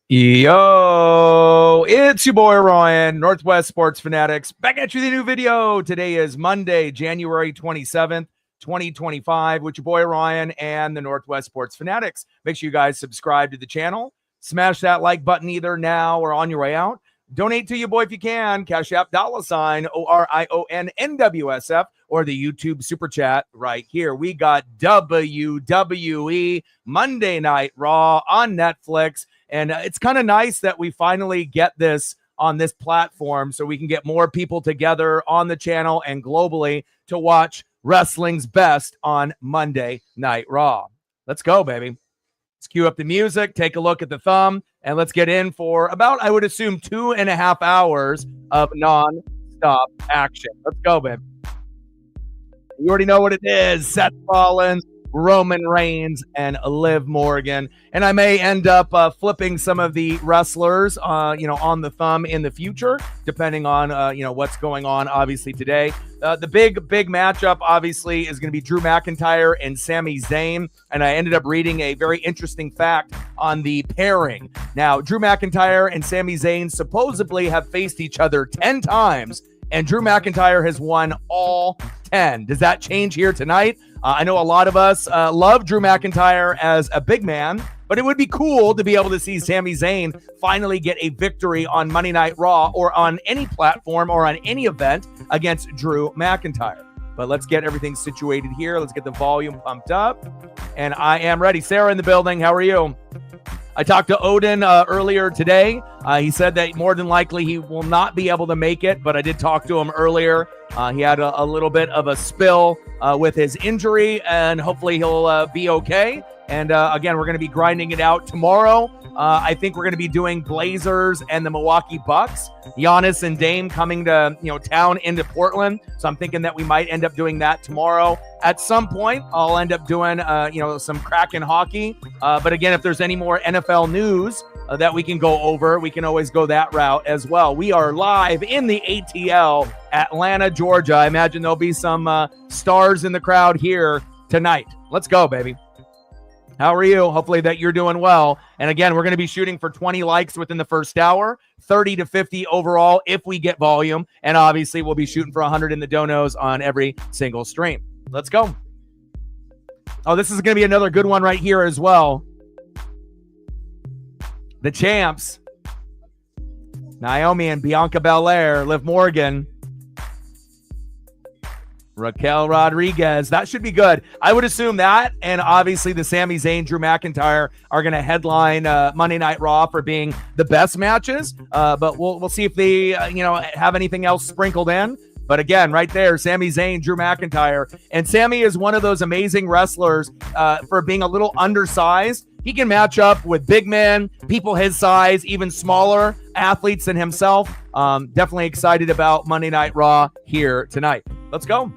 Yo, it's your boy Ryan, Northwest Sports Fanatics, back at you with a new video. Today is Monday, January 27th, 2025, with your boy Ryan and the Northwest Sports Fanatics. Make sure you guys subscribe to the channel. Smash that like button either now or on your way out. Donate to your boy if you can. Cash App $, ORIONNWSF, or the YouTube Super Chat right here. We got WWE Monday Night Raw on Netflix. And it's kind of nice that we finally get this on this platform so we can get more people together on the channel and globally to watch wrestling's best on Monday Night Raw. Let's go, baby. Let's cue up the music, take a look at the thumb, and let's get in for about, I would assume, 2.5 hours of non-stop action. Let's go, baby. You already know what it is. Seth Rollins, Roman Reigns, and Liv Morgan. And I may end up flipping some of the wrestlers, on the thumb in the future, depending on, what's going on, obviously, today. The big matchup, obviously, is going to be Drew McIntyre and Sami Zayn. And I ended up reading a very interesting fact on the pairing. Now, Drew McIntyre and Sami Zayn supposedly have faced each other 10 times, and Drew McIntyre has won all 10. Does that change here tonight? I know a lot of us love Drew McIntyre as a big man, but it would be cool to be able to see Sami Zayn finally get a victory on Monday Night Raw or on any platform or on any event against Drew McIntyre. But let's get everything situated here. Let's get the volume pumped up. And I am ready. Sarah in the building. How are you? I talked to Odin earlier today. He said that more than likely he will not be able to make it, but I did talk to him earlier. He had a little bit of a spill with his injury, and hopefully he'll be okay. And again, we're going to be grinding it out tomorrow. I think we're going to be doing Blazers and the Milwaukee Bucks. Giannis and Dame coming to town into Portland. So I'm thinking that we might end up doing that tomorrow. At some point, I'll end up doing some Kraken hockey. But again, if there's any more NFL news that we can go over, we can always go that route as well. We are live in the ATL, Atlanta, Georgia. I imagine there'll be some stars in the crowd here tonight. Let's go, baby. How are you? Hopefully that you're doing well. And again, we're going to be shooting for 20 likes within the first hour, 30 to 50 overall if we get volume. And obviously we'll be shooting for 100 in the donos on every single stream. Let's go. Oh, this is going to be another good one right here as well. The champs, Naomi and Bianca Belair, Liv Morgan, Raquel Rodriguez. That should be good. I would assume that, and obviously the Sami Zayn, Drew McIntyre are going to headline Monday Night Raw for being the best matches. But we'll see if they have anything else sprinkled in. But again, right there, Sami Zayn, Drew McIntyre, and Sami is one of those amazing wrestlers for being a little undersized. He can match up with big men, people his size, even smaller athletes than himself. Definitely excited about Monday Night Raw here tonight. Let's go.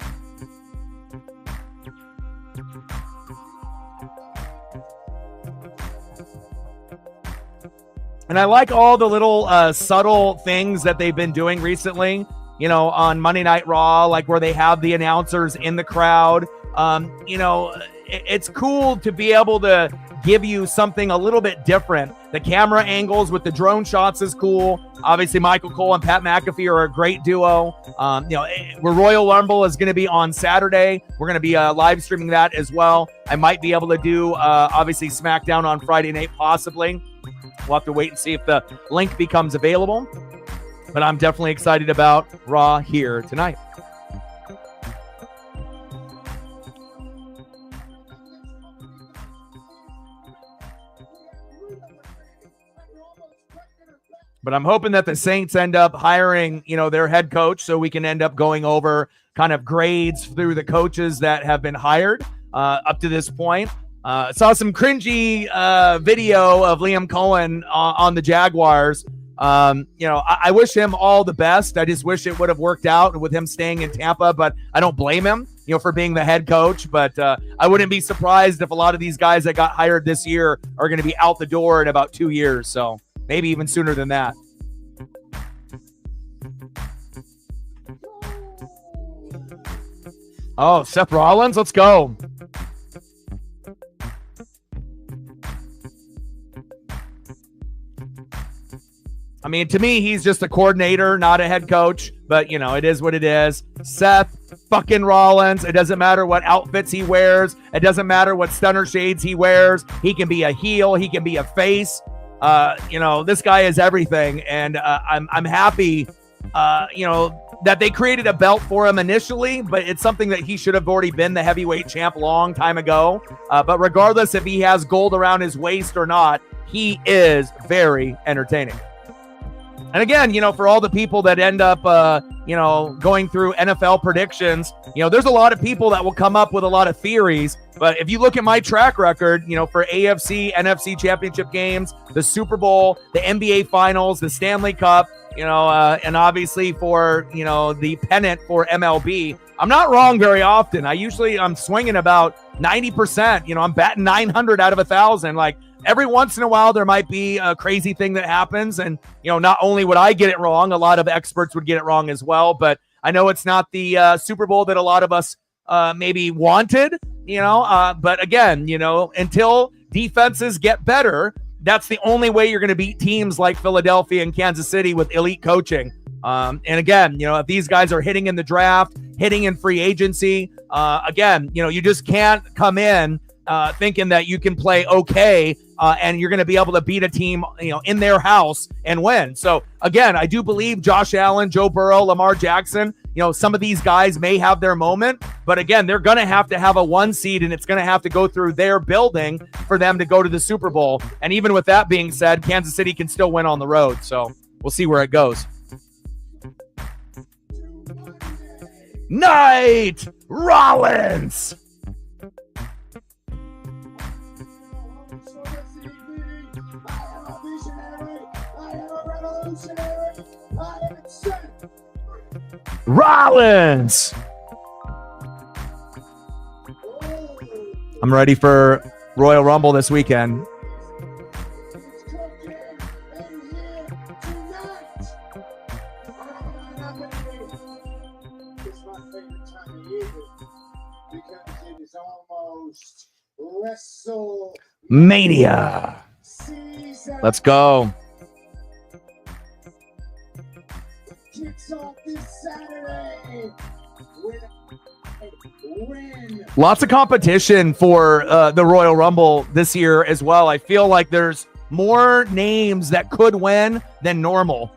And I like all the little subtle things that they've been doing recently, on Monday Night Raw, like where they have the announcers in the crowd. It's cool to be able to give you something a little bit different. The camera angles with the drone shots is cool. Obviously, Michael Cole and Pat McAfee are a great duo. Where Royal Rumble is going to be on Saturday. We're going to be live streaming that as well. I might be able to do, obviously, SmackDown on Friday night, possibly. We'll have to wait and see if the link becomes available. But I'm definitely excited about Raw here tonight. But I'm hoping that the Saints end up hiring, their head coach so we can end up going over kind of grades through the coaches that have been hired up to this point. Saw some cringy video of Liam Cohen on the Jaguars. I wish him all the best. I just wish it would have worked out with him staying in Tampa, but I don't blame him, for being the head coach. But I wouldn't be surprised if a lot of these guys that got hired this year are going to be out the door in about 2 years. So maybe even sooner than that. Oh, Seth Rollins, let's go. I mean, to me, he's just a coordinator, not a head coach. But, you know, it is what it is. Seth fucking Rollins. It doesn't matter what outfits he wears. It doesn't matter what stunner shades he wears. He can be a heel. He can be a face. You know, this guy is everything. And I'm happy, you know, that they created a belt for him initially, but it's something that he should have already been the heavyweight champ long time ago. But regardless if he has gold around his waist or not, he is very entertaining. And again, you know, for all the people that end up, you know, going through NFL predictions, you know, there's a lot of people that will come up with a lot of theories. But if you look at my track record, you know, for AFC, NFC championship games, the Super Bowl, the NBA finals, the Stanley Cup, you know, and obviously for, you know, the pennant for MLB, I'm not wrong very often. I'm swinging about 90%. You know, I'm batting 900 out of 1,000. Like, every once in a while, there might be a crazy thing that happens. And, you know, not only would I get it wrong, a lot of experts would get it wrong as well. But I know it's not the Super Bowl that a lot of us maybe wanted, you know. But again, you know, until defenses get better, that's the only way you're going to beat teams like Philadelphia and Kansas City with elite coaching. And again, you know, if these guys are hitting in the draft, hitting in free agency, again, you know, you just can't come in thinking that you can play okay and you're going to be able to beat a team, you know, in their house and win. So again, I do believe Josh Allen, Joe Burrow, Lamar Jackson, you know, some of these guys may have their moment, but again, they're going to have a 1 seed, and it's going to have to go through their building for them to go to the Super Bowl. And even with that being said, Kansas City can still win on the road. So we'll see where it goes. Knight Rollins. Rollins. I'm ready for Royal Rumble this weekend. WrestleMania. Let's go. Kicks off this Saturday. Win. Lots of competition for the Royal Rumble this year as well. I feel like there's more names that could win than normal.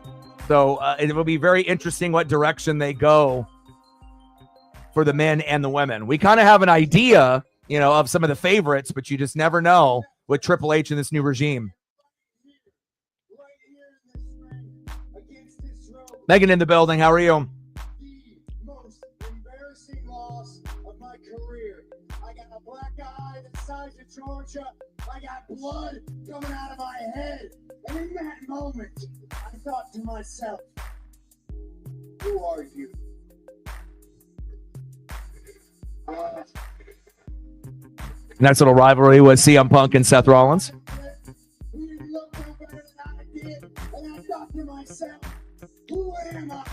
So it will be very interesting what direction they go for the men and the women. We kind of have an idea, you know, of some of the favorites, but you just never know with Triple H and this new regime. Megan in the building. How are you? The most embarrassing loss of my career. I got a black eye the size of Georgia. I got blood coming out of my head. And in that moment, I thought to myself, who are you? Nice little rivalry with CM Punk and Seth Rollins. You look no better than I did, and I thought to myself, who am I?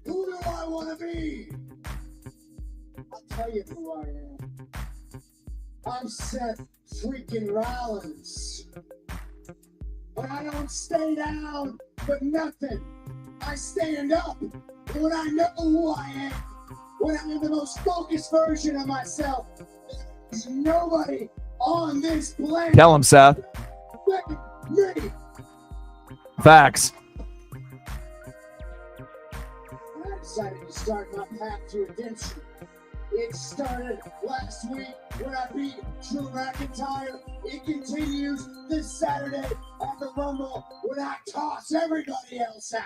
Who do I want to be? I'll tell you who I am. I'm Seth freaking Rollins. But I don't stay down for nothing. I stand up when I know who I am. When I'm the most focused version of myself. There's nobody on this planet. Tell him, Seth. Me. Facts. I decided to start my path to redemption. It started last week when I beat Drew McIntyre. It continues this Saturday at the Rumble when I toss everybody else out.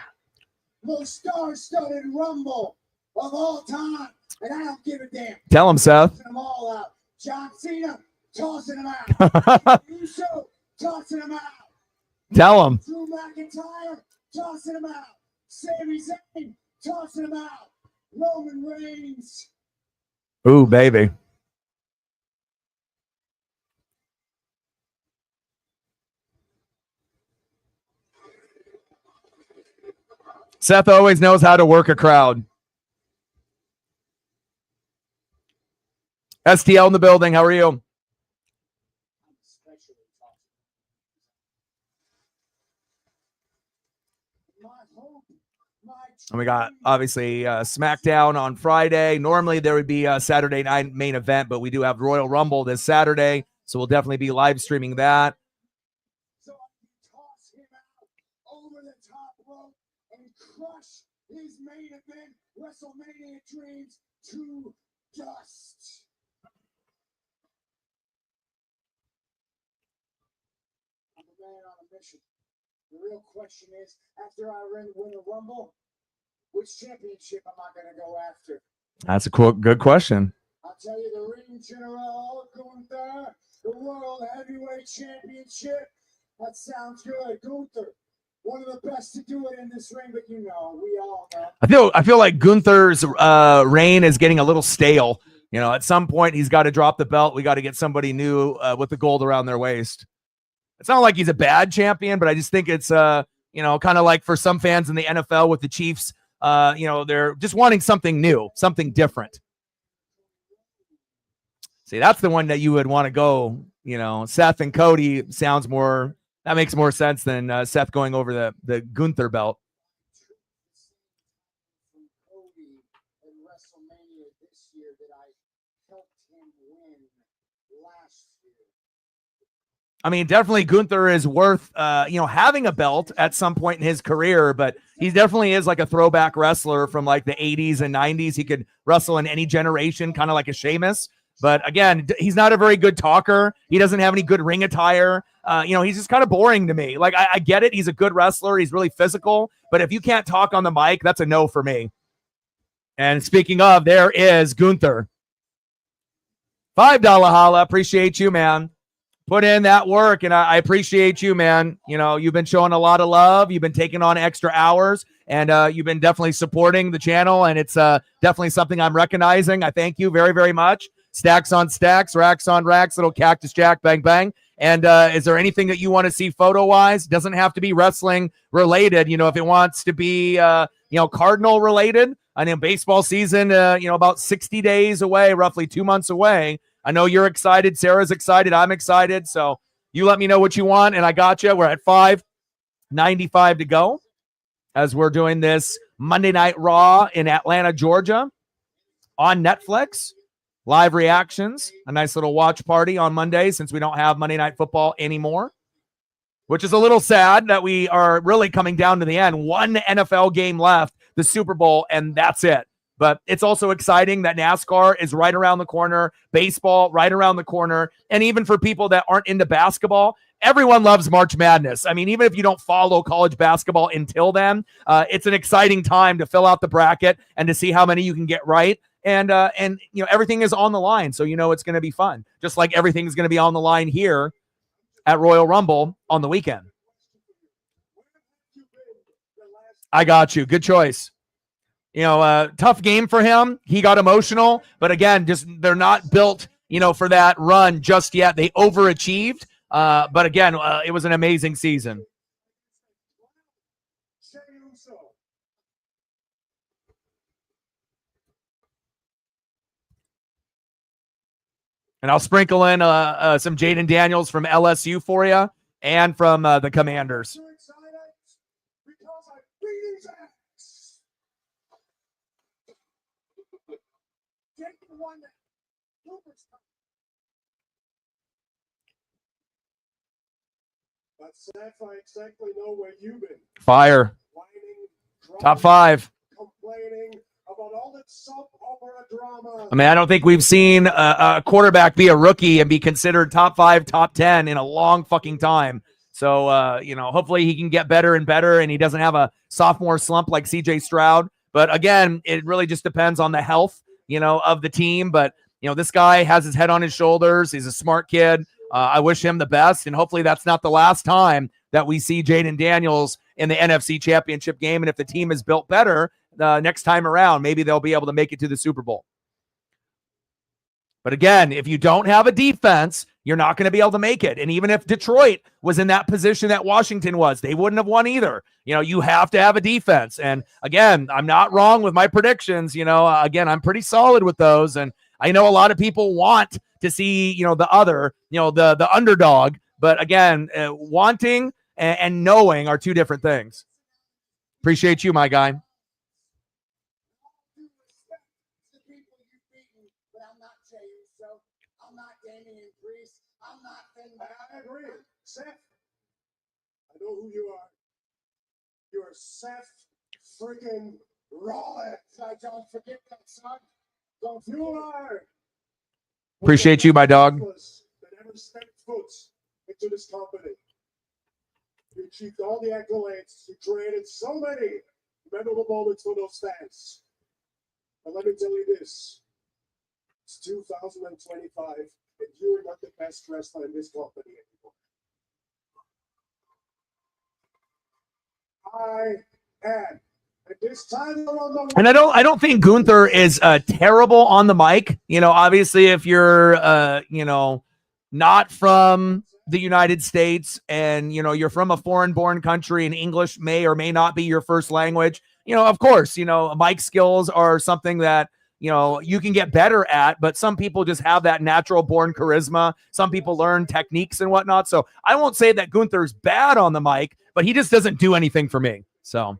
Most star-studded Rumble of all time, and I don't give a damn. Tell him, Seth. Tossing them all out. John Cena, tossing them out. Uso, tossing them out. Tell him. Drew McIntyre, tossing them out. Sami Zayn, tossing them out. Roman Reigns. Ooh, baby. Seth always knows how to work a crowd. STL in the building. How are you? And we got, obviously, SmackDown on Friday. Normally, there would be a Saturday night main event, but we do have Royal Rumble this Saturday, so we'll definitely be live streaming that. So I can toss him out over the top rope and crush his main event WrestleMania dreams to dust. I'm a man on a mission. The real question is, after I win a Rumble, which championship am I going to go after? That's a good question. I'll tell you, the ring general, Gunther, the World Heavyweight Championship. That sounds good. Gunther, one of the best to do it in this ring, but we all know. I feel like Gunther's reign is getting a little stale. At some point, he's got to drop the belt. We got to get somebody new with the gold around their waist. It's not like he's a bad champion, but I just think it's, kind of like for some fans in the NFL with the Chiefs, they're just wanting something new, something different. See, that's the one that you would want to go, Seth and Cody that makes more sense than Seth going over the Gunther belt. I mean, definitely Gunther is worth, having a belt at some point in his career, but he definitely is like a throwback wrestler from like the 80s and 90s. He could wrestle in any generation, kind of like a Sheamus. But again, he's not a very good talker. He doesn't have any good ring attire. He's just kind of boring to me. Like, I get it. He's a good wrestler. He's really physical. But if you can't talk on the mic, that's a no for me. And speaking of, there is Gunther. $5 holla. Appreciate you, man. Put in that work, and I appreciate you, man. You've been showing a lot of love. You've been taking on extra hours, and you've been definitely supporting the channel, and it's definitely something I'm recognizing. I thank you very, very much. Stacks on stacks, racks on racks, little Cactus Jack, bang, bang. And is there anything that you want to see photo-wise? Doesn't have to be wrestling related. If it wants to be, Cardinal related. I know baseball season, about 60 days away, roughly 2 months away. I know you're excited. Sarah's excited. I'm excited. So you let me know what you want, and I got you. We're at 5:95 to go as we're doing this Monday Night Raw in Atlanta, Georgia on Netflix. Live reactions, a nice little watch party on Monday since we don't have Monday Night Football anymore, which is a little sad that we are really coming down to the end. One NFL game left, the Super Bowl, and that's it. But it's also exciting that NASCAR is right around the corner, baseball right around the corner, and even for people that aren't into basketball, everyone loves March Madness. I mean, even if you don't follow college basketball until then, it's an exciting time to fill out the bracket and to see how many you can get right. And everything is on the line, so it's going to be fun. Just like everything's going to be on the line here at Royal Rumble on the weekend. I got you. Good choice. Tough game for him. He got emotional, but again, just they're not built, for that run just yet. They overachieved, but again, it was an amazing season. And I'll sprinkle in some Jaden Daniels from LSU for you and from the Commanders. That's exactly know where you've been. Fire. Whining, top five. Complaining about all that soap opera drama. I mean, I don't think we've seen a quarterback be a rookie and be considered top 5, top 10 in a long fucking time. So, hopefully he can get better and better, and he doesn't have a sophomore slump like CJ Stroud. But again, it really just depends on the health, of the team. But, this guy has his head on his shoulders. He's a smart kid. I wish him the best, and hopefully that's not the last time that we see Jaden Daniels in the NFC Championship game. And if the team is built better next time around, maybe they'll be able to make it to the Super Bowl. But again, if you don't have a defense, you're not going to be able to make it. And even if Detroit was in that position that Washington was, they wouldn't have won either. You have to have a defense. And again, I'm not wrong with my predictions. Again, I'm pretty solid with those. And I know a lot of people want to see, the underdog. But again, wanting and knowing are two different things. Appreciate you, my guy. I agree. Seth, I know who you are. You're Seth freaking Rollins. I don't forget that, son. Don't you are. Appreciate you, my dog. That ever stepped foot into this company. You achieved all the accolades. You created so many memorable moments for those fans. But let me tell you this. It's 2025, and you are not the best wrestler in this company anymore. I am. At this time on the And I don't think Gunther is terrible on the mic. You know, obviously, if you're not from the United States and you're from a foreign-born country and English may or may not be your first language, of course, mic skills are something that you can get better at, but some people just have that natural born charisma. Some people learn techniques and whatnot. So I won't say that Gunther's bad on the mic, but he just doesn't do anything for me. So.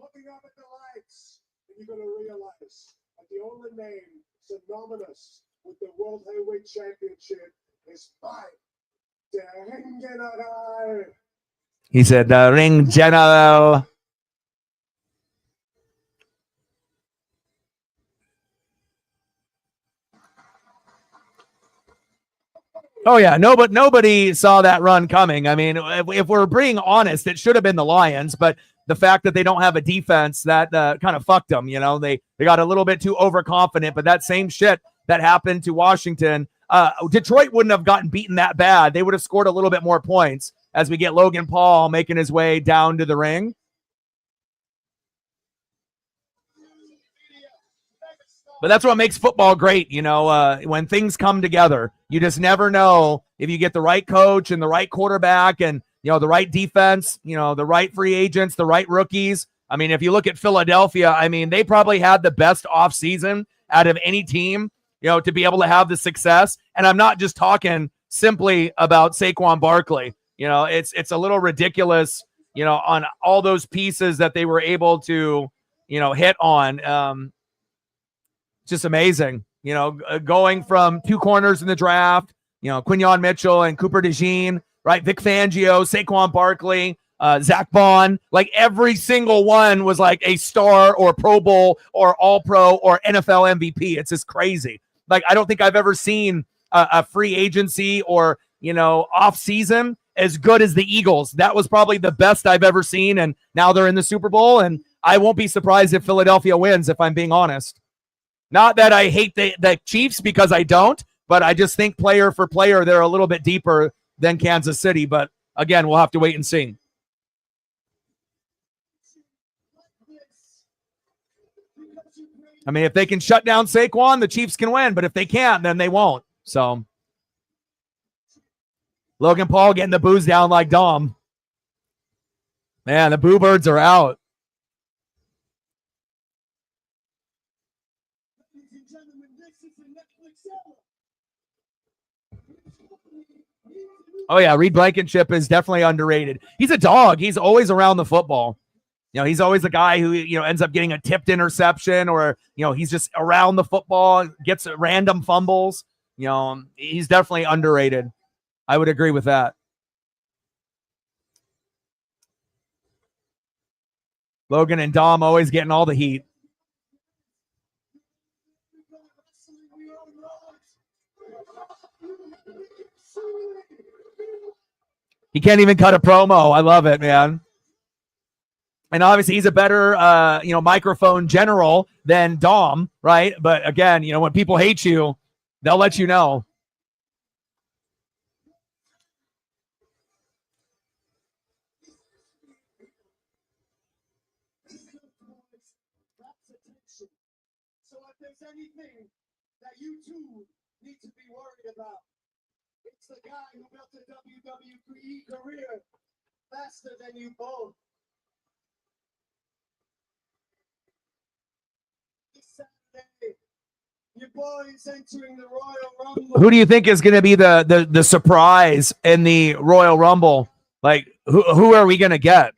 Looking up at the lights, and you're going to realize that the only name synonymous with the World Heavyweight Championship is the Ring General. He said, the Ring General. Oh, yeah. No, but nobody saw that run coming. I mean, if we're being honest, it should have been the Lions, but the fact that they don't have a defense, that kind of fucked them. They got a little bit too overconfident, but that same shit that happened to Washington, Detroit wouldn't have gotten beaten that bad. They would have scored a little bit more points as we get Logan Paul making his way down to the ring. But that's what makes football great, when things come together. You just never know if you get the right coach and the right quarterback and, the right defense, the right free agents, the right rookies. I mean, if you look at Philadelphia, I mean, they probably had the best offseason out of any team, to be able to have the success. And I'm not just talking simply about Saquon Barkley. It's a little ridiculous, on all those pieces that they were able to, hit on. Just amazing, going from two corners in the draft, Quinyon Mitchell and Cooper DeJean, right? Vic Fangio, Saquon Barkley, Zach Bond, like every single one was like a star or Pro Bowl or All Pro or NFL MVP. It's just crazy. Like, I don't think I've ever seen a free agency or, off season as good as the Eagles. That was probably the best I've ever seen. And now they're in the Super Bowl. And I won't be surprised if Philadelphia wins, if I'm being honest. Not that I hate the Chiefs, because I don't, but I just think player for player, they're a little bit deeper than Kansas City. But again, we'll have to wait and see. I mean, if they can shut down Saquon, the Chiefs can win. But if they can't, then they won't. So Logan Paul getting the boos down like Dom. Man, the Boo Birds are out. Oh, yeah, Reed Blankenship is definitely underrated. He's a dog. He's always around the football. He's always the guy who, ends up getting a tipped interception or, he's just around the football, gets random fumbles. He's definitely underrated. I would agree with that. Logan and Dom always getting all the heat. He can't even cut a promo. I love it, man. And obviously he's a better, microphone general than Dom, right? But again, when people hate you, they'll let you know. So if there's anything that you two need to be worried about, it's the guy who built a WWE career faster than you both. This Saturday, your boy's entering the Royal Rumble. Who do you think is going to be the surprise in the Royal Rumble? Like, Who are we going to get?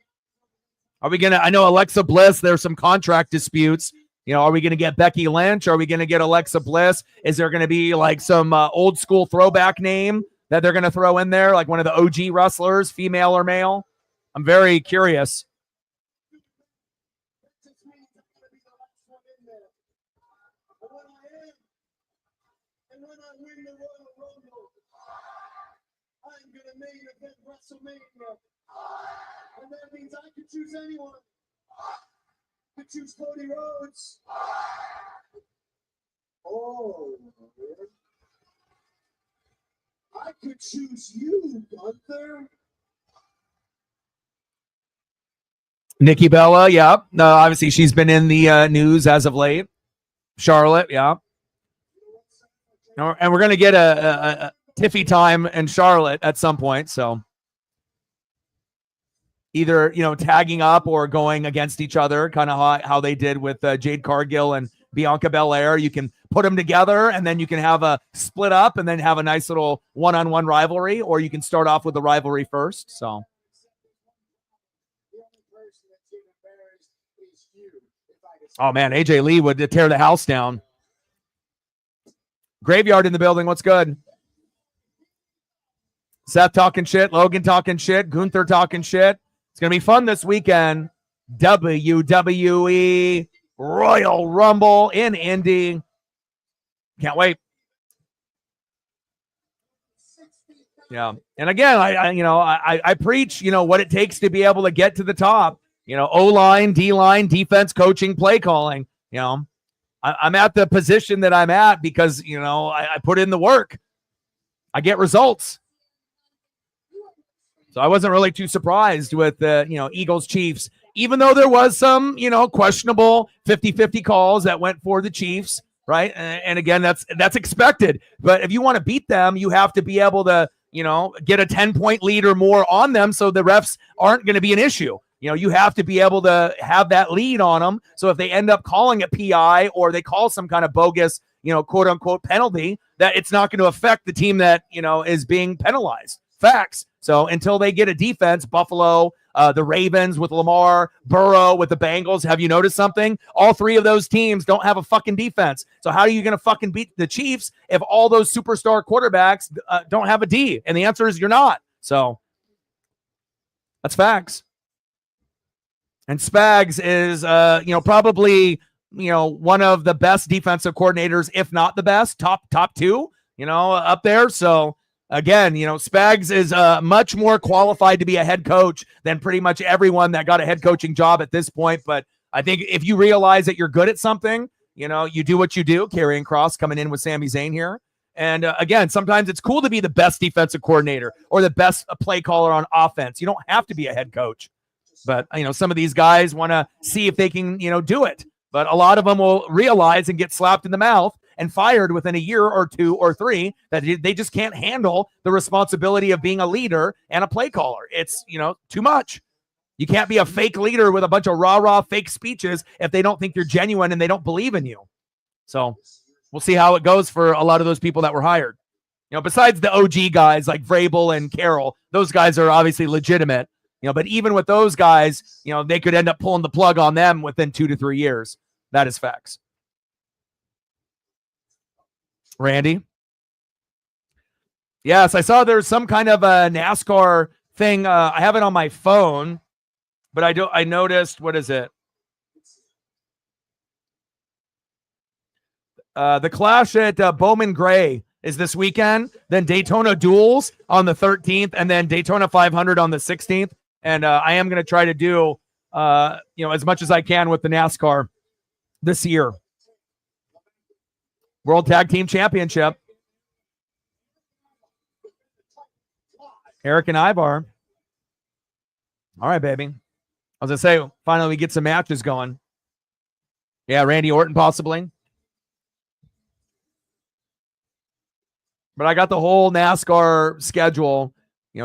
Are we going to, I know Alexa Bliss, there's some contract disputes. Are we going to get Becky Lynch? Are we going to get Alexa Bliss? Is there going to be like some old school throwback name that they're going to throw in there? Like one of the OG wrestlers, female or male? I'm very curious. And that means I could choose anyone. I could choose Cody Rhodes. Oh, I could choose you, Gunther. Nikki Bella, yeah. Obviously, she's been in the news as of late. Charlotte, yeah. And we're going to get a Tiffy time in Charlotte at some point, so either, tagging up or going against each other, kind of how they did with Jade Cargill and Bianca Belair. You can put them together, and then you can have a split up and then have a nice little one-on-one rivalry, or you can start off with the rivalry first, so. Oh, man, AJ Lee would tear the house down. Graveyard in the building. What's good? Seth talking shit. Logan talking shit. Gunther talking shit. It's going to be fun this weekend. WWE Royal Rumble in Indy. Can't wait. Yeah. And again, I preach, what it takes to be able to get to the top. O-line, D-line, defense, coaching, play calling. I'm at the position that I'm at because, I put in the work. I get results. So I wasn't really too surprised with the, Eagles, Chiefs, even though there was some, questionable 50-50 calls that went for the Chiefs, right? And again, that's expected. But if you want to beat them, you have to be able to, get a 10-point lead or more on them so the refs aren't going to be an issue. You have to be able to have that lead on them. So if they end up calling a PI or they call some kind of bogus, quote unquote penalty, that it's not going to affect the team that, is being penalized. Facts. So until they get a defense, Buffalo, the Ravens with Lamar, Burrow with the Bengals, have you noticed something? All three of those teams don't have a fucking defense. So how are you going to fucking beat the Chiefs if all those superstar quarterbacks don't have a D? And the answer is you're not. So that's facts. And Spags is, probably, one of the best defensive coordinators, if not the best, top two, up there. So again, Spags is much more qualified to be a head coach than pretty much everyone that got a head coaching job at this point. But I think if you realize that you're good at something, you do what you do. Karrion Kross coming in with Sami Zayn here. And again, sometimes it's cool to be the best defensive coordinator or the best play caller on offense. You don't have to be a head coach. But, some of these guys want to see if they can, do it. But a lot of them will realize and get slapped in the mouth and fired within a year or two or three that they just can't handle the responsibility of being a leader and a play caller. It's, too much. You can't be a fake leader with a bunch of rah-rah fake speeches if they don't think you're genuine and they don't believe in you. So we'll see how it goes for a lot of those people that were hired. Besides the OG guys like Vrabel and Carroll, those guys are obviously legitimate. But even with those guys, they could end up pulling the plug on them within 2 to 3 years. That is facts. Randy? Yes, I saw there's some kind of a NASCAR thing. I have it on my phone, but I noticed, what is it? The Clash at Bowman Gray is this weekend. Then Daytona Duels on the 13th, and then Daytona 500 on the 16th. And I am going to try to do, as much as I can with the NASCAR this year. World Tag Team Championship. Eric and Ivar. All right, baby. I was going to say, finally we get some matches going. Yeah, Randy Orton possibly. But I got the whole NASCAR schedule.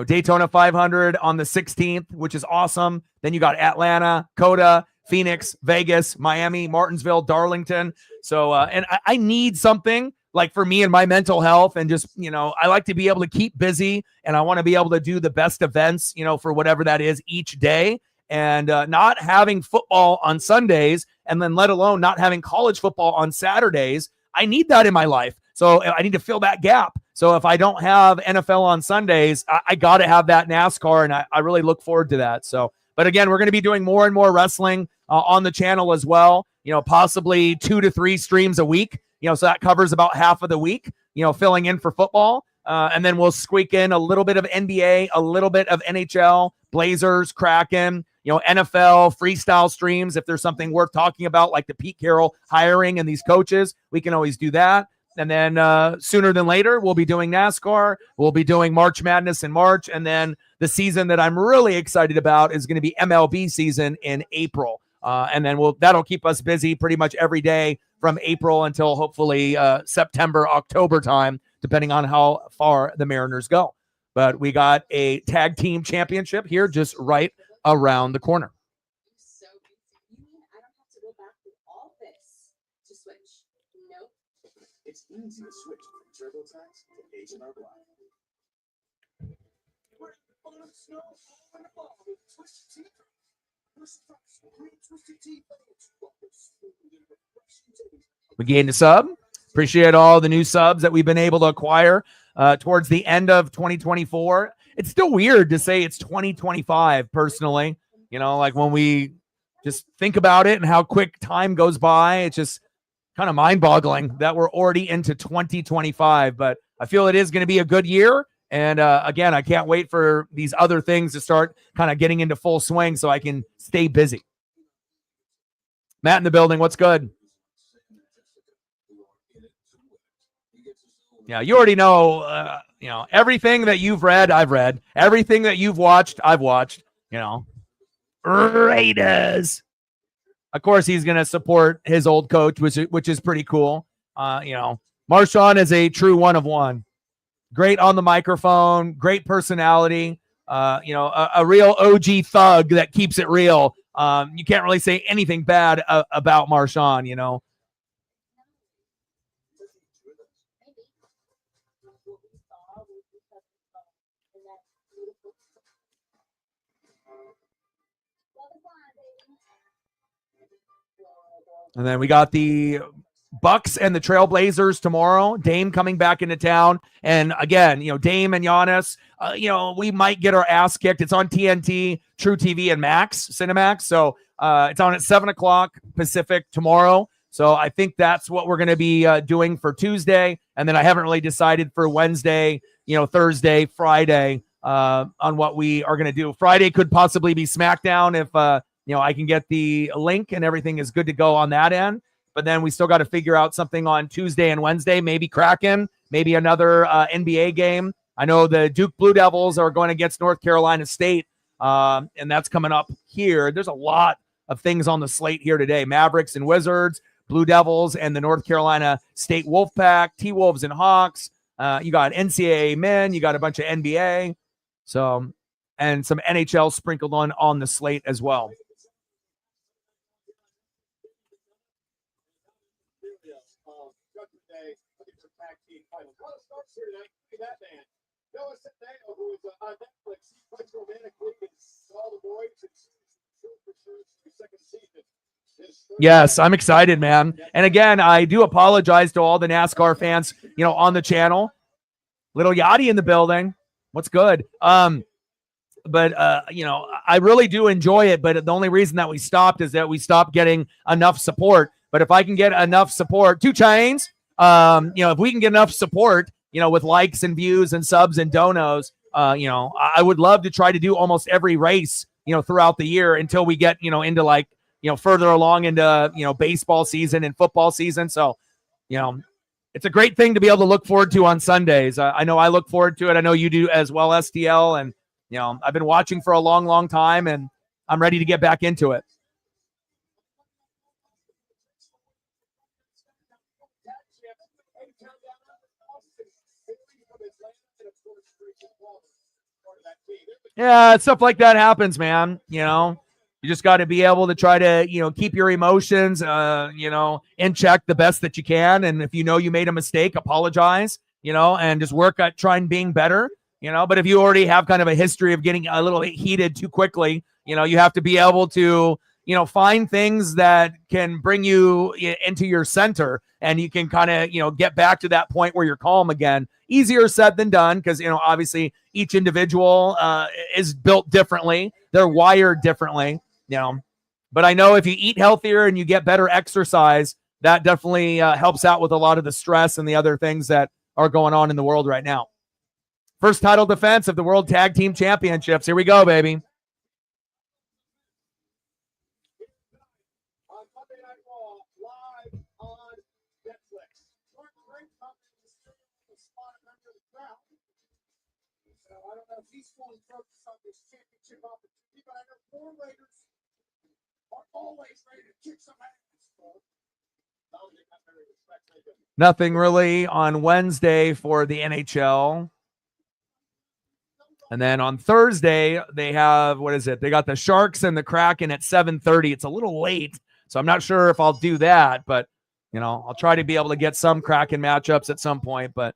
Daytona 500 on the 16th, which is awesome. Then you got Atlanta, Coda, Phoenix, Vegas, Miami, Martinsville, Darlington. So, and I need something like for me and my mental health, and just, I like to be able to keep busy, and I want to be able to do the best events, for whatever that is each day. And not having football on Sundays, and then let alone not having college football on Saturdays, I need that in my life. So I need to fill that gap. So if I don't have NFL on Sundays, I got to have that NASCAR, and I really look forward to that. So, but again, we're going to be doing more and more wrestling on the channel as well, possibly 2 to 3 streams a week, so that covers about half of the week, filling in for football. And then we'll squeak in a little bit of NBA, a little bit of NHL, Blazers, Kraken, NFL freestyle streams. If there's something worth talking about, like the Pete Carroll hiring and these coaches, we can always do that. And then sooner than later, we'll be doing NASCAR. We'll be doing March Madness in March. And then the season that I'm really excited about is going to be MLB season in April. And then that'll keep us busy pretty much every day from April until hopefully September, October time, depending on how far the Mariners go. But we got a tag team championship here just right around the corner. So you mean I don't have to go back through all this to switch? Nope. It's easy to switch from TurboTax to H&R Block. We gained a sub. Appreciate all the new subs that we've been able to acquire towards the end of 2024. It's still weird to say it's 2025, personally. Like when we just think about it and how quick time goes by, it's just kind of mind-boggling that we're already into 2025. But I feel it is going to be a good year. And again, I can't wait for these other things to start kind of getting into full swing so I can stay busy. Matt in the building, what's good? Yeah, you already know, everything that you've read, I've read. Everything that you've watched, I've watched, Raiders. Of course, he's going to support his old coach, which is pretty cool. Marshawn is a true one of one. Great on the microphone, great personality, a real OG thug that keeps it real. You can't really say anything bad about Marshawn, And then we got the Bucks and the Trailblazers tomorrow. Dame coming back into town. And again, Dame and Giannis, we might get our ass kicked. It's on TNT, True TV, and Cinemax. So it's on at 7 o'clock Pacific tomorrow. So I think that's what we're going to be doing for Tuesday. And then I haven't really decided for Wednesday, Thursday, Friday on what we are going to do. Friday could possibly be SmackDown if, I can get the link and everything is good to go on that end. But then we still got to figure out something on Tuesday and Wednesday, maybe Kraken, maybe another NBA game. I know the Duke Blue Devils are going against North Carolina State, and that's coming up here. There's a lot of things on the slate here today. Mavericks and Wizards, Blue Devils and the North Carolina State Wolfpack, T-Wolves and Hawks. You got NCAA men, you got a bunch of NBA, and some NHL sprinkled on the slate as well. Yes, I'm excited, man. And again, I do apologize to all the NASCAR fans, on the channel. Little Yachty in the building. What's good? But I really do enjoy it. But the only reason that we stopped is that we stopped getting enough support. But if I can get enough support, 2 Chains, if we can get enough support, with likes and views and subs and donos, I would love to try to do almost every race, throughout the year until we get, into like, further along into, baseball season and football season. So, it's a great thing to be able to look forward to on Sundays. I know I look forward to it. I know you do as well, STL. And, I've been watching for a long, long time, and I'm ready to get back into it. Yeah, stuff like that happens, man. You just got to be able to try to, keep your emotions, in check the best that you can. And if you know you made a mistake, apologize, and just work at trying being better, But if you already have kind of a history of getting a little heated too quickly, you have to be able to, find things that can bring you into your center, and you can kind of, get back to that point where you're calm again. Easier said than done, because, obviously each individual is built differently. They're wired differently. But I know if you eat healthier and you get better exercise, that definitely helps out with a lot of the stress and the other things that are going on in the world right now. First title defense of the World Tag Team Championships. Here we go, baby. On Monday Night Raw, live on Netflix. Great company to spot under the ground. So I don't know if he's fully focused on this championship opportunity, but I know War Raiders are always ready to kick some ass. Nothing really on Wednesday for the NHL. And then on Thursday, they have, what is it? They got the Sharks and the Kraken at 7:30. It's a little late, so I'm not sure if I'll do that, but, I'll try to be able to get some Kraken matchups at some point, but.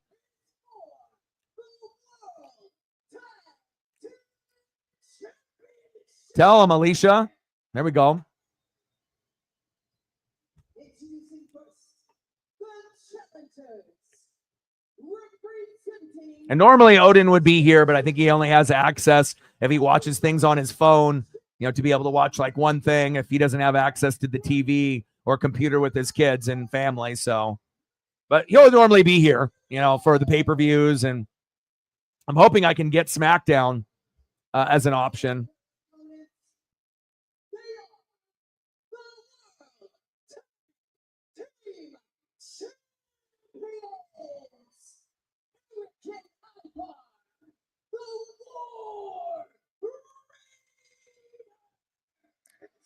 Tell them, Alicia. There we go. And normally Odin would be here, but I think he only has access if he watches things on his phone, to be able to watch like one thing if he doesn't have access to the TV or computer with his kids and family. So, but he'll normally be here, for the pay-per-views. And I'm hoping I can get SmackDown as an option.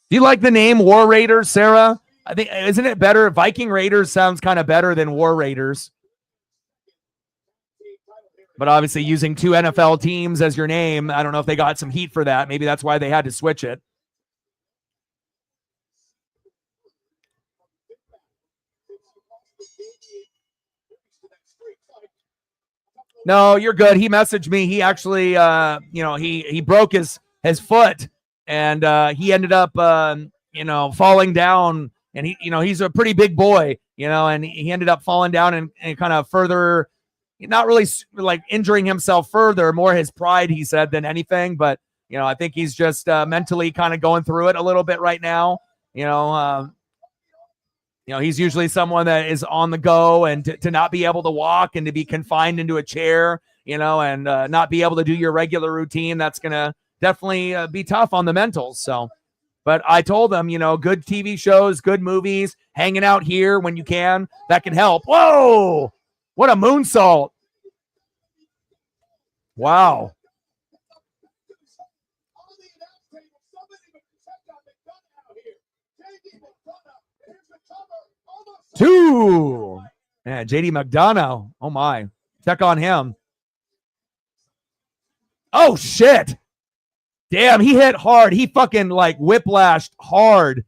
Do you like the name War Raiders, Sarah? I think, isn't it better? Viking Raiders sounds kind of better than War Raiders. But obviously using two NFL teams as your name, I don't know if they got some heat for that. Maybe that's why they had to switch it. No, you're good. He messaged me. He actually, he broke his foot, and he ended up, falling down. And he's a pretty big boy, and he ended up falling down and kind of further, not really like injuring himself further, more his pride, he said, than anything. But, I think he's just mentally kind of going through it a little bit right now. He's usually someone that is on the go, and to not be able to walk and to be confined into a chair, and not be able to do your regular routine, that's going to definitely be tough on the mentals. So, but I told him, good TV shows, good movies, hanging out here when you can, that can help. Whoa, what a moonsault. Wow. Two. Yeah, JD McDonough. Oh, my. Check on him. Oh, shit. Damn, he hit hard. He fucking, like, whiplashed hard.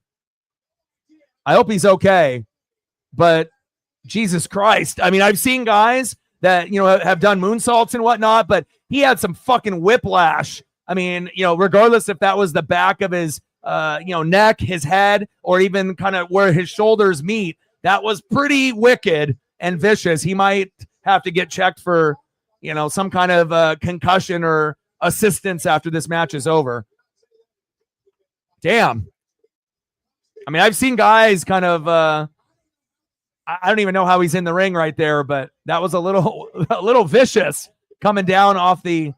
I hope he's okay. But, Jesus Christ. I mean, I've seen guys that, have done moonsaults and whatnot, but he had some fucking whiplash. I mean, regardless if that was the back of his, neck, his head, or even kind of where his shoulders meet, that was pretty wicked and vicious. He might have to get checked for, some kind of concussion or assistance after this match is over. Damn. I mean, I've seen guys kind of, I don't even know how he's in the ring right there, but that was a little vicious coming down off the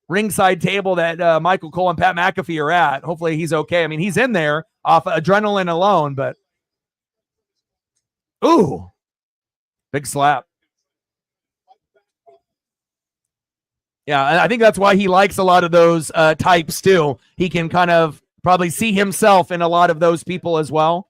ringside table that Michael Cole and Pat McAfee are at. Hopefully he's okay. I mean, he's in there off adrenaline alone, but ooh, big slap. Yeah, and I think that's why he likes a lot of those types too. He can kind of probably see himself in a lot of those people as well.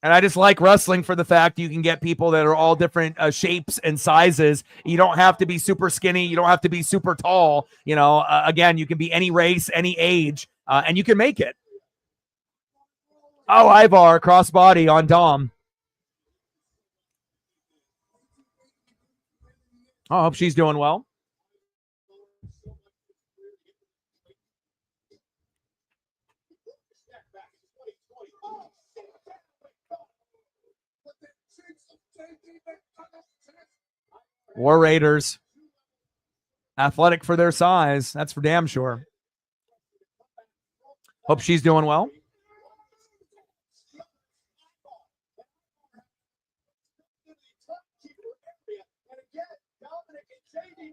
And I just like wrestling for the fact you can get people that are all different shapes and sizes. You don't have to be super skinny. You don't have to be super tall. You know, again, you can be any race, any age, and you can make it. Oh, Ivar, crossbody on Dom. Oh, I hope she's doing well. War Raiders. Athletic for their size. That's for damn sure. Hope she's doing well.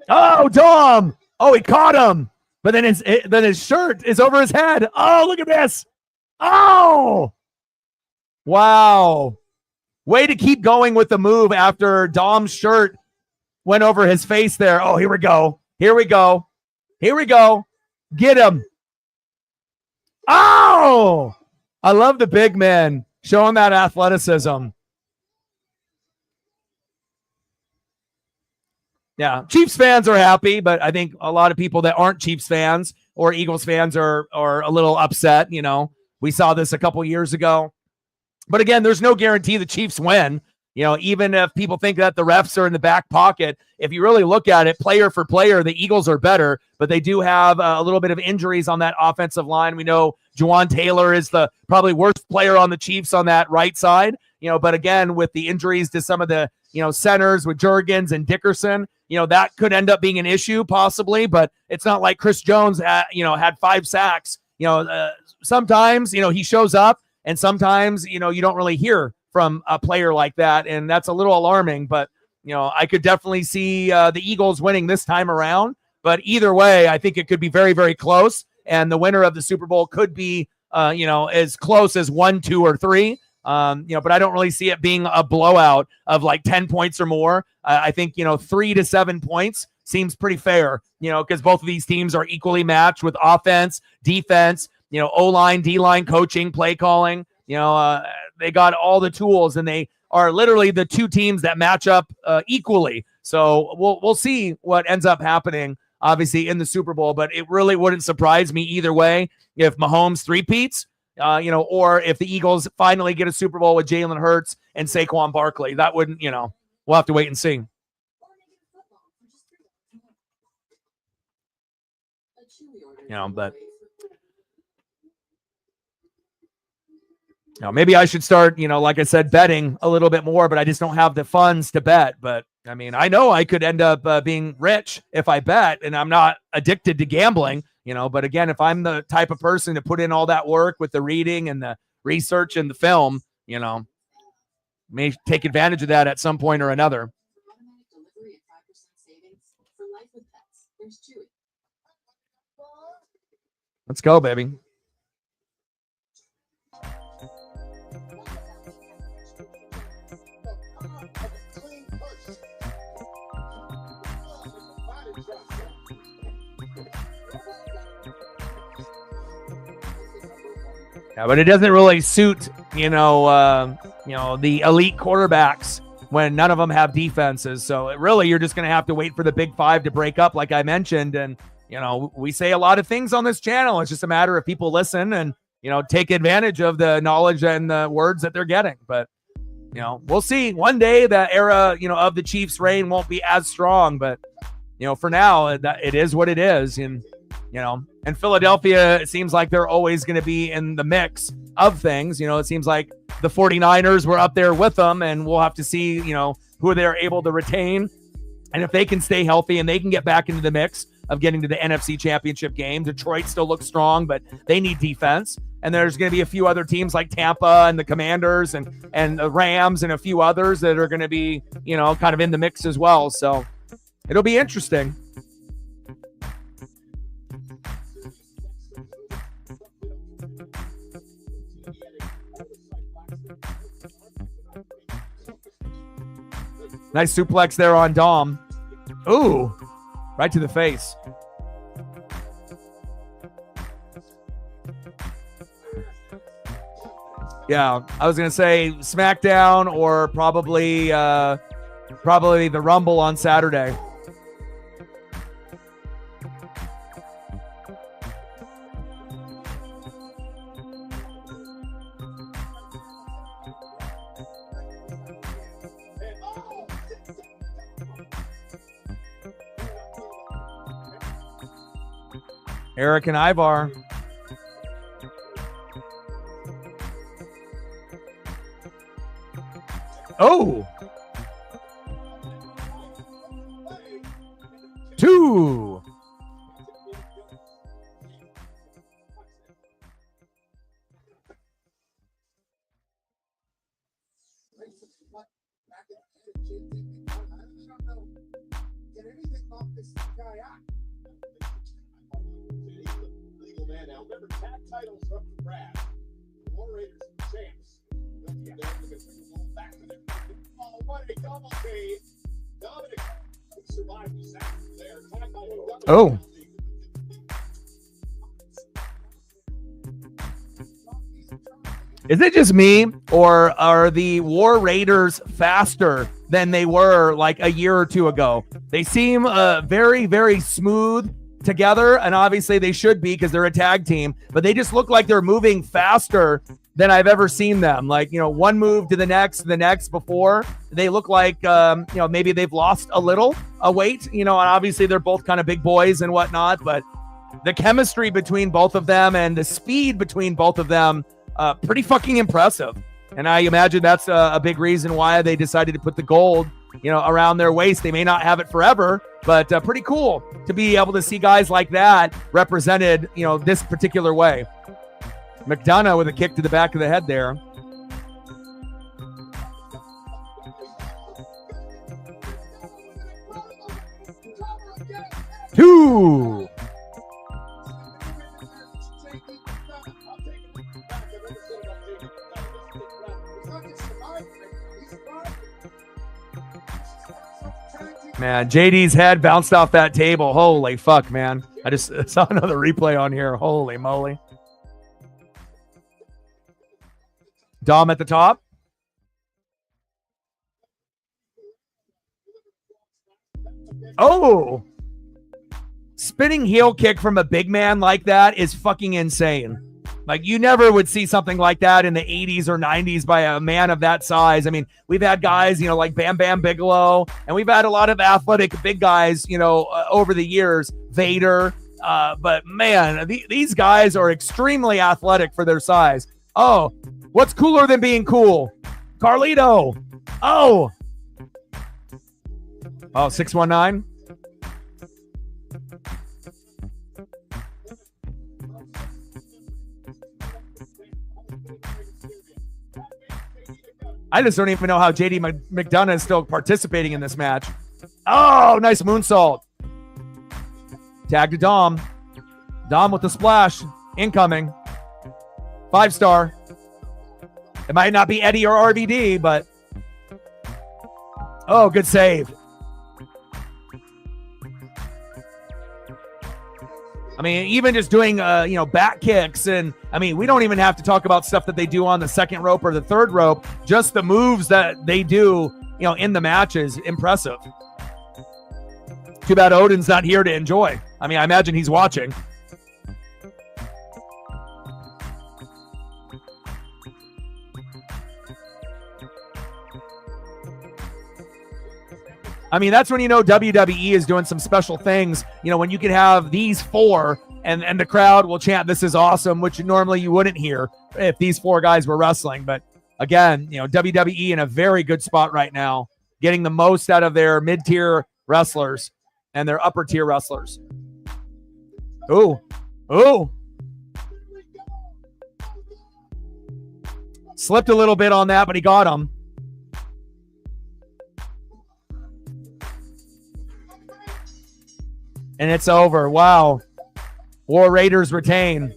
Oh, Dom. Oh, he caught him. But then his shirt is over his head. Oh, look at this. Oh. Wow. Way to keep going with the move after Dom's shirt went over his face there. Oh, here we go. Here we go. Here we go. Get him. Oh, I love the big man showing that athleticism. Yeah, Chiefs fans are happy, but I think a lot of people that aren't Chiefs fans or Eagles fans are a little upset. You know, we saw this a couple years ago. But again, there's no guarantee the Chiefs win. You know, even if people think that the refs are in the back pocket, if you really look at it, player for player, the Eagles are better, but they do have a little bit of injuries on that offensive line. We know Juwan Taylor is the probably worst player on the Chiefs on that right side, you know, but again, with the injuries to some of the, you know, centers with Jurgens and Dickerson, you know, that could end up being an issue possibly, but it's not like Chris Jones, had 5 sacks. You know, sometimes, you know, he shows up and sometimes, you know, you don't really hear from a player like that, and that's a little alarming. But, you know, I could definitely see the Eagles winning this time around. But either way, I think it could be very, very close, and the winner of the Super Bowl could be, as close as 1, 2, or 3. But I don't really see it being a blowout of like 10 points or more. I think, 3 to 7 points seems pretty fair, because both of these teams are equally matched with offense, defense, O-line, D-line coaching, play calling. They got all the tools, and they are literally the two teams that match up equally. So we'll see what ends up happening, obviously, in the Super Bowl. But it really wouldn't surprise me either way if Mahomes three-peats, or if the Eagles finally get a Super Bowl with Jalen Hurts and Saquon Barkley. That wouldn't, we'll have to wait and see. But maybe I should start, like I said, betting a little bit more, but I just don't have the funds to bet. But I mean, I know I could end up being rich if I bet, and I'm not addicted to gambling, but again, if I'm the type of person to put in all that work with the reading and the research and the film, may take advantage of that at some point or another. Let's go, baby. Yeah, but it doesn't really suit, the elite quarterbacks when none of them have defenses. So you're just going to have to wait for the Big Five to break up, like I mentioned. And, we say a lot of things on this channel. It's just a matter of people listen and, take advantage of the knowledge and the words that they're getting. But, we'll see. One day the era, of the Chiefs' reign won't be as strong. But, for now, it is what it is. And, and Philadelphia, it seems like they're always going to be in the mix of things. It seems like the 49ers were up there with them, and we'll have to see, who they're able to retain. And if they can stay healthy and they can get back into the mix of getting to the NFC Championship game. Detroit still looks strong, but they need defense. And there's going to be a few other teams like Tampa and the Commanders and the Rams and a few others that are going to be, kind of in the mix as well. So it'll be interesting. Nice suplex there on Dom. Ooh, right to the face. Yeah, I was gonna say SmackDown or probably the Rumble on Saturday. Eric and Ivar. Oh. 2. Titles up for grabs. The War Raiders and champs. Oh, what a double team. Dominic survived the sack there. Oh. Is it just me, or are the War Raiders faster than they were like a year or two ago? They seem very, very smooth together, and obviously they should be because they're a tag team, but they just look like they're moving faster than I've ever seen them. Like, one move to the next before. They look like, maybe they've lost a little weight, and obviously they're both kind of big boys and whatnot, but the chemistry between both of them and the speed between both of them, pretty fucking impressive. And I imagine that's a big reason why they decided to put the gold, around their waist. They may not have it forever, but pretty cool to be able to see guys like that represented, this particular way. McDonough with a kick to the back of the head there. Two. Man, JD's head bounced off that table. Holy fuck, man. I just saw another replay on here. Holy moly. Dom at the top. Oh. Spinning heel kick from a big man like that is fucking insane. Like, you never would see something like that in the 80s or 90s by a man of that size. I mean, we've had guys, like Bam Bam Bigelow, and we've had a lot of athletic big guys, over the years, Vader. But man, these guys are extremely athletic for their size. Oh, what's cooler than being cool? Carlito. Oh, 619. I just don't even know how JD McDonough is still participating in this match. Oh, nice moonsault. Tag to Dom. Dom with the splash. Incoming. 5-star. It might not be Eddie or RVD, but... Oh, good save. I mean, even just doing, back kicks. And, I mean, we don't even have to talk about stuff that they do on the second rope or the third rope. Just the moves that they do, in the matches. Impressive. Too bad Odin's not here to enjoy. I mean, I imagine he's watching. I mean, that's when WWE is doing some special things, when you can have these four and the crowd will chant, "This is awesome," which normally you wouldn't hear if these four guys were wrestling. But again, WWE in a very good spot right now, getting the most out of their mid-tier wrestlers and their upper-tier wrestlers. Ooh. Slipped a little bit on that, but he got him. And it's over. Wow. War Raiders retain.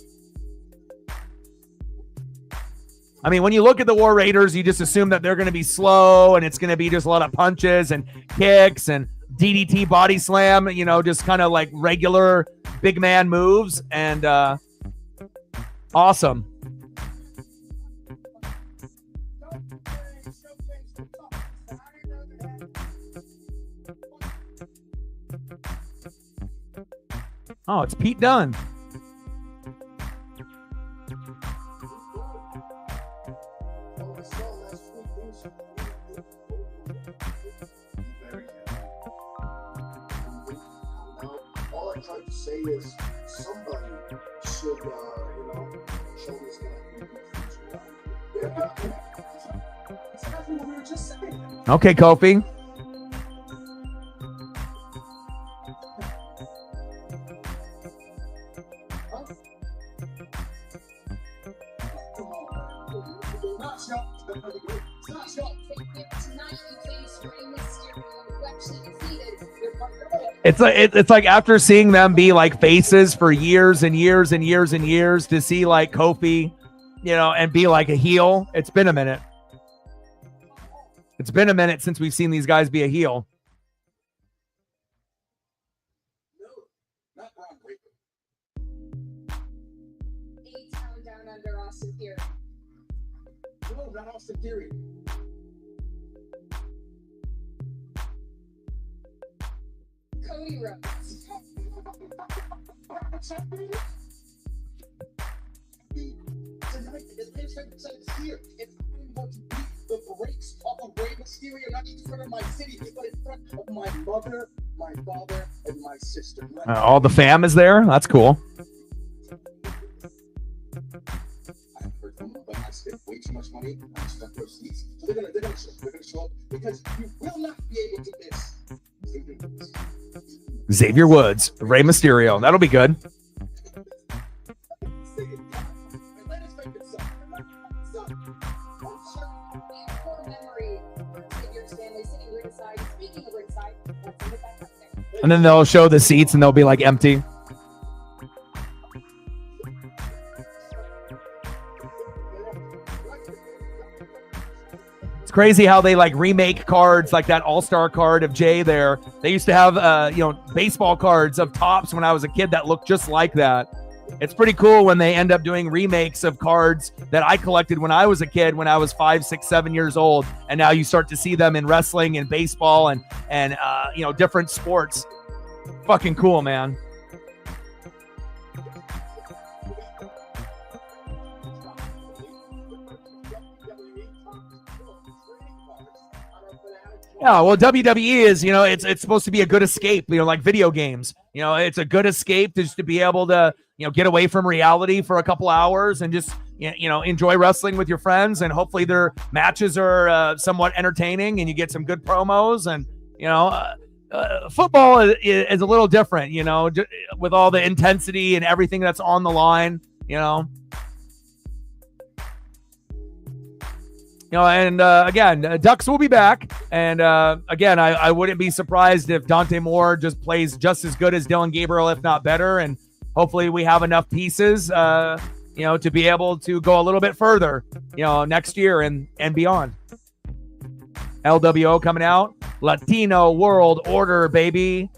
I mean, when you look at the War Raiders, you just assume that they're going to be slow and it's going to be just a lot of punches and kicks and DDT body slam, just kind of like regular big man moves. And awesome. Oh, it's Pete Dunne. All I tried to say is somebody should, show this guy in the future. That's exactly what we were just saying. Okay, Kofi. It's like after seeing them be like faces for years and years and years and years to see like Kofi, and be like a heel. It's been a minute. It's been a minute since we've seen these guys be a heel. No, not Ron Breaker. A-Town down under Austin Theory. No, not Austin Theory. Cody Rhodes. Tonight, it's here. If I'm going to beat the brakes off of Rey Mysterio, not just in front of my city, but in front of my mother, my father, and my sister. All the fam is there. That's cool. I've heard from them, but I spent way too much money on stuff those seats. So they're gonna show up because you will not be able to miss Xavier Woods, Rey Mysterio. That'll be good. And then they'll show the seats and they'll be like empty. It's crazy how they like remake cards like that all-star card of Jay there. They used to have baseball cards of Topps when I was a kid that looked just like that. It's pretty cool when they end up doing remakes of cards that I collected when I was a kid, when I was 5, 6, 7 years old. And now you start to see them in wrestling and baseball and different sports. Fucking cool, man. Yeah, well, WWE is, it's supposed to be a good escape, like video games. It's a good escape just to be able to, get away from reality for a couple hours and just, enjoy wrestling with your friends. And hopefully their matches are somewhat entertaining and you get some good promos. And, football is a little different, with all the intensity and everything that's on the line, again, Ducks will be back. And again, I wouldn't be surprised if Dante Moore just plays just as good as Dylan Gabriel, if not better. And hopefully we have enough pieces, to be able to go a little bit further, next year and beyond. LWO coming out. Latino World Order, baby.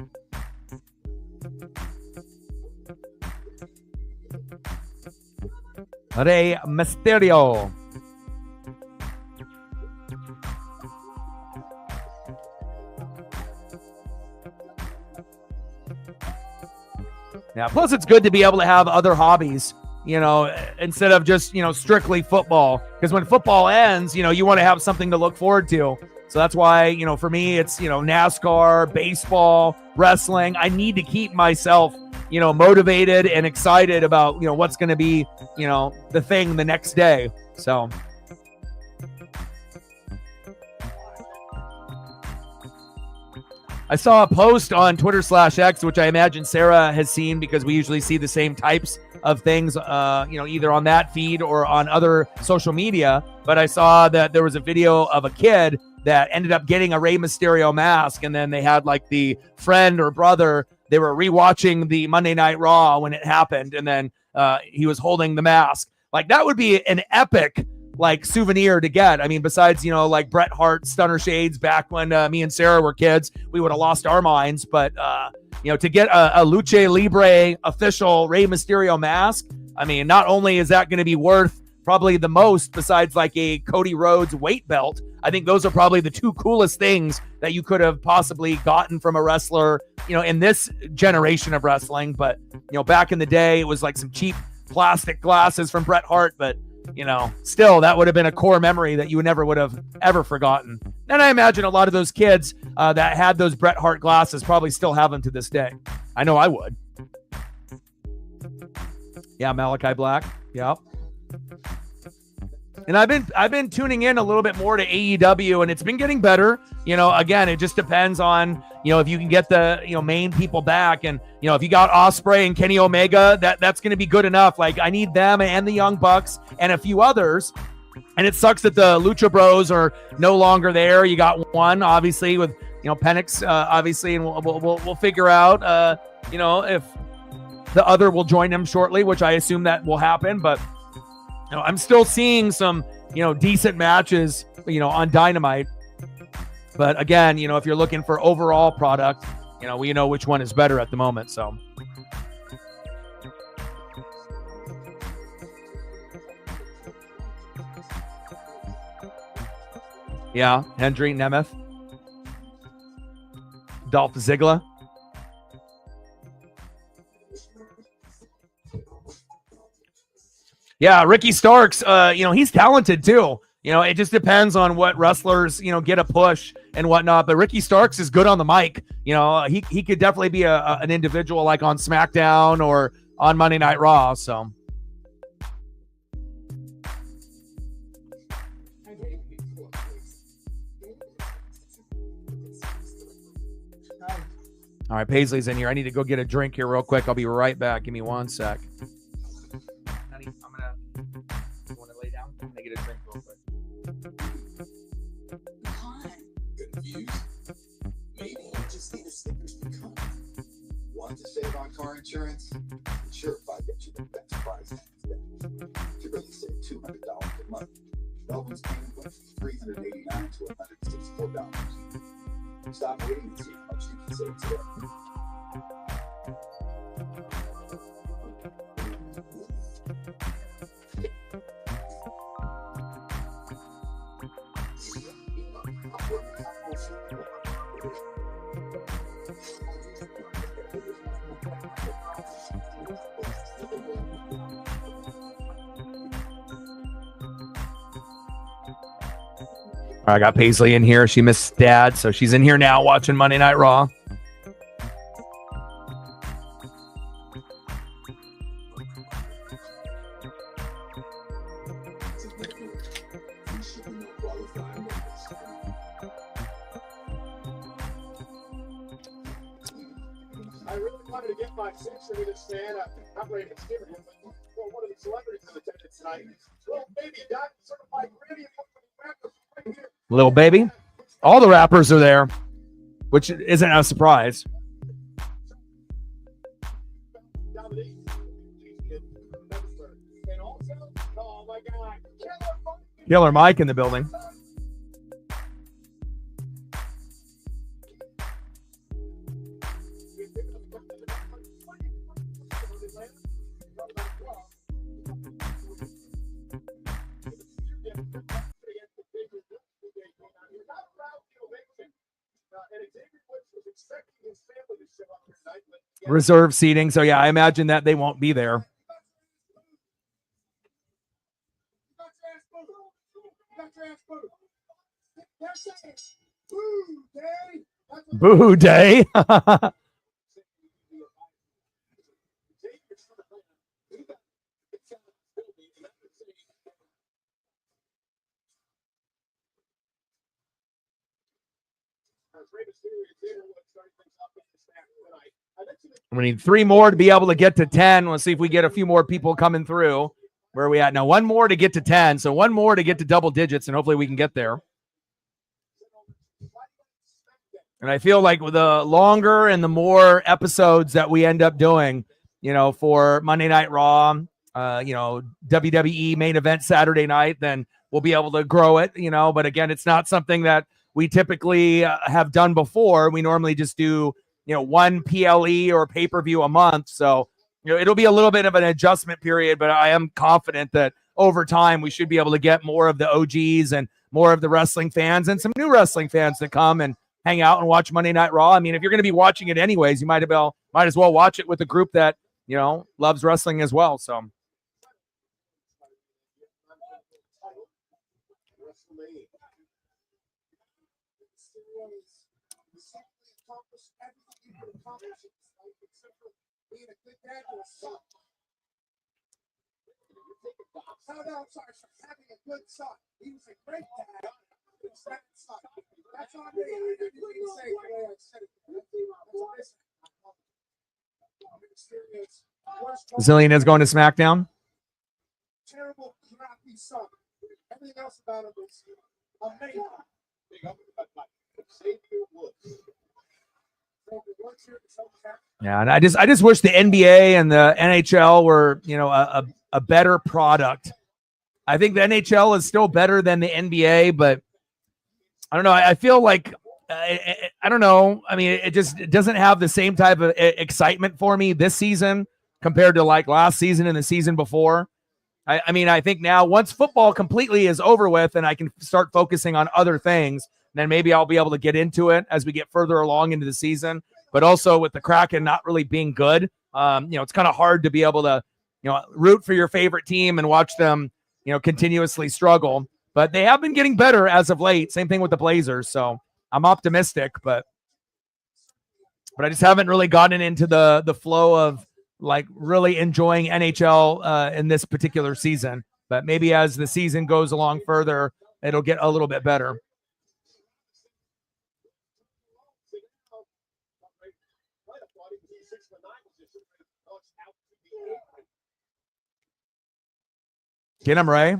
Rey Mysterio. Yeah, plus it's good to be able to have other hobbies, instead of just, strictly football. Because when football ends, you want to have something to look forward to. So that's why, for me, it's, NASCAR, baseball, wrestling. I need to keep myself, motivated and excited about, what's going to be, the thing the next day. So. I saw a post on Twitter/X, which I imagine Sarah has seen because we usually see the same types of things, either on that feed or on other social media. But I saw that there was a video of a kid that ended up getting a Rey Mysterio mask. And then they had like the friend or brother, they were rewatching the Monday Night Raw when it happened. And then he was holding the mask. Like that would be an epic like souvenir to get. I mean, besides, like Bret Hart stunner shades back when me and Sarah were kids, we would have lost our minds. But, to get a Lucha Libre official Rey Mysterio mask, I mean, not only is that going to be worth probably the most, besides like a Cody Rhodes weight belt. I think those are probably the two coolest things that you could have possibly gotten from a wrestler, in this generation of wrestling. But, back in the day, it was like some cheap plastic glasses from Bret Hart, but still, that would have been a core memory that you never would have ever forgotten. And I imagine a lot of those kids that had those Bret Hart glasses probably still have them to this day. I know I would. Yeah, Malachi Black. Yep. And I've been tuning in a little bit more to AEW, and it's been getting better. Again, it just depends on, if you can get the, main people back. And, if you got Ospreay and Kenny Omega, that's going to be good enough. Like, I need them and the Young Bucks and a few others. And it sucks that the Lucha Bros are no longer there. You got one, obviously, with, Penix, obviously, and we'll figure out, if the other will join them shortly, which I assume that will happen. But I'm still seeing some, decent matches, on Dynamite. But again, if you're looking for overall product, we know which one is better at the moment. So. Yeah, Hendry Nemeth. Dolph Ziggler. Yeah, Ricky Starks, he's talented too. It just depends on what wrestlers, get a push and whatnot. But Ricky Starks is good on the mic. He could definitely be an individual like on SmackDown or on Monday Night Raw. So. All right, Paisley's in here. I need to go get a drink here real quick. I'll be right back. Give me one sec. Honey, you want to lay down? I'm going to get a drink real quick. Confused? Maybe you just need a Snickers pecan. Want to save on car insurance? Sure, if I get you the best price. To really save $200 a month. Melvin's payment went from $389 to $164. Stop waiting and see how much you can save today. I got Paisley in here. She missed Dad, so she's in here now watching Monday Night Raw. I really wanted to get my 6-minute stand up operating at Steven, but one of the celebrities in attendance tonight. Little baby, Doc, certified gritty, right here. Little Baby. All the rappers are there, which isn't a surprise. Killer Mike in the building. Reserve seating. So, yeah, I imagine that they won't be there. Boo day. We need 3 more to be able to get to 10. Let's see if we get a few more people coming through. Where are we at now? 1 more to get to 10. So 1 more to get to double digits, and hopefully we can get there. And I feel like with the longer and the more episodes that we end up doing, for Monday Night Raw, WWE main event Saturday night, then we'll be able to grow it, But again, it's not something that we typically have done before. We normally just do, 1 PLE or pay-per-view a month. So, it'll be a little bit of an adjustment period, but I am confident that over time, we should be able to get more of the OGs and more of the wrestling fans and some new wrestling fans that come and hang out and watch Monday Night Raw. I mean, if you're going to be watching it anyways, you might as well watch it with a group that, you know, loves wrestling as well. So. Having a good son. He was a great dad. That's on me. I didn't even say it the way I said it. Zillion is going to SmackDown. Terrible, crappy son. Everything else about him is amazing. Yeah, and I just wish the NBA and the NHL were, you know, a better product. I think the NHL is still better than the NBA, but I don't know. I feel like I don't know. I mean, it doesn't have the same type of excitement for me this season compared to like last season and the season before. I mean, I think now once football completely is over with and I can start focusing on other things, then maybe I'll be able to get into it as we get further along into the season. But also with the Kraken not really being good, you know, it's kind of hard to be able to, you know, root for your favorite team and watch them, you know, continuously struggle. But they have been getting better as of late. Same thing with the Blazers. So I'm optimistic, but I just haven't really gotten into the flow of like really enjoying NHL in this particular season. But maybe as the season goes along further, it'll get a little bit better. Get him, Ray.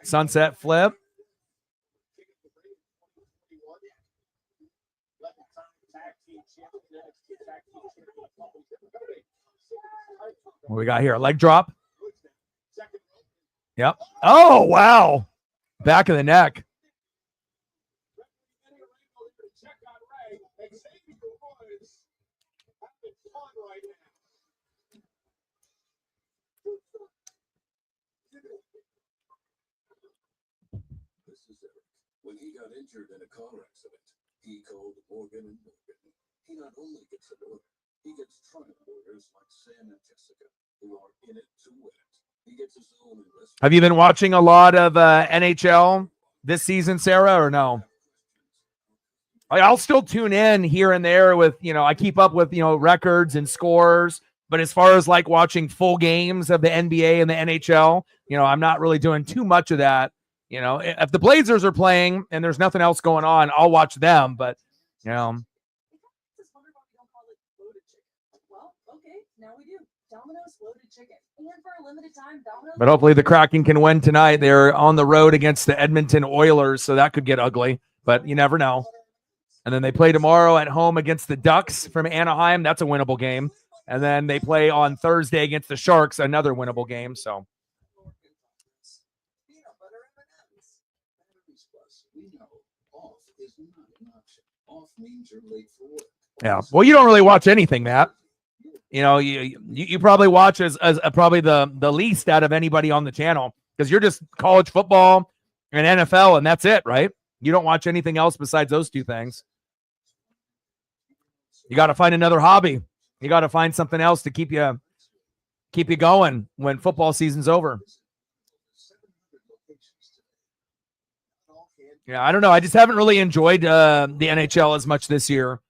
Sunset flip. What we got here? Leg drop. Yep. Oh, wow. Back of the neck. When he got injured in a car accident, he called Morgan & Morgan. He not only gets an order, he gets trial lawyers like Sam and Jessica, who are in it to win it. He gets his own investment. Have you been watching a lot of NHL this season, Sarah, or no? I'll still tune in here and there with, you know, I keep up with, you know, records and scores. But as far as like watching full games of the NBA and the NHL, you know, I'm not really doing too much of that. You know, if the Blazers are playing and there's nothing else going on, I'll watch them. But, you know. Well, okay, now we do. Domino's loaded chicken. And for a limited time, Domino's. But hopefully the Kraken can win tonight. They're on the road against the Edmonton Oilers, so that could get ugly. But you never know. And then they play tomorrow at home against the Ducks from Anaheim. That's a winnable game. And then they play on Thursday against the Sharks, another winnable game. So. Yeah. Well, you don't really watch anything, Matt. You know, you probably watch as probably the least out of anybody on the channel because you're just college football and NFL, and that's it, right? You don't watch anything else besides those two things. You got to find another hobby. You got to find something else to keep you going when football season's over. Yeah, I don't know. I just haven't really enjoyed the NHL as much this year.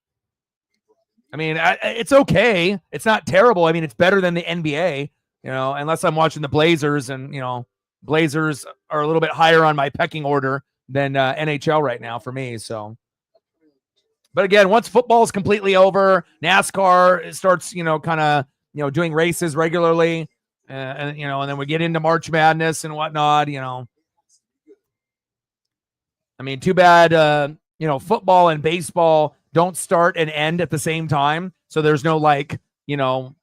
I mean, it's okay. It's not terrible. I mean, it's better than the NBA, you know, unless I'm watching the Blazers and, you know, Blazers are a little bit higher on my pecking order than NHL right now for me. So, but again, once football is completely over, NASCAR starts, you know, kind of, you know, doing races regularly and, you know, and then we get into March Madness and whatnot, you know. I mean, too bad, you know, football and baseball don't start and end at the same time. So there's no like, you know,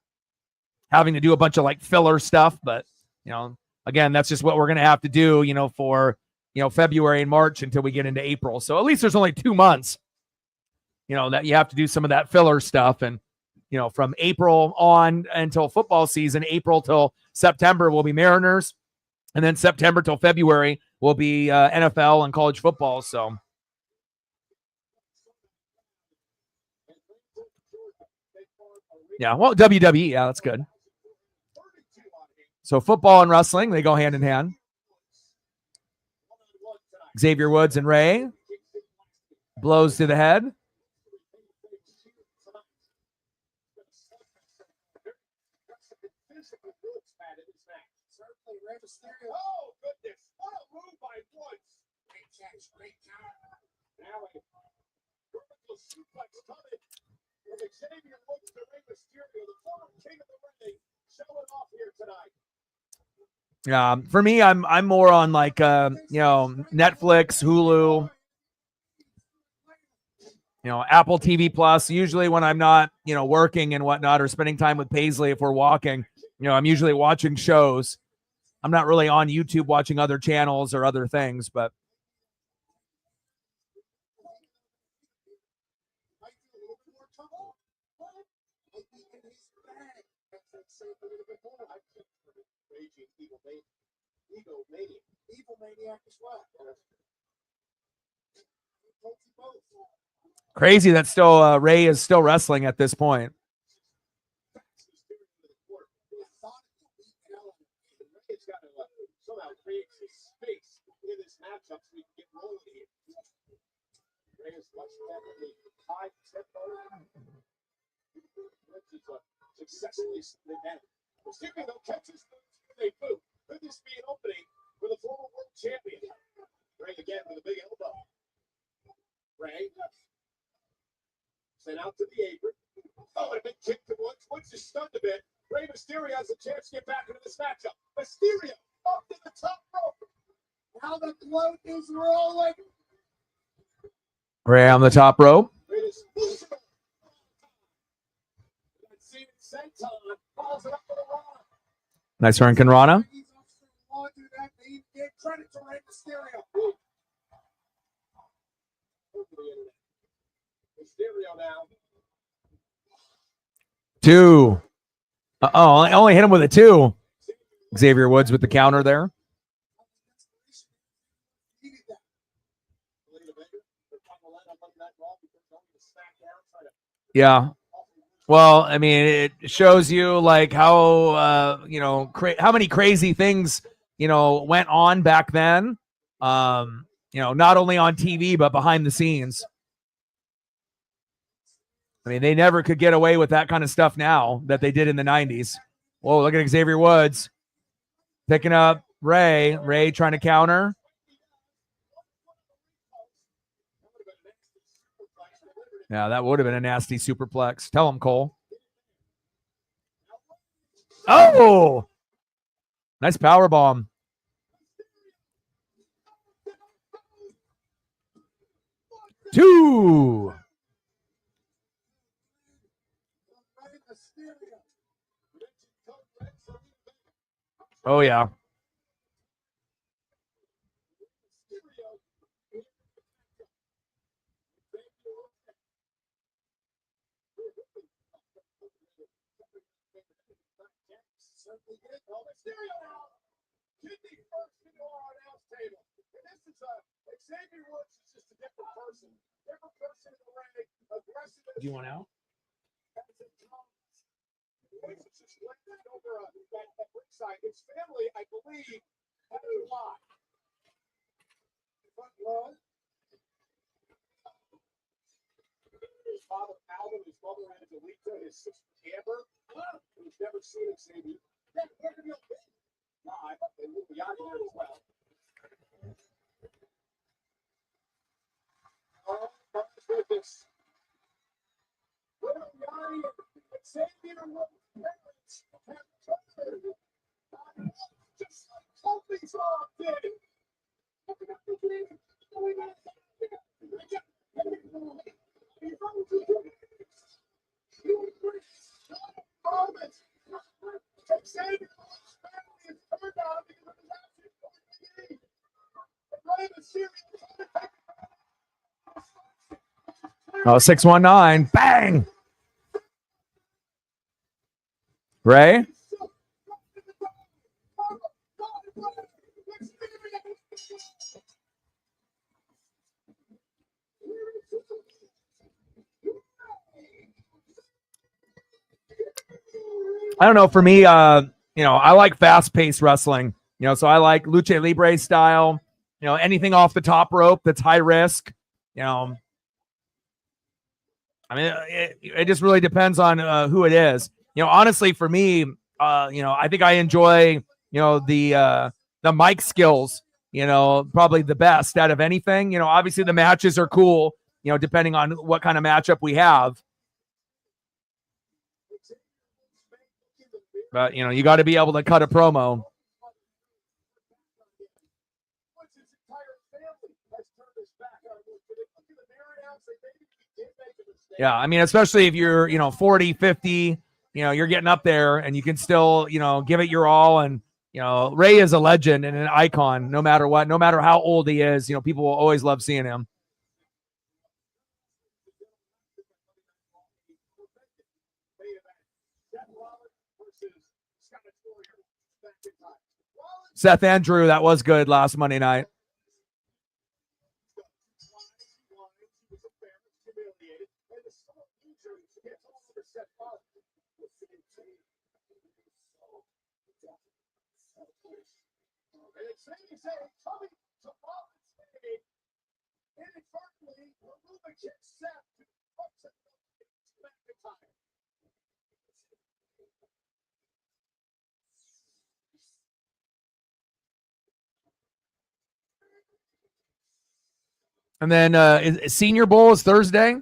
having to do a bunch of like filler stuff. But, you know, again, that's just what we're going to have to do, you know, for, you know, February and March until we get into April. So at least there's only 2 months, you know, that you have to do some of that filler stuff. And, you know, from April on until football season, April till September will be Mariners. And then September till February will be NFL and college football. So, yeah, well, WWE. Yeah, that's good. So football and wrestling, they go hand in hand. Xavier Woods and Ray. Blows to the head. Oh, goodness. What a move by Woods. Great catch. Great counter. Now a vertical suplex coming from Xavier Woods to Rey Mysterio, the former king of the ring, showing off here tonight. For me, I'm more on like Netflix, Hulu, Apple TV Plus. Usually when I'm not working and whatnot, or spending time with Paisley if we're walking, I'm usually watching shows. I'm not really on YouTube watching other channels or other things, but crazy that still Ray is still wrestling at this point. Somehow creates a space in this matchup so we can get rolling here. Ray is much better than the high tempo. Successfully slid down. Mysterio though catches a boot. Could this be an opening for the former world champion? Ray again with a big elbow. Ray sent out to the apron. Oh, and a big kick to Woods. Woods is stunned a bit. Rey Mysterio has a chance to get back into this matchup. Mysterio up to the top rope. Now the gloat is rolling. Ray on the top rope. It is pushable. Falls it up to the run. Nice Hurricane Rana. Credit to Rey Mysterio. Mysterio now. 2. I only hit him with a 2. Xavier Woods with the counter there. Yeah. Well, I mean, it shows you like how how many crazy things went on back then. Not only on TV but behind the scenes. I mean, they never could get away with that kind of stuff now that they did in the 90s. Whoa, look at Xavier Woods picking up Ray. Ray trying to counter. Yeah, that would have been a nasty superplex. Tell him, Cole. Oh! Nice power bomb. Two. Oh, yeah. Xavier Woods is just a different person. Different person in the ring. Aggressive. Do you want out? Over at ringside. His family, I believe, had a lot. Front row. His father, Alvin, his mother, Angelita, his sister, Amber, who's never seen Xavier. Yeah, we're going to be live, and we'll be out here as well. Oh, my goodness. Xavier Woods just like Kobe's off did. Oh, 619. Bang. Ray. I don't know. For me, I like fast-paced wrestling. So I like lucha libre style. Anything off the top rope that's high risk. I mean, it just really depends on who it is. Honestly, for me, I think I enjoy, the mic skills, probably the best out of anything. Obviously the matches are cool, depending on what kind of matchup we have. But, you got to be able to cut a promo. Yeah, I mean, especially if you're, 40, 50, you're getting up there and you can still, give it your all. And, Ray is a legend and an icon no matter what, no matter how old he is. People will always love seeing him. Seth and Drew, that was good last Monday night. And then Senior Bowl is Thursday. I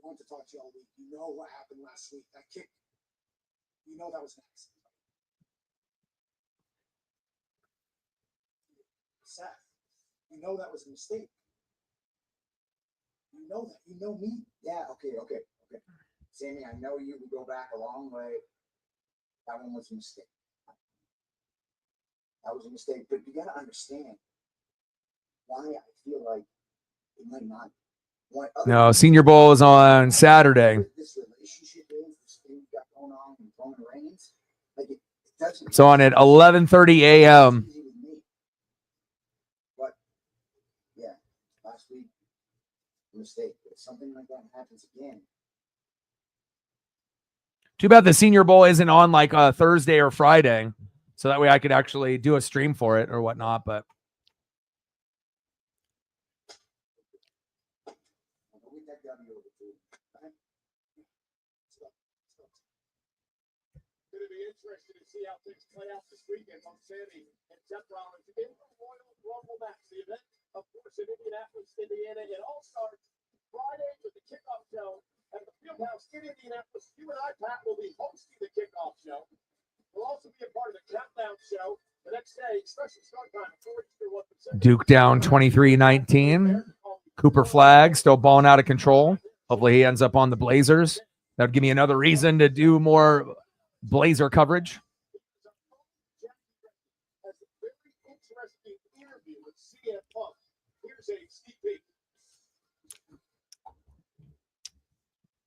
want to talk to you all week. You know what happened last week. That kick. You know that was an accident. Seth, you know that was a mistake. You know that. You know me. Yeah, okay. Sammy, I know you. We go back a long way. That one was a mistake. That was a mistake. But you got to understand why I feel like it might not. No, Senior Bowl is on Saturday. This relationship is, this thing we got going on with Roman Reigns. Like it doesn't. It's on at 11:30 a.m. But yeah, last week, mistake. If something like that happens again. Too bad the Senior Bowl isn't on like Thursday or Friday, so that way I could actually do a stream for it or whatnot. But Going to be interesting to see how things play out this weekend on Sammy and Seth Rollins in the Royal Rumble match. The event, of course, in Indianapolis, Indiana. It all starts Friday with the kickoff show at the Fieldhouse in Indianapolis. You and I, Pat, will be hosting the kickoff show. We'll also be a part of the countdown show the next day, special start time. Duke down 23-19. Cooper Flag still balling out of control. Hopefully he ends up on the Blazers. That would give me another reason to do more Blazer coverage.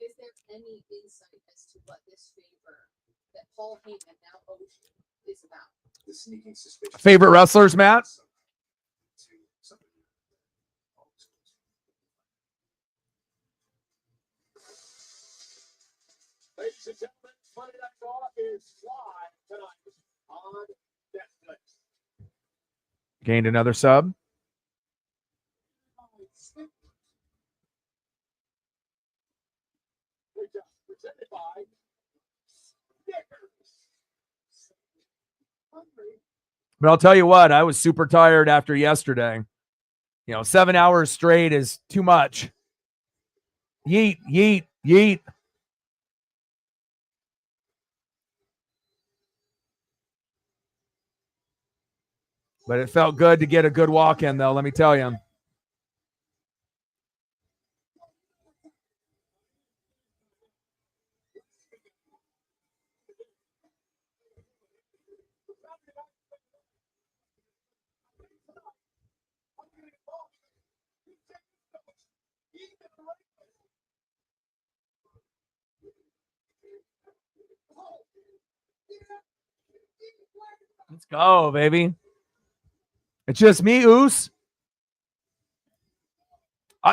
Is there any insight as to what this favor that Paul Heyman now owes you is about? The sneaking suspicion. Favorite wrestlers, Matt? Ladies and gentlemen, Monday Night Raw is live tonight on Netflix. Gained another sub. Presented by Snickers. But I'll tell you what, I was super tired after yesterday. 7 hours straight is too much. Yeet, yeet, yeet. But it felt good to get a good walk in, though, let me tell you. Let's go, baby. It's just me, Oos.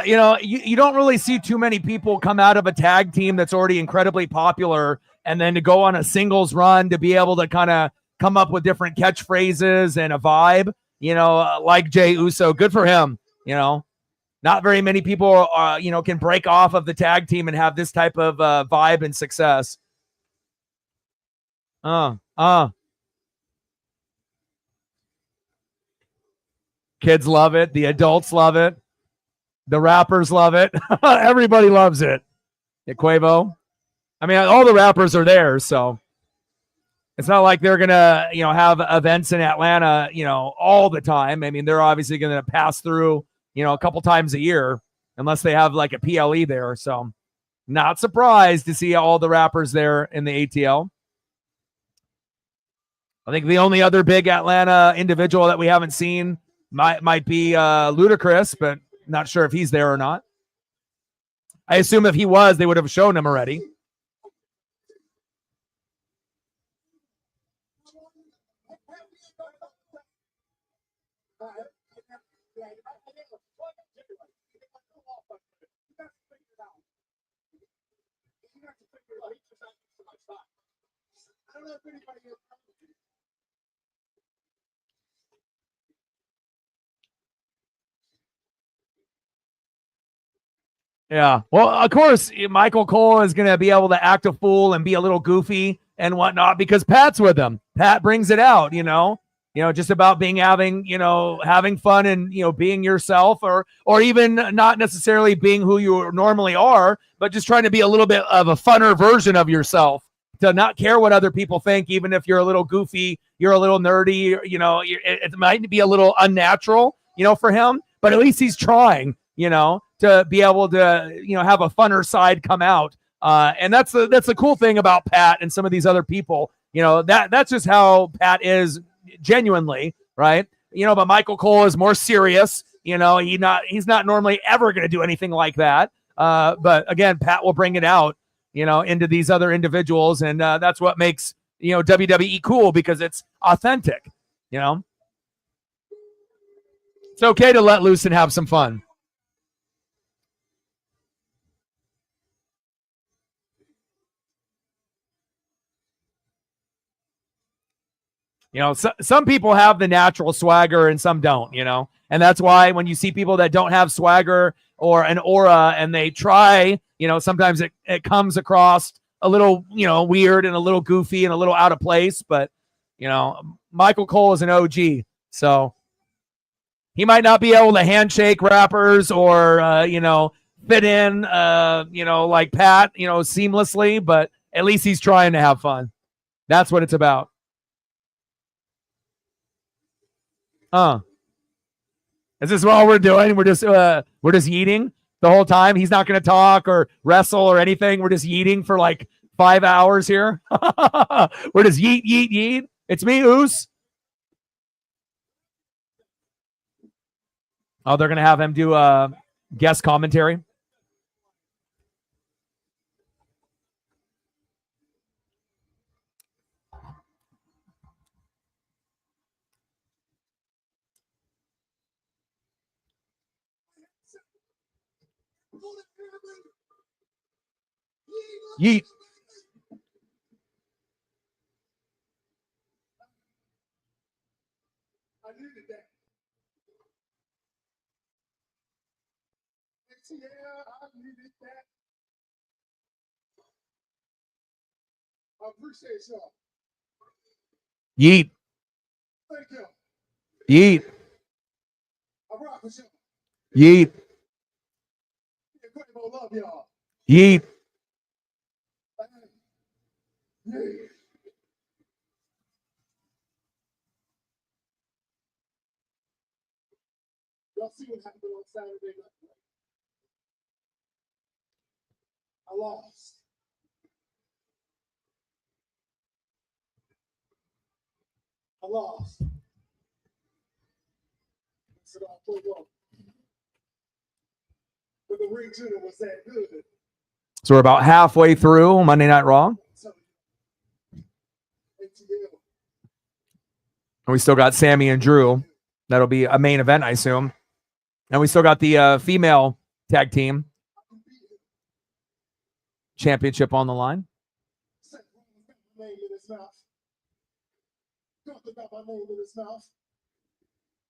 You know, you don't really see too many people come out of a tag team that's already incredibly popular and then to go on a singles run to be able to kind of come up with different catchphrases and a vibe, you know, like Jey Uso. Good for him. You know, not very many people, you know, can break off of the tag team and have this type of vibe and success. Kids love it. The adults love it. The rappers love it. Everybody loves it. Yeah, Quavo. I mean, all the rappers are there, so it's not like they're gonna, you know, have events in Atlanta, you know, all the time. I mean, they're obviously gonna pass through, you know, a couple times a year, unless they have like a PLE there. So, not surprised to see all the rappers there in the ATL. I think the only other big Atlanta individual that we haven't seen might be Ludacris, but not sure if he's there or not. I assume if he was, they would have shown him already. Yeah. Well, of course, Michael Cole is going to be able to act a fool and be a little goofy and whatnot because Pat's with him. Pat brings it out, you know, just about having fun and, you know, being yourself or even not necessarily being who you normally are, but just trying to be a little bit of a funner version of yourself, to not care what other people think, even if you're a little goofy, you're a little nerdy, you know, it might be a little unnatural, you know, for him, but at least he's trying, you know, to be able to, you know, have a funner side come out. And that's the cool thing about Pat and some of these other people, you know, that's just how Pat is genuinely, right? You know, but Michael Cole is more serious, you know, he's not normally ever going to do anything like that. But again, Pat will bring it out, you know, into these other individuals. And that's what makes, you know, WWE cool, because it's authentic, you know. It's okay to let loose and have some fun. You know, some people have the natural swagger and some don't, you know, and that's why when you see people that don't have swagger or an aura and they try, you know, sometimes it comes across a little, you know, weird and a little goofy and a little out of place. But, you know, Michael Cole is an OG, so he might not be able to handshake rappers or, you know, fit in, you know, like Pat, you know, seamlessly, but at least he's trying to have fun. That's what it's about. Is this what we're doing? We're just yeeting the whole time. He's not going to talk or wrestle or anything. We're just yeeting for like 5 hours here. We're just yeet, yeet, yeet. It's me, Oos. Oh, they're going to have him do a guest commentary. Yeet. I needed that. Yeah, I needed that. I appreciate y'all. Yeet. Thank you. Yeet. I rock with y'all. Yeet. Incredible love, y'all. Yeet. Yeah. Y'all see what happened on Saturday night? I lost. I lost. So I played well. But the ring tuner was that good. So we're about halfway through Monday Night Raw. And we still got Sammy and Drew. That'll be a main event, I assume. And we still got the female tag team championship on the line. Seth Rollins got my name in his mouth. Gunther got my name in his mouth.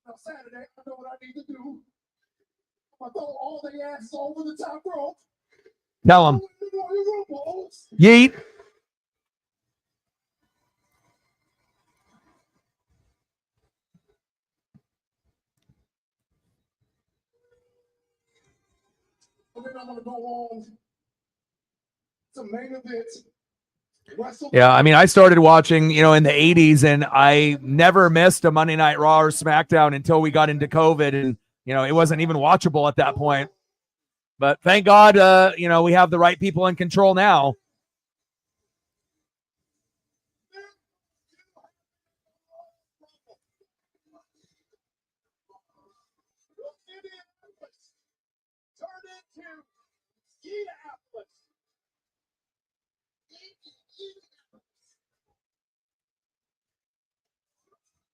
Now Saturday, I know what I need to do. I'm gonna throw all the asses over the top rope. Tell him. Go in the Royal Rumble. Yeet. And then I'm gonna go on to main event. Yeah, I mean, I started watching, in the 80s, and I never missed a Monday Night Raw or SmackDown until we got into COVID, and, it wasn't even watchable at that point. But thank God, we have the right people in control now.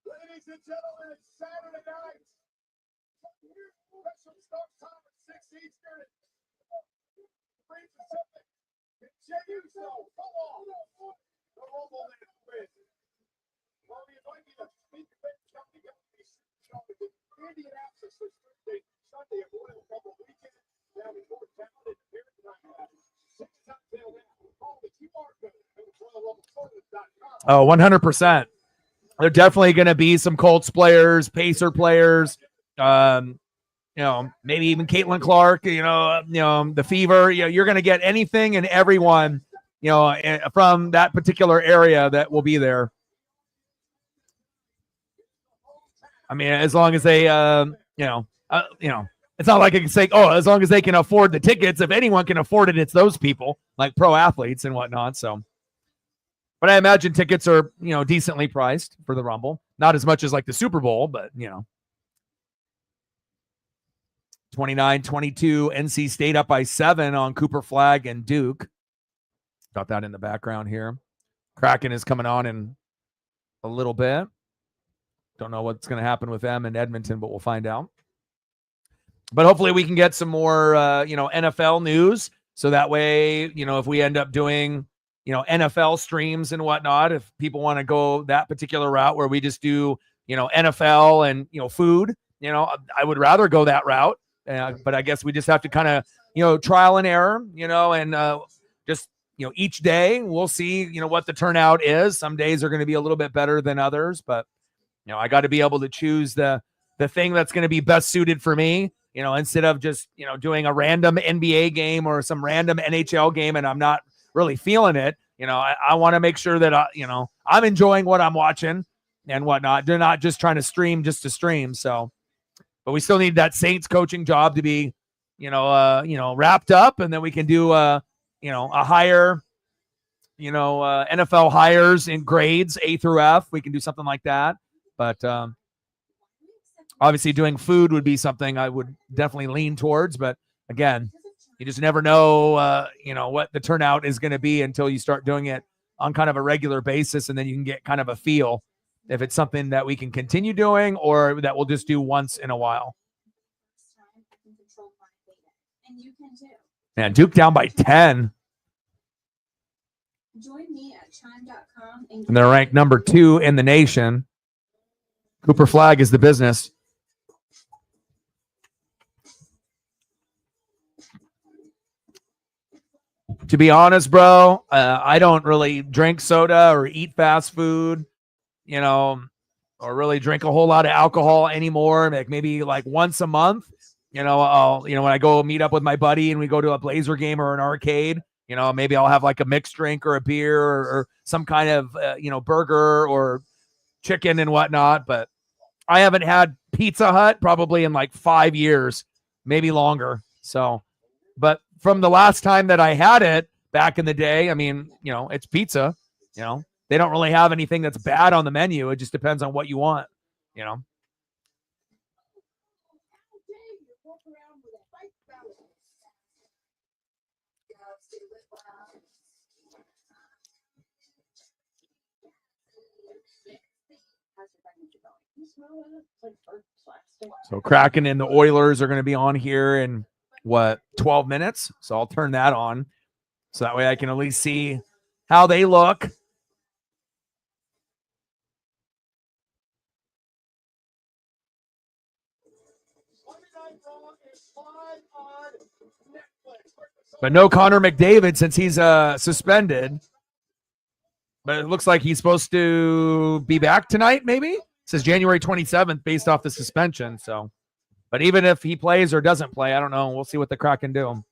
Ladies and gentlemen, it's Saturday night. Special start time at 6 Eastern. Jey Uso, go on. The Rumble man wins. Well, we invite you to meet the great company of Indianapolis this Thursday, Sunday at Royal Rumble weekend. Now we more talented here tonight. 6 times now. Call the QR code at RoyalRumbleSorted.com. Oh, 100%. There are definitely going to be some Colts players, Pacer players, maybe even Caitlin Clark, the Fever. You're going to get anything and everyone, from that particular area that will be there. I mean, as long as they, it's not like I can say, as long as they can afford the tickets. If anyone can afford it, it's those people, like pro athletes and whatnot. So. But I imagine tickets are, decently priced for the Rumble. Not as much as like the Super Bowl, but, 29-22, NC State up by 7 on Cooper Flag and Duke. Got that in the background here. Kraken is coming on in a little bit. Don't know what's going to happen with them in Edmonton, but we'll find out. But hopefully we can get some more, NFL news. So that way, if we end up doing NFL streams and whatnot, if people want to go that particular route where we just do, NFL and, food, I would rather go that route. But I guess we just have to kind of, trial and error, and just, each day we'll see, what the turnout is. Some days are going to be a little bit better than others, but, I got to be able to choose the thing that's going to be best suited for me, instead of just, doing a random NBA game or some random NHL game and I'm not really feeling it. I want to make sure that I'm enjoying what I'm watching and whatnot. They're not just trying to stream just to stream. So, but we still need that Saints coaching job to be, wrapped up, and then we can do a higher, NFL hires in grades A through F. We can do something like that. But obviously, doing food would be something I would definitely lean towards. But again, you just never know, what the turnout is going to be until you start doing it on kind of a regular basis, and then you can get kind of a feel if it's something that we can continue doing or that we'll just do once in a while. Man, Duke down by 10. Join me at chime.com and they're ranked number 2 in the nation. Cooper Flag is the business. To be honest, bro, I don't really drink soda or eat fast food, or really drink a whole lot of alcohol anymore. Like maybe like once a month, I'll, when I go meet up with my buddy and we go to a Blazer game or an arcade, maybe I'll have like a mixed drink or a beer or some kind of, burger or chicken and whatnot. But I haven't had Pizza Hut probably in like 5 years, maybe longer. So, but from the last time that I had it back in the day, I mean, it's pizza, they don't really have anything that's bad on the menu. It just depends on what you want, So Kraken and the Oilers are going to be on here in 12 minutes. So I'll turn that on so that way I can at least see how they look. But no Connor McDavid since he's suspended. But it looks like he's supposed to be back tonight, maybe? It says January 27th based off the suspension. So, but even if he plays or doesn't play, I don't know. We'll see what the Kraken do.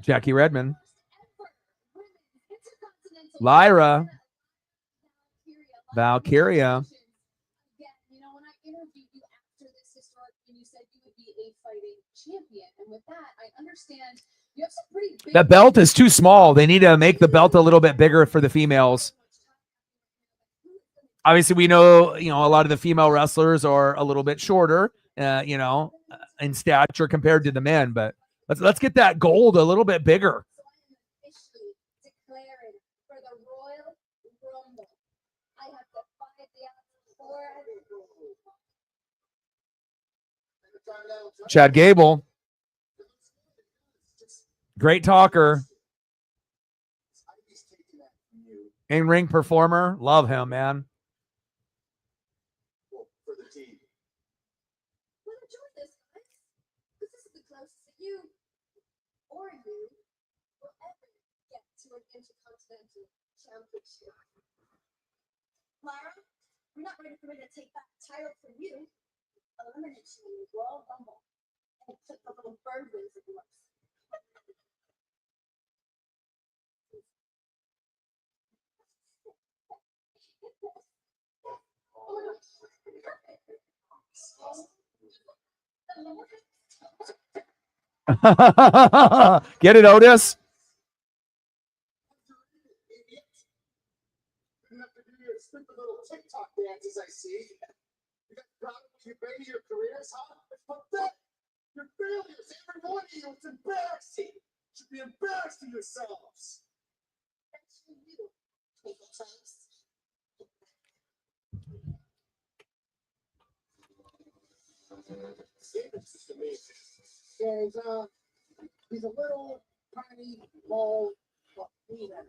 Jackie Redmond. Lyra. Valkyria. You know, when I interviewed you after this historic, and you said you would be a fighting champion, and with that, I understand you have some pretty big. The belt is too small. They need to make the belt a little bit bigger for the females. Obviously, we know, a lot of the female wrestlers are a little bit shorter, in stature compared to the men, but let's get that gold a little bit bigger. So I am officially declaring for the Royal Rumble. I have defied the odds for Chad Gable. Great talker. In-ring performer. Love him, man. Intercontinental Championship. Lara, we're not ready for me to take that title from you. Eliminate you in the Royal Rumble and put the little bird wings of yours. Get it, Otis? Stupid little TikTok dances I see. You got problems, you baby your careers, huh? It's pathetic. Your failures, every one of you, it's embarrassing. You should be embarrassed of yourselves. That's for you, Twinkle Toes. David's just amazing. Yeah, he's a little tiny, bald, peanut.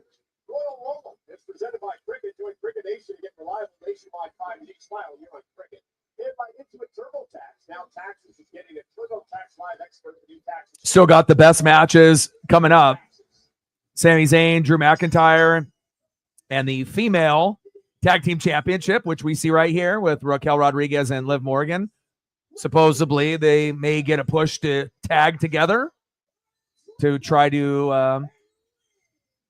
Royal Rumble is presented by Cricket. Join Cricket Nation to get reliable nationwide 5G smile. You're on Cricket. Hit by Intuit TurboTax. Now taxes is getting a TurboTax Live expert to do taxes. Still got the best matches coming up. Sami Zayn, Drew McIntyre, and the female tag team championship, which we see right here with Raquel Rodriguez and Liv Morgan. Supposedly, they may get a push to tag together to try to.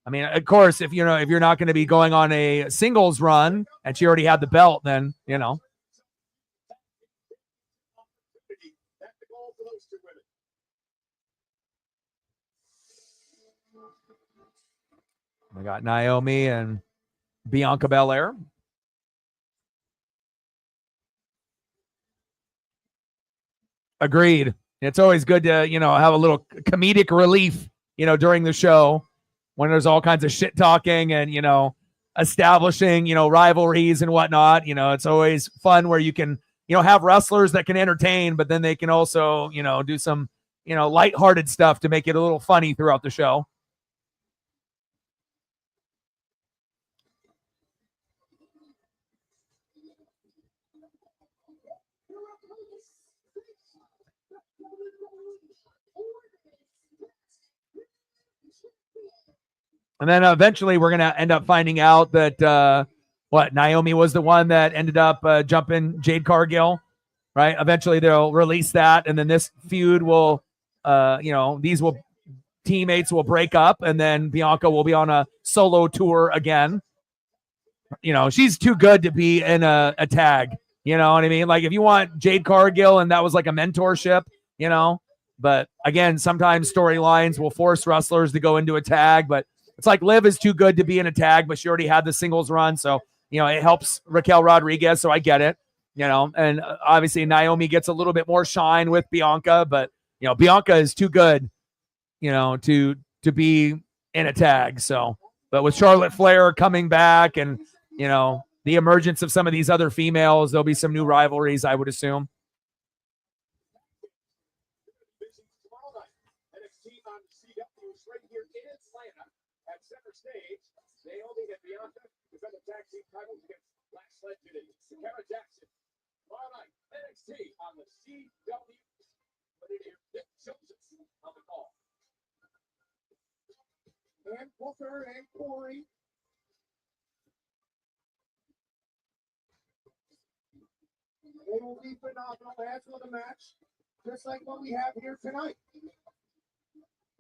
Of course, if you're not going to be going on a singles run and she already had the belt, then That's the goal for those two women. We got Naomi and Bianca Belair. Agreed. It's always good to, have a little comedic relief, during the show when there's all kinds of shit talking and, establishing, rivalries and whatnot. It's always fun where you can, have wrestlers that can entertain, but then they can also, do some, lighthearted stuff to make it a little funny throughout the show. And then eventually we're going to end up finding out that, Naomi was the one that ended up jumping Jade Cargill, right? Eventually they'll release that. And then this feud will, teammates will break up and then Bianca will be on a solo tour again. She's too good to be in a tag. You know what I mean? Like if you want Jade Cargill and that was like a mentorship, but again, sometimes storylines will force wrestlers to go into a tag, but it's like Liv is too good to be in a tag, but she already had the singles run. So, it helps Raquel Rodriguez, so I get it. And obviously Naomi gets a little bit more shine with Bianca, but Bianca is too good, to be in a tag. So, but with Charlotte Flair coming back and the emergence of some of these other females, there'll be some new rivalries, I would assume. Tomorrow night, NXT on CW is right here in Atlanta at center stage. Naomi and Bianca defend the tag team titles against Lash Legend and Sakara Jackson. Tomorrow night, NXT on the CW. Put it here, Nick Joseph on the call. And Booker and Corey. They will be phenomenal as for the match, just like what we have here tonight.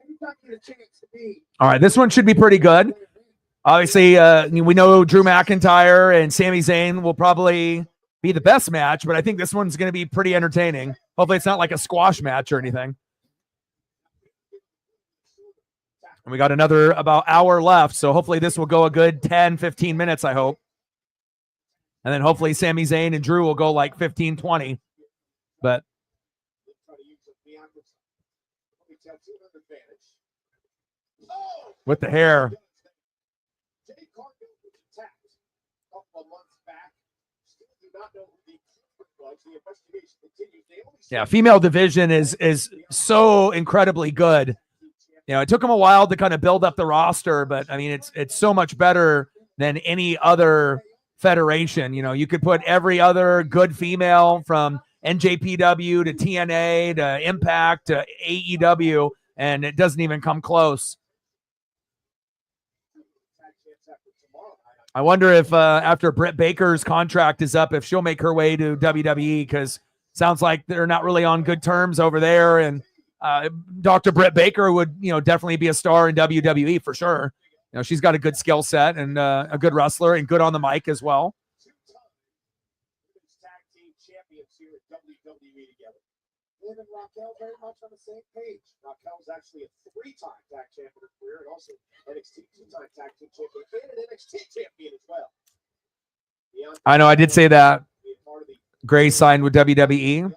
Anytime you get a chance to be. All right, this one should be pretty good. Obviously, we know Drew McIntyre and Sami Zayn will probably be the best match, but I think this one's going to be pretty entertaining. Hopefully it's not like a squash match or anything. And we got another about hour left, so hopefully this will go a good 10, 15 minutes, I hope. And then hopefully Sami Zayn and Drew will go like 15, 20. But with the hair. Yeah, female division is so incredibly good. It took them a while to kind of build up the roster, but I mean it's so much better than any other federation. You could put every other good female from NJPW to TNA to Impact to AEW, and it doesn't even come close. I wonder if after Britt Baker's contract is up, if she'll make her way to WWE, because sounds like they're not really on good terms over there. And Dr. Britt Baker would, definitely be a star in WWE for sure. She's got a good skill set and a good wrestler and good on the mic as well. Tag team champions here at WWE together. Liv and Raquel very much on the same page. Raquel's actually a 3-time tag champion in her career and also NXT 2-time tag team champion and an NXT champion as well. I know I did say that. Gray signed with WWE.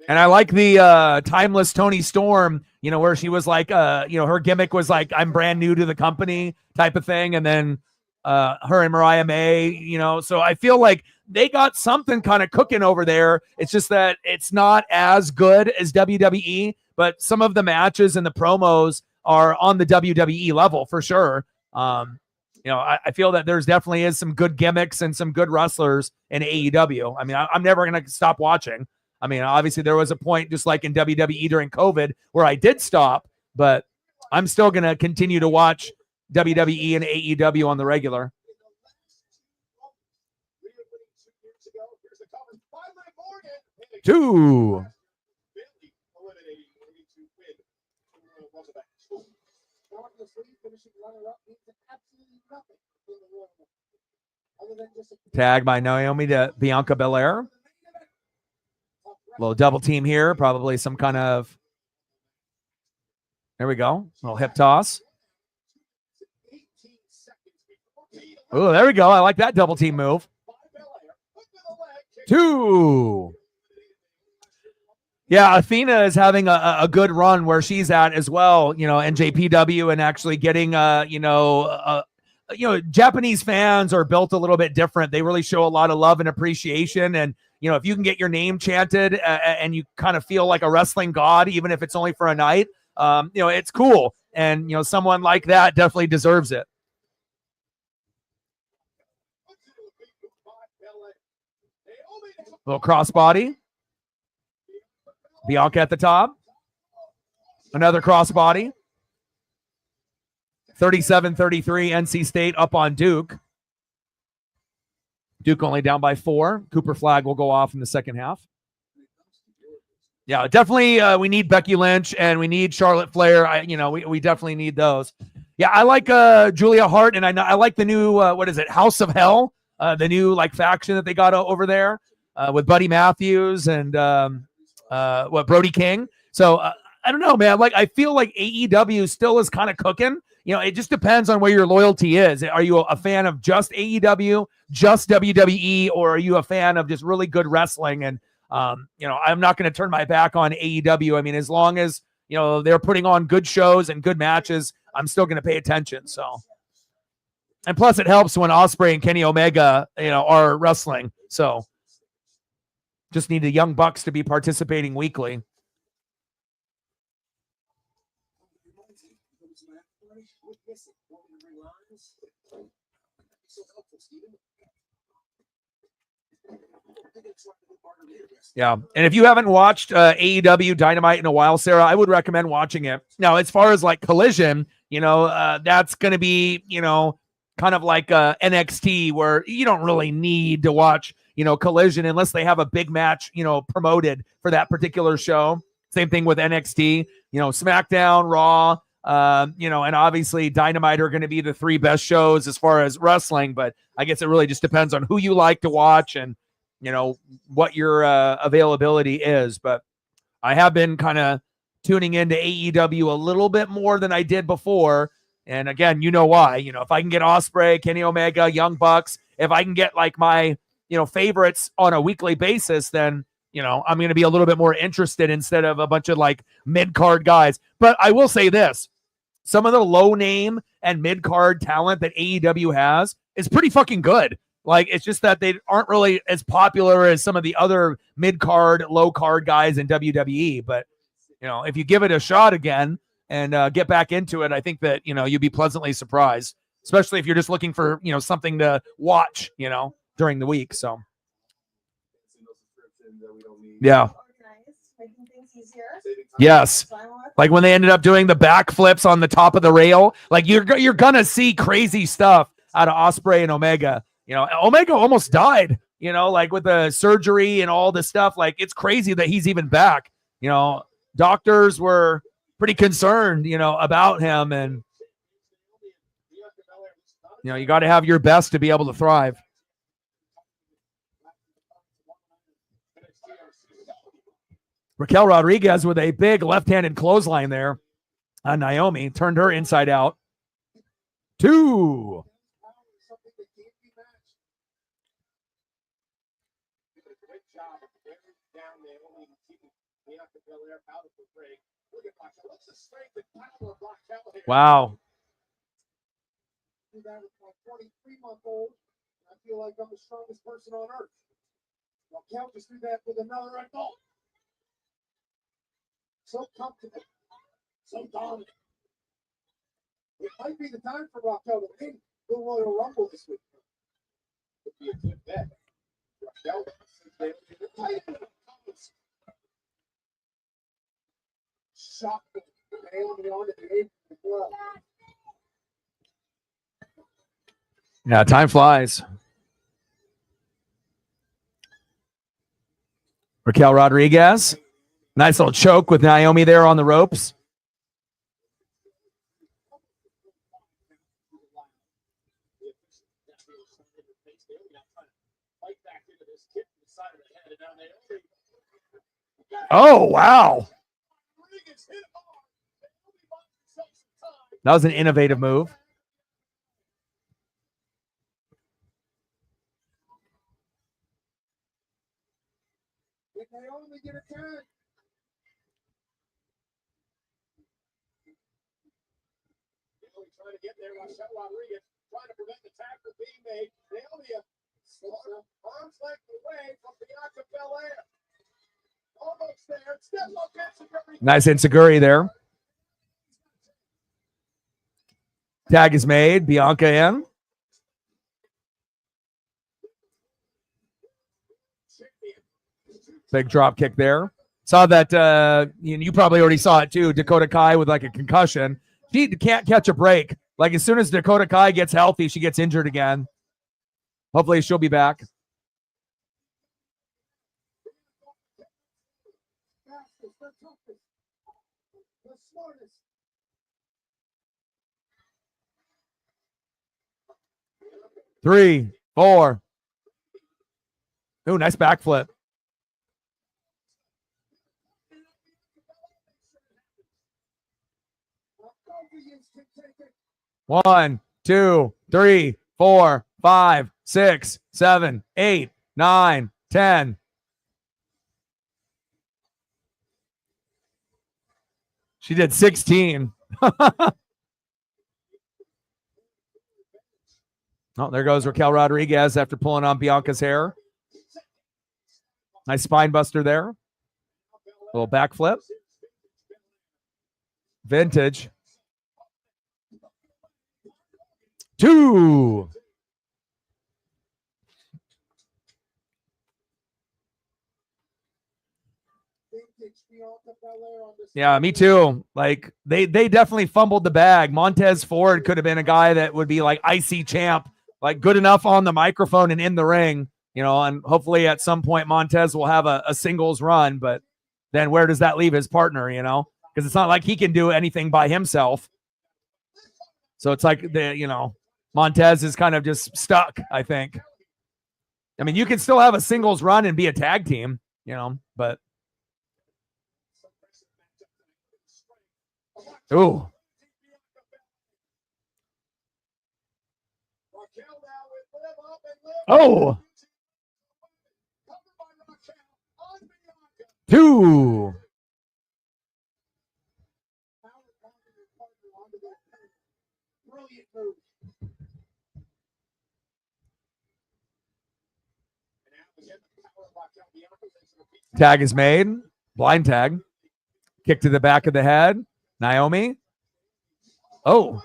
And I like the timeless Toni Storm, where she was like, her gimmick was like, I'm brand new to the company type of thing. And then her and Mariah May, so I feel like they got something kind of cooking over there. It's just that it's not as good as WWE, but some of the matches and the promos are on the WWE level for sure. I feel that there's definitely is some good gimmicks and some good wrestlers in AEW. I mean, I'm never going to stop watching. I mean, obviously there was a point just like in WWE during COVID where I did stop, but I'm still going to continue to watch WWE and AEW on the regular. Two. Tag by Naomi to Bianca Belair. Little double team here, probably some kind of. There we go. Little hip toss. Oh, there we go. I like that double team move. 2. Yeah, Athena is having a good run where she's at as well, NJPW, and actually getting, Japanese fans are built a little bit different. They really show a lot of love and appreciation. And, if you can get your name chanted and you kind of feel like a wrestling god, even if it's only for a night, it's cool. And, someone like that definitely deserves it. Little crossbody. Bianca at the top. Another crossbody. 37-33 NC State up on Duke. Duke only down by 4. Cooper flag will go off in the second half. Yeah, definitely we need Becky Lynch and we need Charlotte Flair. We definitely need those. Yeah, I like Julia Hart, and I like the new, House of Hell, the new faction that they got over there with Buddy Matthews and Brody King. So I don't know, man. Like, I feel like AEW still is kind of cooking. You know, it just depends on where your loyalty is. Are you a fan of just AEW, just WWE, or are you a fan of just really good wrestling? And, you know, I'm not going to turn my back on AEW. I mean, as long as, you know, they're putting on good shows and good matches, I'm still going to pay attention. So, and plus it helps when Ospreay and Kenny Omega, you know, are wrestling. So just need the Young Bucks to be participating weekly. Yeah. And if you haven't watched AEW Dynamite in a while, Sarah, I would recommend watching it. Now, as far as like Collision, you know, that's going to be, you know, kind of like NXT, where you don't really need to watch, you know, Collision unless they have a big match, you know, promoted for that particular show. Same thing with NXT, you know, SmackDown, Raw, you know, and obviously Dynamite are going to be the three best shows as far as wrestling. But I guess it really just depends on who you like to watch and, you know, what your availability is. But I have been kind of tuning into AEW a little bit more than I did before. And again, you know why. You know, if I can get Ospreay, Kenny Omega, Young Bucks, if I can get like my, you know, favorites on a weekly basis, then, you know, I'm going to be a little bit more interested instead of a bunch of like mid-card guys. But I will say this. Some of the low name and mid-card talent that AEW has is pretty fucking good. Like, it's just that they aren't really as popular as some of the other mid-card, low-card guys in WWE. But, you know, if you give it a shot again and get back into it, I think that, you know, you'd be pleasantly surprised, especially if you're just looking for, you know, something to watch, you know, during the week. So, yeah. Yes. Like when they ended up doing the backflips on the top of the rail, like you're going to see crazy stuff out of Ospreay and Omega. You know, Omega almost died, you know, like with the surgery and all this stuff. Like, it's crazy that he's even back. You know, doctors were pretty concerned, you know, about him. And, you know, you got to have your best to be able to thrive. Raquel Rodriguez with a big left-handed clothesline there on Naomi. Turned her inside out. 2. Wow. That with my 23-month-old. I feel like I'm the strongest person on earth. Raquel just do that with another adult. So comfortable, so dominant. It might be the time for Raquel to win the Royal Rumble this week. Could be a good bet. Raquel, shocking. Naomi on the eighth as well. Yeah, time flies. Raquel Rodriguez. Nice little choke with Naomi there on the ropes. Oh, wow. That was an innovative move. Naomi get a turn. Trying to get there, Raquel Rodriguez trying to prevent the tag from being made. Naomi arms length away from Bianca Belair. Almost there. Step up, Enziguri. Nice Enziguri there. Tag is made. Bianca in. Big drop kick there. Saw that. You probably already saw it too. Dakota Kai with like a concussion. She can't catch a break. Like, as soon as Dakota Kai gets healthy, she gets injured again. Hopefully she'll be back. Three, 4. Ooh, nice backflip. 1, 2, 3, 4, 5, 6, 7, 8, 9, 10. She did 16. Oh, there goes Raquel Rodriguez after pulling on Bianca's hair. Nice spine buster there. Little backflip. Vintage. 2. Yeah, me too. Like they definitely fumbled the bag. Montez Ford could have been a guy that would be like IC champ, like good enough on the microphone and in the ring, you know, and hopefully at some point Montez will have a singles run, but then where does that leave his partner, you know? Because it's not like he can do anything by himself. So it's like Montez is kind of just stuck, I think. I mean, you can still have a singles run and be a tag team, you know, but ooh. Oh. 2. Tag is made. Blind tag. Kick to the back of the head. Naomi. Oh.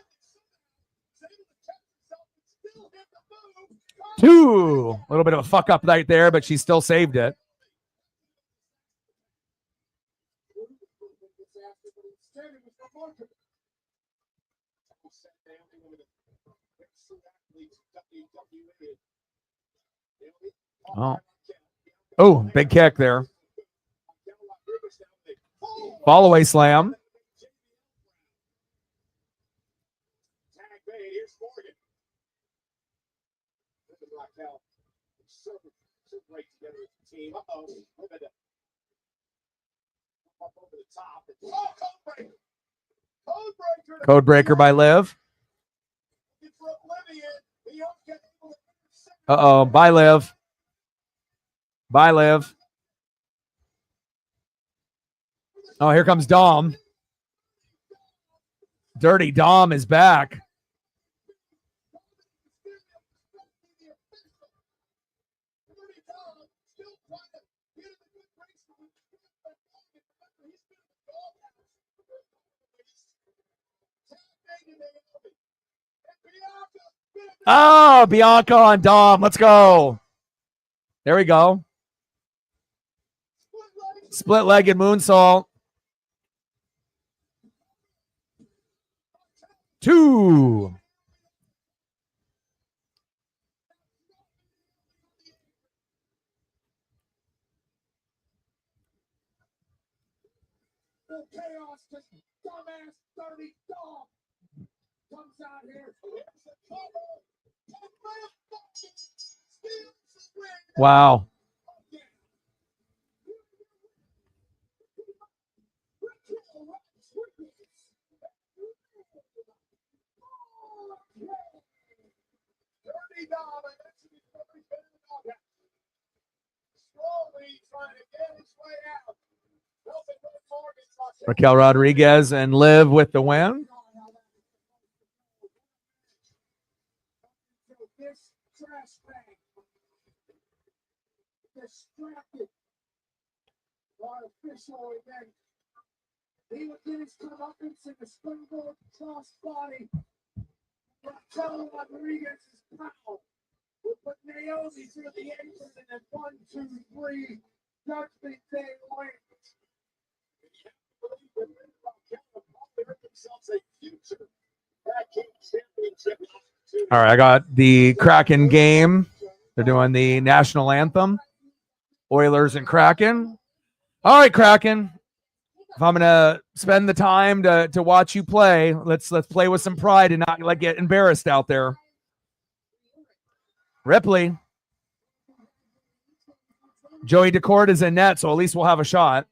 2. A little bit of a fuck up right there, but she still saved it. Oh, big kick there. Fall away slam. Code breaker by Liv. Uh-oh, bye Liv. Bye Liv. Oh, here comes Dom. Dirty Dom is back. Oh, Bianca on Dom. Let's go. There we go. Split-legged moonsault. 2. Wow. Raquel Rodriguez and Liv with the win. He would get his comeuppance in the springboard crossbody. Raquel Rodriguez's power would put Naomi through the apron and then 1, 2, 3, Judgment Day wins. All right, I got the Kraken game. They're doing the national anthem. Oilers and Kraken. All right, Kraken. If I'm gonna spend the time to watch you play, let's play with some pride and not like get embarrassed out there. Ripley. Joey DeCourt is in net, so at least we'll have a shot.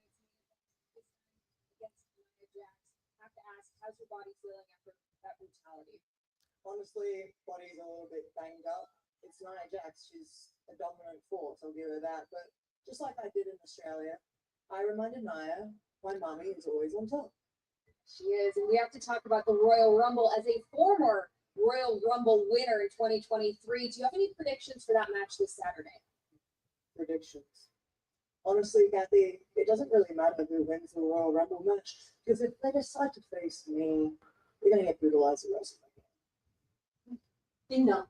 honestly, body's a little bit banged up. It's Nia Jax. She's a dominant force. I'll give her that. But just like I did in Australia, I reminded Nia, my mummy is always on top. She is, and we have to talk about the Royal Rumble as a former Royal Rumble winner in 2023. Do you have any predictions for that match this Saturday? Predictions. Honestly, Kathy, it doesn't really matter who wins the Royal Rumble match, because if they decide to face me, they're going to get brutalized at WrestleMania. Ding dong.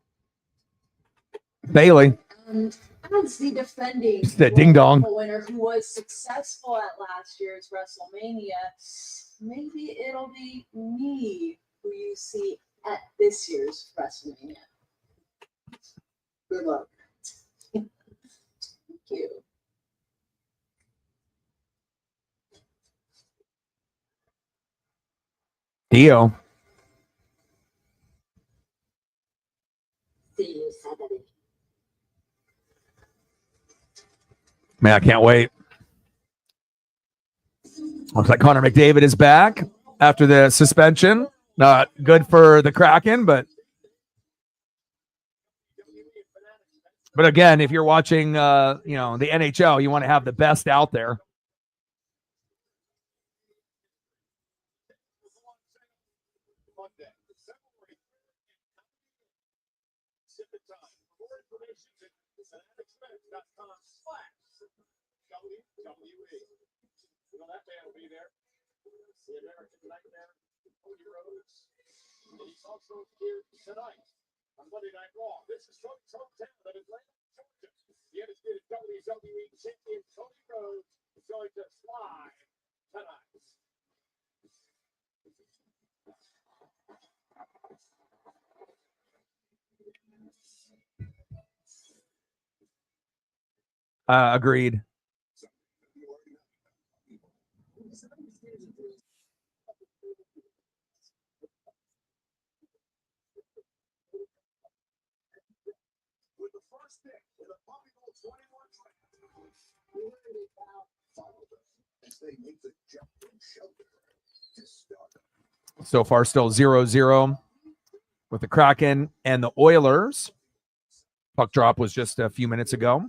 Bailey. And as the defending The ding dong winner who was successful at last year's WrestleMania, maybe it'll be me who you see at this year's WrestleMania. Good luck. Thank you. Dio. See you Saturday. Man, I can't wait. Looks like Connor McDavid is back after the suspension. Not good for the Kraken, but again, if you're watching, the NHL, you want to have the best out there. WWE. You know that man will be there. The American Nightmare, Cody Rhodes. And he's also here tonight on Monday Night Raw. This is from hometown of Atlanta, Georgia. The undisputed WWE champion Cody Rhodes is going to live tonight. Agreed. With the first pick in the Powerball 21 draft, we learned about follow them as they make the jump from shelter to stardom. So far, still 0-0 with the Kraken and the Oilers. Puck drop was just a few minutes ago.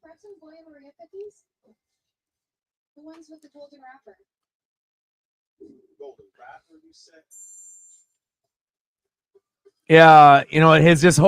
Grab some Boy Maria cookies. The ones with the golden wrapper. Golden wrapper, you said? Yeah, his just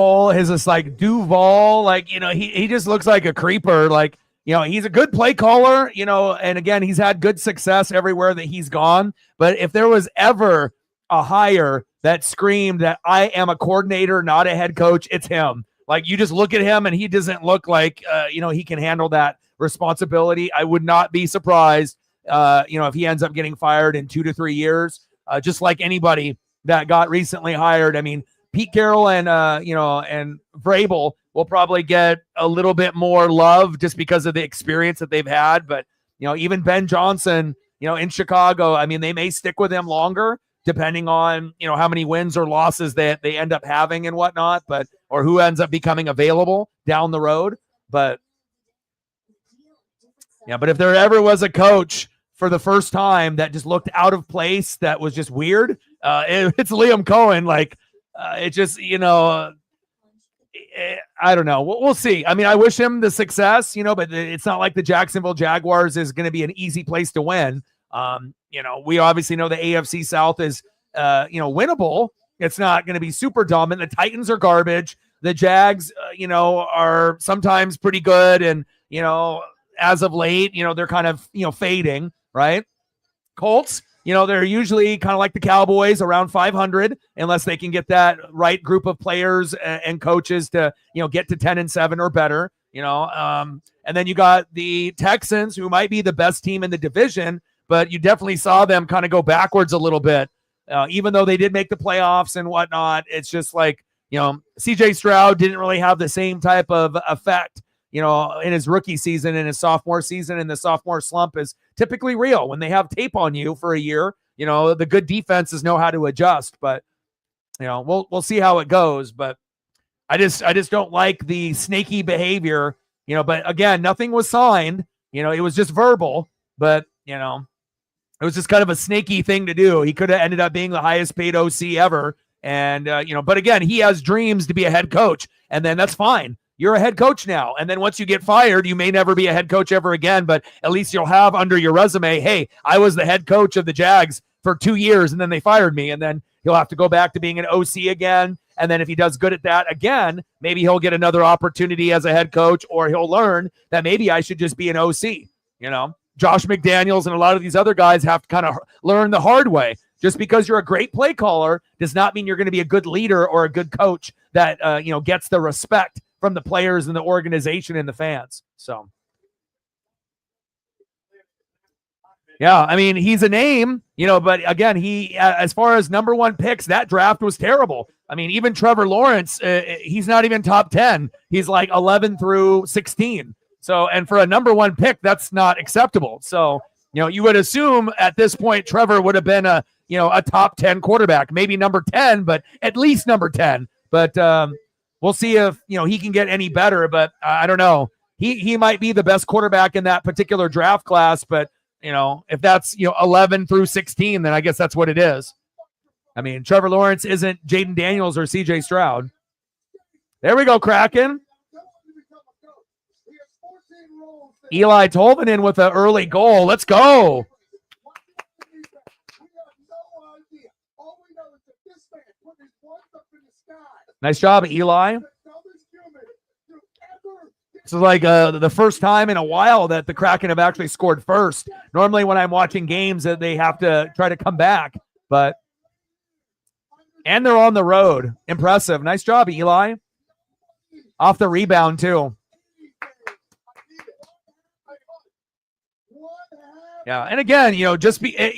like Duval, like, he just looks like a creeper. Like, he's a good play caller, and again, he's had good success everywhere that he's gone. But if there was ever a hire that screamed that I am a coordinator, not a head coach, it's him. Like, you just look at him and he doesn't look like, he can handle that responsibility. I would not be surprised, if he ends up getting fired in 2 to 3 years, just like anybody that got recently hired. I mean, Pete Carroll and Vrabel will probably get a little bit more love just because of the experience that they've had. But, even Ben Johnson, in Chicago, I mean, they may stick with him longer depending on, how many wins or losses that they end up having and whatnot, or who ends up becoming available down the road. But if there ever was a coach for the first time that just looked out of place, that was just weird, it's Liam Cohen. Like, it just, I don't know. We'll see. I mean, I wish him the success, but it's not like the Jacksonville Jaguars is going to be an easy place to win. We obviously know the AFC South is, winnable. It's not going to be super dominant. The Titans are garbage. The Jags, are sometimes pretty good. And, as of late, they're kind of, fading, right? Colts, they're usually kind of like the Cowboys, around 500, unless they can get that right group of players and coaches to, get to 10-7 or better, and then you got the Texans, who might be the best team in the division, but you definitely saw them kind of go backwards a little bit, even though they did make the playoffs and whatnot. It's just like, CJ Stroud didn't really have the same type of effect, in his rookie season, in his sophomore season, and the sophomore slump is typically real. When they have tape on you for a year, the good defenses know how to adjust, but, we'll see how it goes. But I just don't like the snaky behavior, but again, nothing was signed, it was just verbal, but, It was just kind of a snaky thing to do. He could have ended up being the highest paid OC ever. And, but again, he has dreams to be a head coach. And then that's fine. You're a head coach now. And then once you get fired, you may never be a head coach ever again. But at least you'll have under your resume, hey, I was the head coach of the Jags for 2 years and then they fired me. And then he'll have to go back to being an OC again. And then if he does good at that again, maybe he'll get another opportunity as a head coach, or he'll learn that maybe I should just be an OC. Josh McDaniels and a lot of these other guys have to kind of learn the hard way. Just because you're a great play caller does not mean you're going to be a good leader or a good coach that, gets the respect from the players and the organization and the fans. So, yeah, I mean, he's a name, but again, he, as far as number one picks, that draft was terrible. I mean, even Trevor Lawrence, he's not even top 10. He's like 11 through 16. So, and for a number one pick, that's not acceptable. So, you would assume at this point, Trevor would have been a top 10 quarterback, maybe number 10, but at least number 10. But we'll see if, he can get any better, but I don't know. He might be the best quarterback in that particular draft class, but if that's, 11 through 16, then I guess that's what it is. I mean, Trevor Lawrence isn't Jaden Daniels or CJ Stroud. There we go, Kraken. Eli Tolvanen with an early goal. Let's go. Nice job, Eli. This is like the first time in a while that the Kraken have actually scored first. Normally when I'm watching games that they have to try to come back, and they're on the road. Impressive. Nice job, Eli. Off the rebound too. Yeah, and again,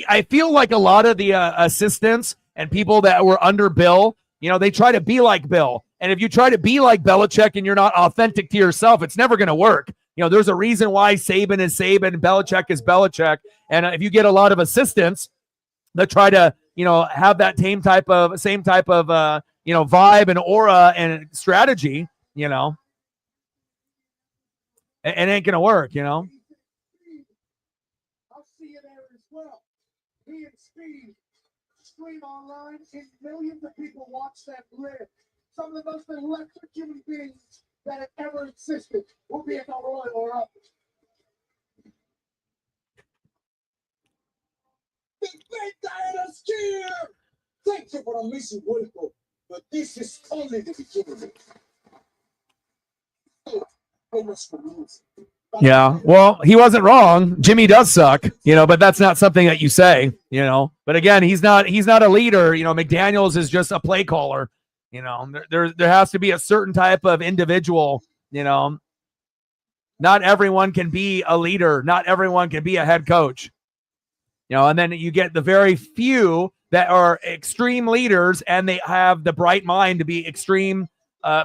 I feel like a lot of the assistants and people that were under Bill, they try to be like Bill. And if you try to be like Belichick and you're not authentic to yourself, it's never going to work. There's a reason why Saban is Saban, Belichick is Belichick. And if you get a lot of assistants that try to, have that same type of vibe and aura and strategy, it ain't going to work, I'll see you there as well. Me and Speed stream online, and millions of people watch them live. Some of the most electric human beings that have ever existed will be at the Royal or up. The great Diana's here! Thank you for a mission, Wolfo, but this is only the beginning. Yeah, well, he wasn't wrong. Jimmy does suck, but that's not something that you say, But again, he's not a leader. McDaniels is just a play caller. There has to be a certain type of individual. Not everyone can be a leader. Not everyone can be a head coach. And then you get the very few that are extreme leaders, and they have the bright mind to be extreme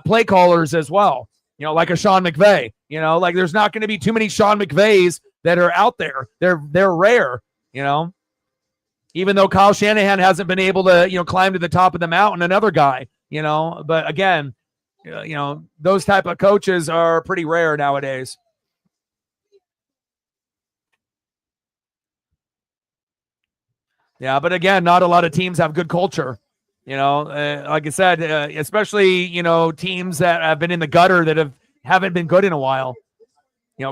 play callers as well. Like a Sean McVay, like there's not going to be too many Sean McVays that are out there. They're rare, even though Kyle Shanahan hasn't been able to, climb to the top of the mountain, another guy, but again, those type of coaches are pretty rare nowadays. Yeah. But again, not a lot of teams have good culture. Like I said, especially, teams that have been in the gutter that haven't been good in a while.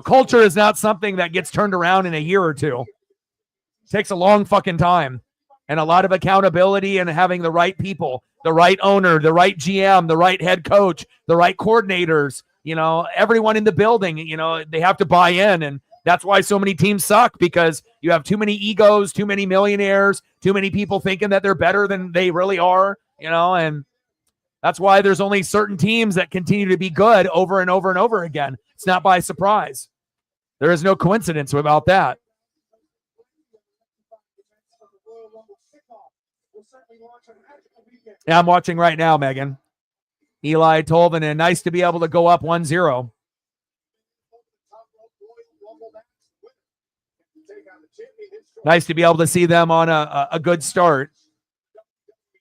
Culture is not something that gets turned around in a year or two. It takes a long fucking time and a lot of accountability and having the right people, the right owner, the right GM, the right head coach, the right coordinators, everyone in the building, they have to buy in. And that's why so many teams suck, because you have too many egos, too many millionaires, too many people thinking that they're better than they really are, and that's why there's only certain teams that continue to be good over and over and over again. It's not by surprise. There is no coincidence about that. Yeah, I'm watching right now, Megan. Eli Tolvanen, nice to be able to go up 1-0. Nice to be able to see them on a good start.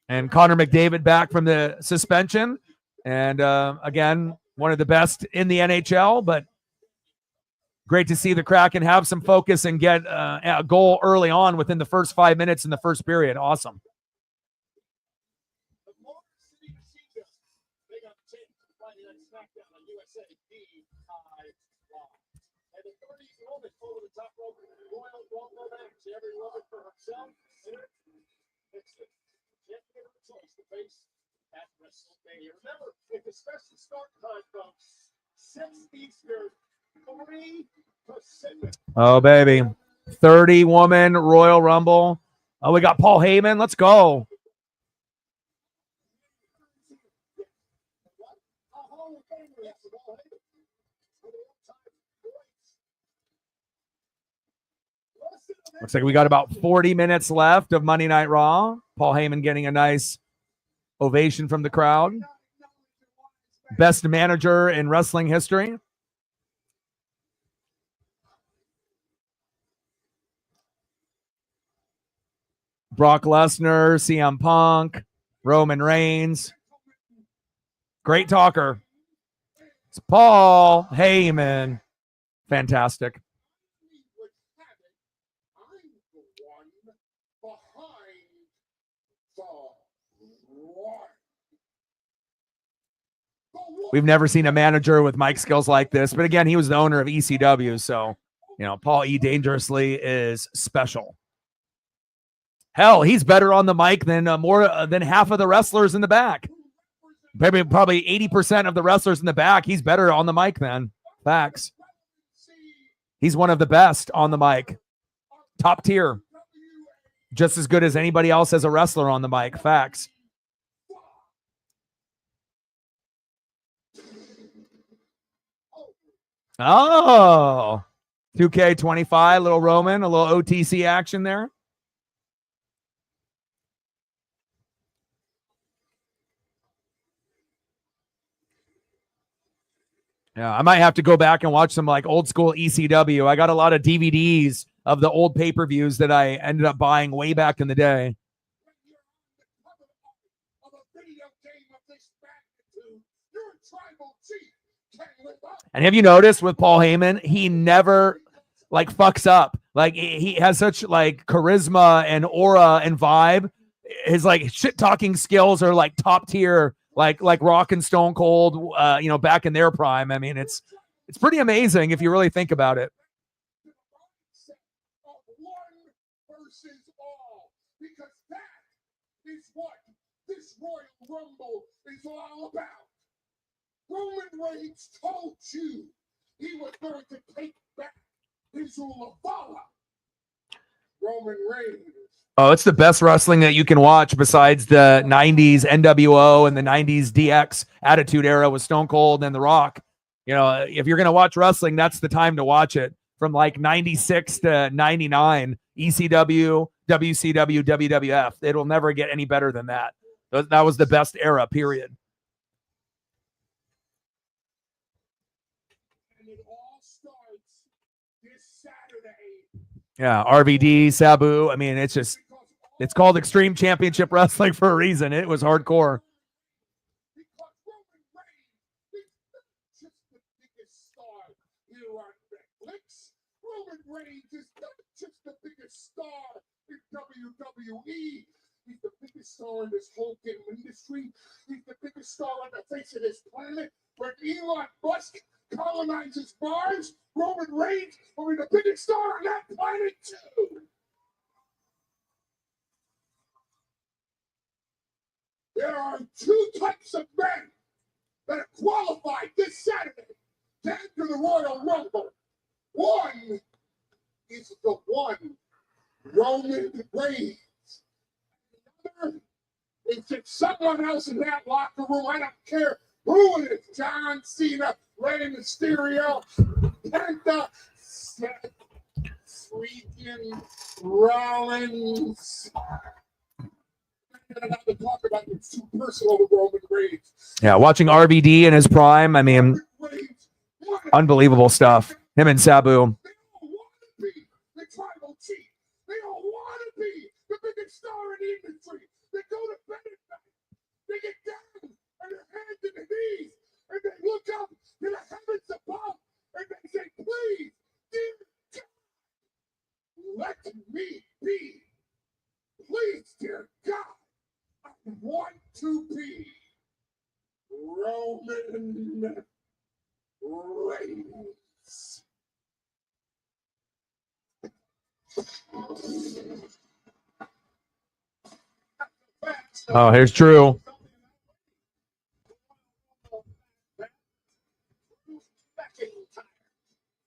And Connor McDavid back from the suspension. And again, one of the best in the NHL, but Great to see the Kraken have some focus and get a goal early on within the first 5 minutes in the first period. Awesome. The Motor City Machine Guns, they got the chance to find that SmackDown on USA DI Live. And the 30s moment over the top rope, Royal Rumble match. Every woman for herself. It's the champion of the choice to face at WrestleMania. Remember, it's a special start time, folks. 6 Eastern, 3 Pacific. Oh, baby. 30-woman Royal Rumble. Oh, we got Paul Heyman. Let's go. Looks like we got about 40 minutes left of Monday Night Raw. Paul Heyman getting a nice ovation from the crowd. Best manager in wrestling history. Brock Lesnar, CM Punk, Roman Reigns. Great talker. It's Paul Heyman. Fantastic. We've never seen a manager with mic skills like this, but again, he was the owner of ECW, so Paul E. Dangerously is special. Hell, he's better on the mic than more than half of the wrestlers in the back. Probably 80% of the wrestlers in the back, he's better on the mic than. Facts. He's one of the best on the mic. Top tier. Just as good as anybody else as a wrestler on the mic. Facts. Oh, 2K25, little Roman, a little OTC action there. Yeah, I might have to go back and watch some like old school ECW. I got a lot of DVDs of the old pay-per-views that I ended up buying way back in the day. And have you noticed with Paul Heyman, he never like fucks up. Like he has such like charisma and aura and vibe. His like shit talking skills are like top tier, like Rock and Stone Cold, back in their prime. I mean, it's pretty amazing if you really think about it. Because that is what this Royal Rumble is all about. Roman Reigns told you he was going to take back his Ulavala. Roman Reigns. Oh, it's the best wrestling that you can watch besides the 90s NWO and the 90s DX Attitude Era with Stone Cold and The Rock. If you're going to watch wrestling, that's the time to watch it. From like 96 to 99, ECW, WCW, WWF. It'll never get any better than that. That was the best era, period. Yeah, RVD, Sabu. I mean, it's called Extreme Championship Wrestling for a reason. It was hardcore. Because Roman Reigns is not just the biggest star here on Netflix. Roman Reigns is not just the biggest star in WWE. He's the biggest star in this whole game industry. He's the biggest star on the face of this planet. When Elon Musk colonizes Mars, Roman Reigns will be the biggest star on that planet too. There are 2 types of men that are qualified this Saturday to enter the Royal Rumble. One is the one, Roman Reigns. The other is just someone else in that locker room. I don't care who it is. John Cena, Rey Mysterio, Penta, Seth freaking Rollins. I'm not to talk about it's too personal with Roman Reigns. Yeah, watching RVD in his prime, I mean, unbelievable stuff. Him and Sabu. They don't want to be the tribal chief. They don't want to be the biggest star in the industry. They go to bed at night. They get down on their hands and their knees, and they look up to the heavens above, and they say, please, want to be Roman Reigns. Oh, here's Drew.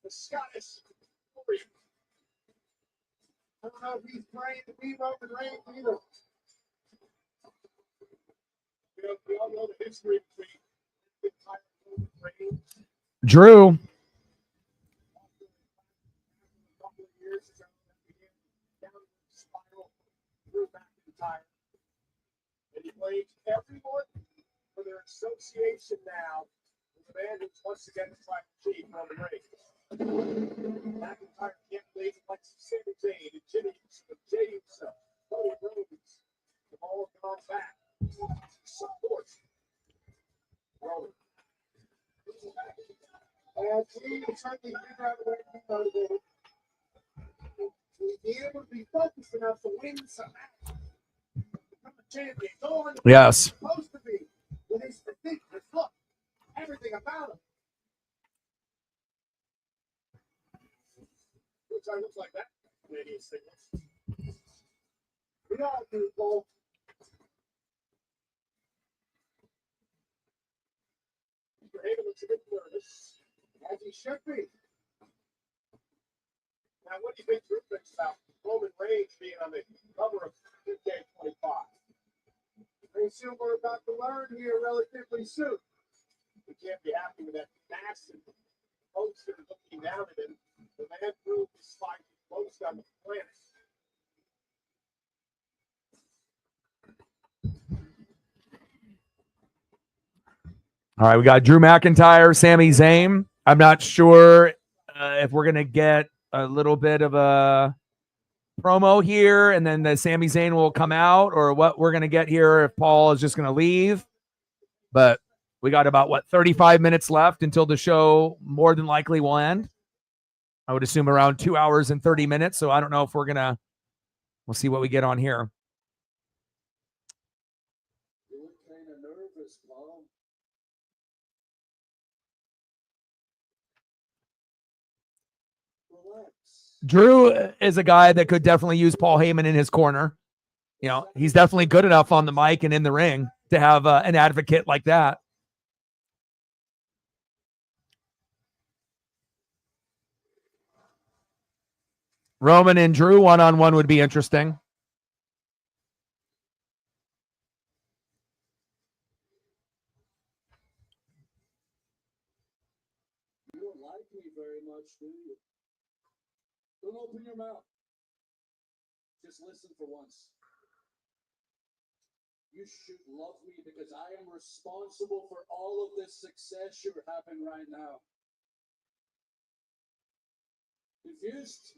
The Scottish Warrior. I don't know if he's praying to be Roman Reigns either. We all know the history between the entire Roman Reigns. Drew. A couple of years ago, that began down the spiral through McIntyre. And he blames everyone for their association now with the man who's once again the tribal chief, Roman Reigns. McIntyre can't believe it, like Sami Zayn and Jimmy Uso, Jey Uso, Cody Rhodes have all gone back to support Roman. And we will certainly figure out a way to be motivated. To be able to be focused enough to win some matches. Become a champion. Go on to be Yes. supposed to be with his physique, his look, everything about him. Which I look like that Canadian singles. We all do, Cole. Mr. Hager looks a bit nervous, as he should be. Now, what do you think Drew thinks about Roman Reigns being on the cover of 2K25? I assume we're about to learn here relatively soon. We can't be happy with that massive poster looking down at him. The man proved his fight most on the planet. All right, we got Drew McIntyre, Sami Zayn. I'm not sure if we're going to get a little bit of a promo here and then the Sami Zayn will come out, or what we're going to get here if Paul is just going to leave. But we got about, 35 minutes left until the show more than likely will end. I would assume around 2 hours and 30 minutes. So I don't know if we'll see what we get on here. You look kind of nervous, Paul. Relax. Drew is a guy that could definitely use Paul Heyman in his corner. You know, he's definitely good enough on the mic and in the ring to have an advocate like that. Roman and Drew one-on-one would be interesting. You don't like me very much, do you? Don't open your mouth. Just listen for once. You should love me because I am responsible for all of this success you're having right now. Confused?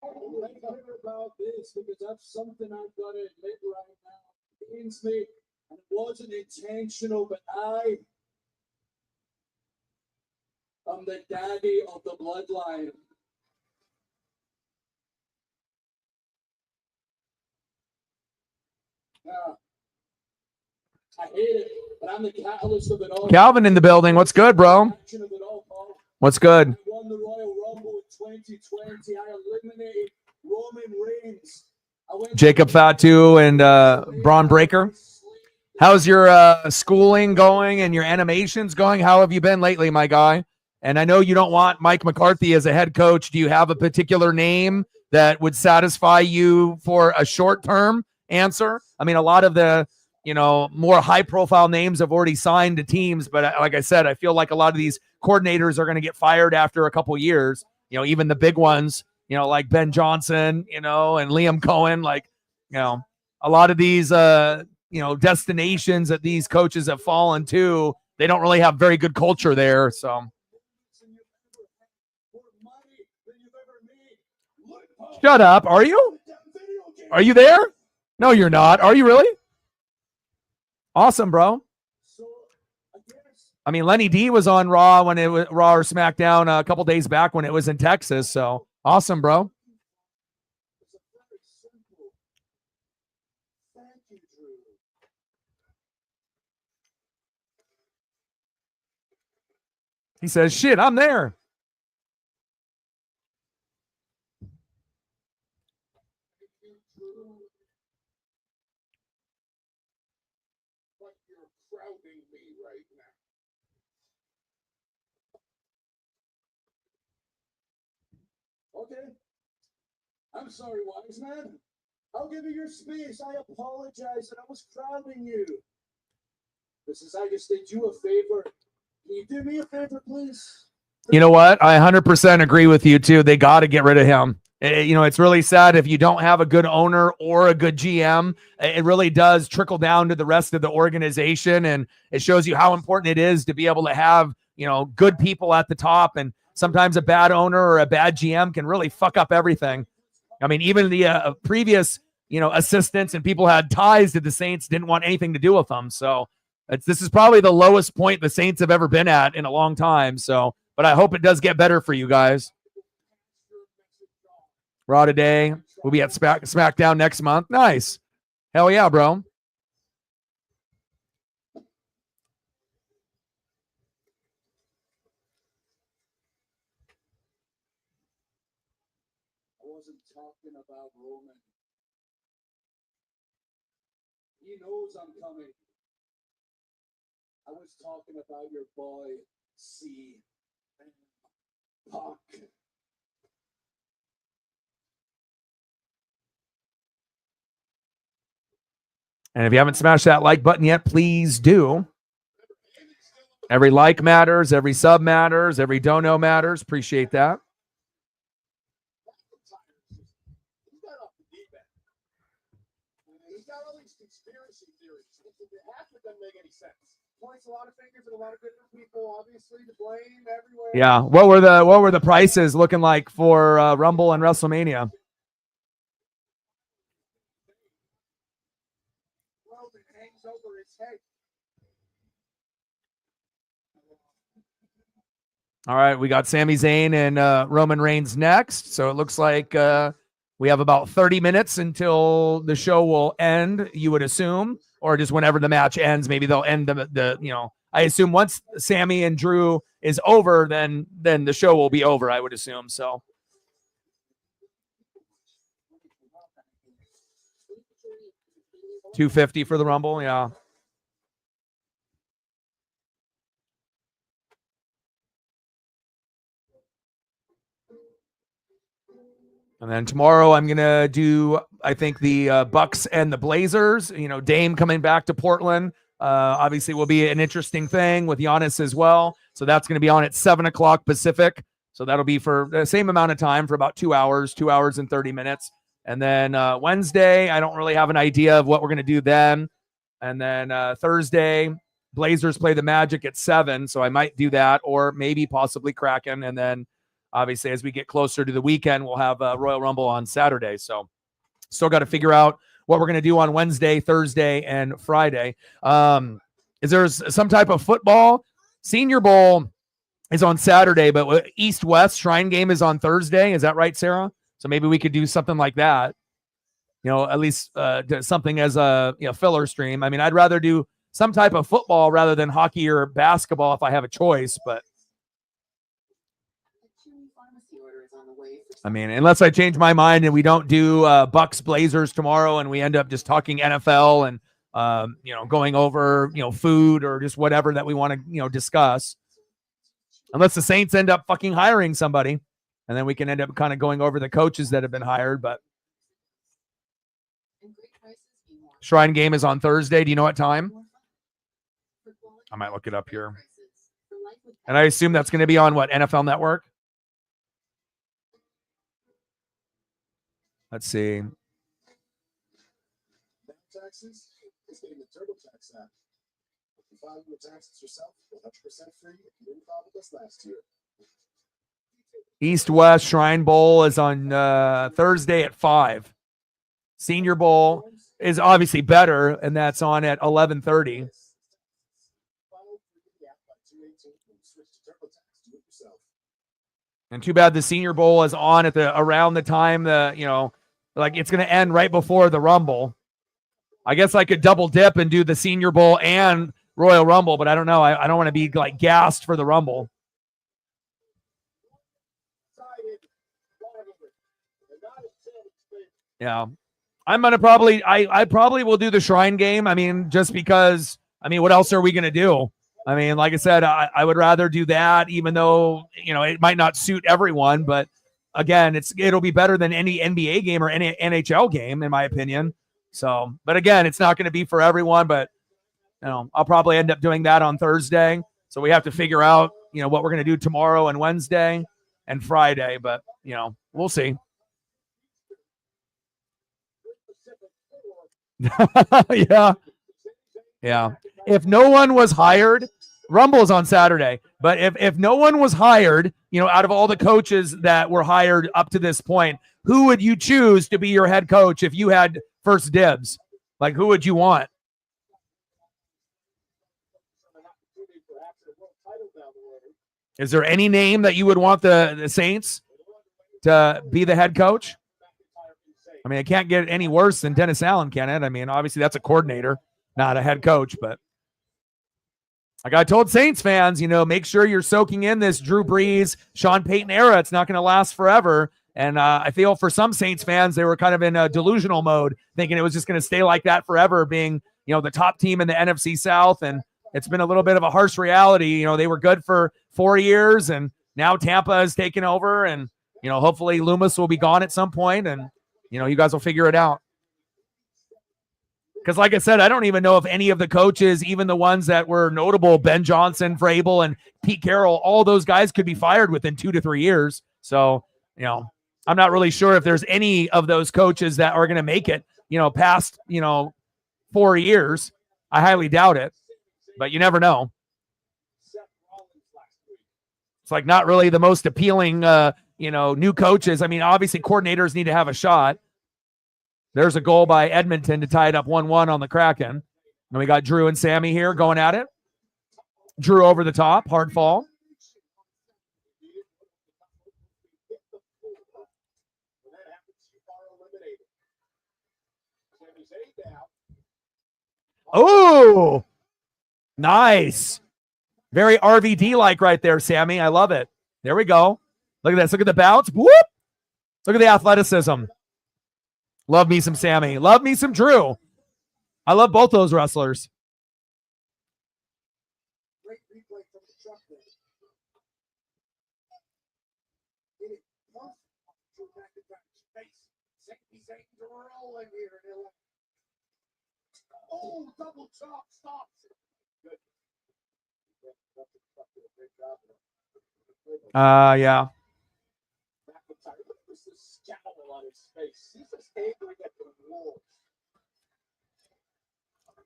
I'm bitter about this because that's something I've got to admit right now. It pains me, and it wasn't intentional, but I am the daddy of the bloodline. Yeah. I hate it, but I'm the catalyst of it all. Calvin in the building. What's good, bro? What's good? I won the Royal Rumble in 2020. I eliminated Roman Reigns. Jacob Fatu and Braun Breaker. How's your schooling going and your animations going? How have you been lately, my guy? And I know you don't want Mike McCarthy as a head coach. Do you have a particular name that would satisfy you for a short-term answer? I mean, a lot of the, more high-profile names have already signed to teams, but like I said, I feel like a lot of these coordinators are going to get fired after a couple years. Even the big ones, like Ben Johnson, and Liam Cohen, a lot of these, destinations that these coaches have fallen to, they don't really have very good culture there. So shut up. Are you? Are you there? No, you're not. Are you really? Awesome, bro. I mean, Lenny D was on Raw when it was Raw or SmackDown a couple days back when it was in Texas. So awesome, bro. It's a very simple thank you, Drew. He says, shit, I'm there. Thank you, Drew. But you're crowding me right now. Okay. I'm sorry, wise man. I'll give you your space. I apologize that I was crowding you. This is, I just did you a favor. Can you do me a favor, please? You know what? I 100% agree with you, too. They got to get rid of him. You know, it's really sad if you don't have a good owner or a good GM. It really does trickle down to the rest of the organization, and it shows you how important it is to be able to have, you know, good people at the top. And sometimes a bad owner or a bad GM can really fuck up everything. I mean, even the previous, you know, assistants and people had ties to the Saints didn't want anything to do with them. So this is probably the lowest point the Saints have ever been at in a long time. So, but I hope it does get better for you guys. Raw today. We'll be at SmackDown next month. Nice. Hell yeah, bro. I wasn't talking about Roman. He knows I'm coming. I was talking about your boy, C. Puck. And if you haven't smashed that like button yet, please do. Every like matters. Every sub matters. Every dono matters. Appreciate that. He's got all these conspiracy theories. Half of them make any sense. Points a lot of fingers at a lot of different people. Obviously, the blame everywhere. Yeah. What were the prices looking like for Rumble and WrestleMania? Roman hangs over his head. All right, we got Sami Zayn and Roman Reigns next. So it looks like we have about 30 minutes until the show will end, you would assume, or just whenever the match ends, maybe they'll end the you know, I assume once Sami and Drew is over, then the show will be over, I would assume. So $250 for the Rumble, yeah. And then tomorrow I'm going to do, I think, the Bucks and the Blazers. You know, Dame coming back to Portland. Obviously will be an interesting thing with Giannis as well. So that's going to be on at 7 o'clock Pacific. So that'll be for the same amount of time, for about 2 hours, 2 hours and 30 minutes. And then Wednesday, I don't really have an idea of what we're going to do then. And then Thursday, Blazers play the Magic at 7. So I might do that, or maybe possibly Kraken. And then obviously, as we get closer to the weekend, we'll have Royal Rumble on Saturday. So still got to figure out what we're going to do on Wednesday, Thursday, and Friday. Is there some type of football? Senior Bowl is on Saturday, but East-West Shrine Game is on Thursday. Is that right, Sarah? So maybe we could do something like that. You know, at least something as a filler stream. I mean, I'd rather do some type of football rather than hockey or basketball if I have a choice, but I mean, unless I change my mind and we don't do Bucks Blazers tomorrow and we end up just talking NFL and going over food or just whatever that we want to discuss. Unless the Saints end up fucking hiring somebody, and then we can end up kind of going over the coaches that have been hired. But Shrine Game is on Thursday. Do you know what time? I might look it up here. And I assume that's going to be on what, NFL Network? Let's see. Taxes is getting the TurboTax app. If you file your taxes yourself, 100% free if you didn't file with us last year. East-West Shrine Bowl is on Thursday at 5. Senior Bowl is obviously better, and that's on at 11:30. And too bad the Senior Bowl is on at around the time like it's going to end right before the Rumble. I guess I could double dip and do the Senior Bowl and Royal Rumble, but I don't know. I don't want to be like gassed for the Rumble. Yeah. I'm going to I probably will do the Shrine Game. I mean, just because, what else are we going to do? I mean, like I said, I would rather do that, even though, it might not suit everyone. But again, it'll be better than any NBA game or any NHL game, in my opinion. So, but again, it's not going to be for everyone. But, I'll probably end up doing that on Thursday. So we have to figure out, what we're going to do tomorrow and Wednesday and Friday. But, we'll see. Yeah. Yeah. If no one was hired, Rumble's on Saturday, but if no one was hired, out of all the coaches that were hired up to this point, who would you choose to be your head coach if you had first dibs? Like, who would you want? Is there any name that you would want the Saints to be the head coach? It can't get any worse than Dennis Allen, can it? Obviously that's a coordinator, not a head coach, but like I told Saints fans, make sure you're soaking in this Drew Brees, Sean Payton era. It's not going to last forever. And I feel for some Saints fans, they were kind of in a delusional mode, thinking it was just going to stay like that forever, being, the top team in the NFC South. And it's been a little bit of a harsh reality. They were good for 4 years, and now Tampa has taken over. And, hopefully Loomis will be gone at some point, and, you guys will figure it out. Because like I said, I don't even know if any of the coaches, even the ones that were notable, Ben Johnson, Vrabel, and Pete Carroll, all those guys could be fired within 2 to 3 years. So, I'm not really sure if there's any of those coaches that are going to make it, past, 4 years. I highly doubt it, but you never know. It's like not really the most appealing, new coaches. Obviously coordinators need to have a shot. There's a goal by Edmonton to tie it up 1-1 on the Kraken. And we got Drew and Sammy here going at it. Drew over the top, hard fall. Oh, nice. Very RVD-like right there, Sammy. I love it. There we go. Look at this. Look at the bounce. Whoop. Look at the athleticism. Love me some Sammy. Love me some Drew. I love both those wrestlers. Great replay from the truck there. Hit it once, threw it back to his face. Saints are rolling here in LA. Oh, double chop stops. Good. Yeah. This is scowl on his face. He's just angry at the wolves.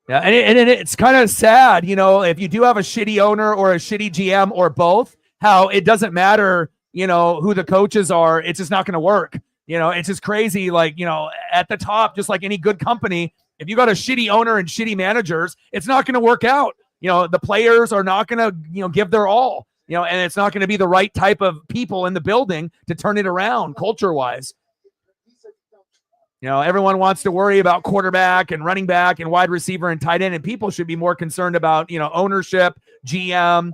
Yeah, and it's kind of sad, if you do have a shitty owner or a shitty GM or both, how it doesn't matter, who the coaches are. It's just not going to work. It's just crazy. Like, at the top, just like any good company, if you got a shitty owner and shitty managers, it's not going to work out. The players are not going to, give their all, and it's not going to be the right type of people in the building to turn it around culture-wise. Everyone wants to worry about quarterback and running back and wide receiver and tight end, and people should be more concerned about, ownership, GM,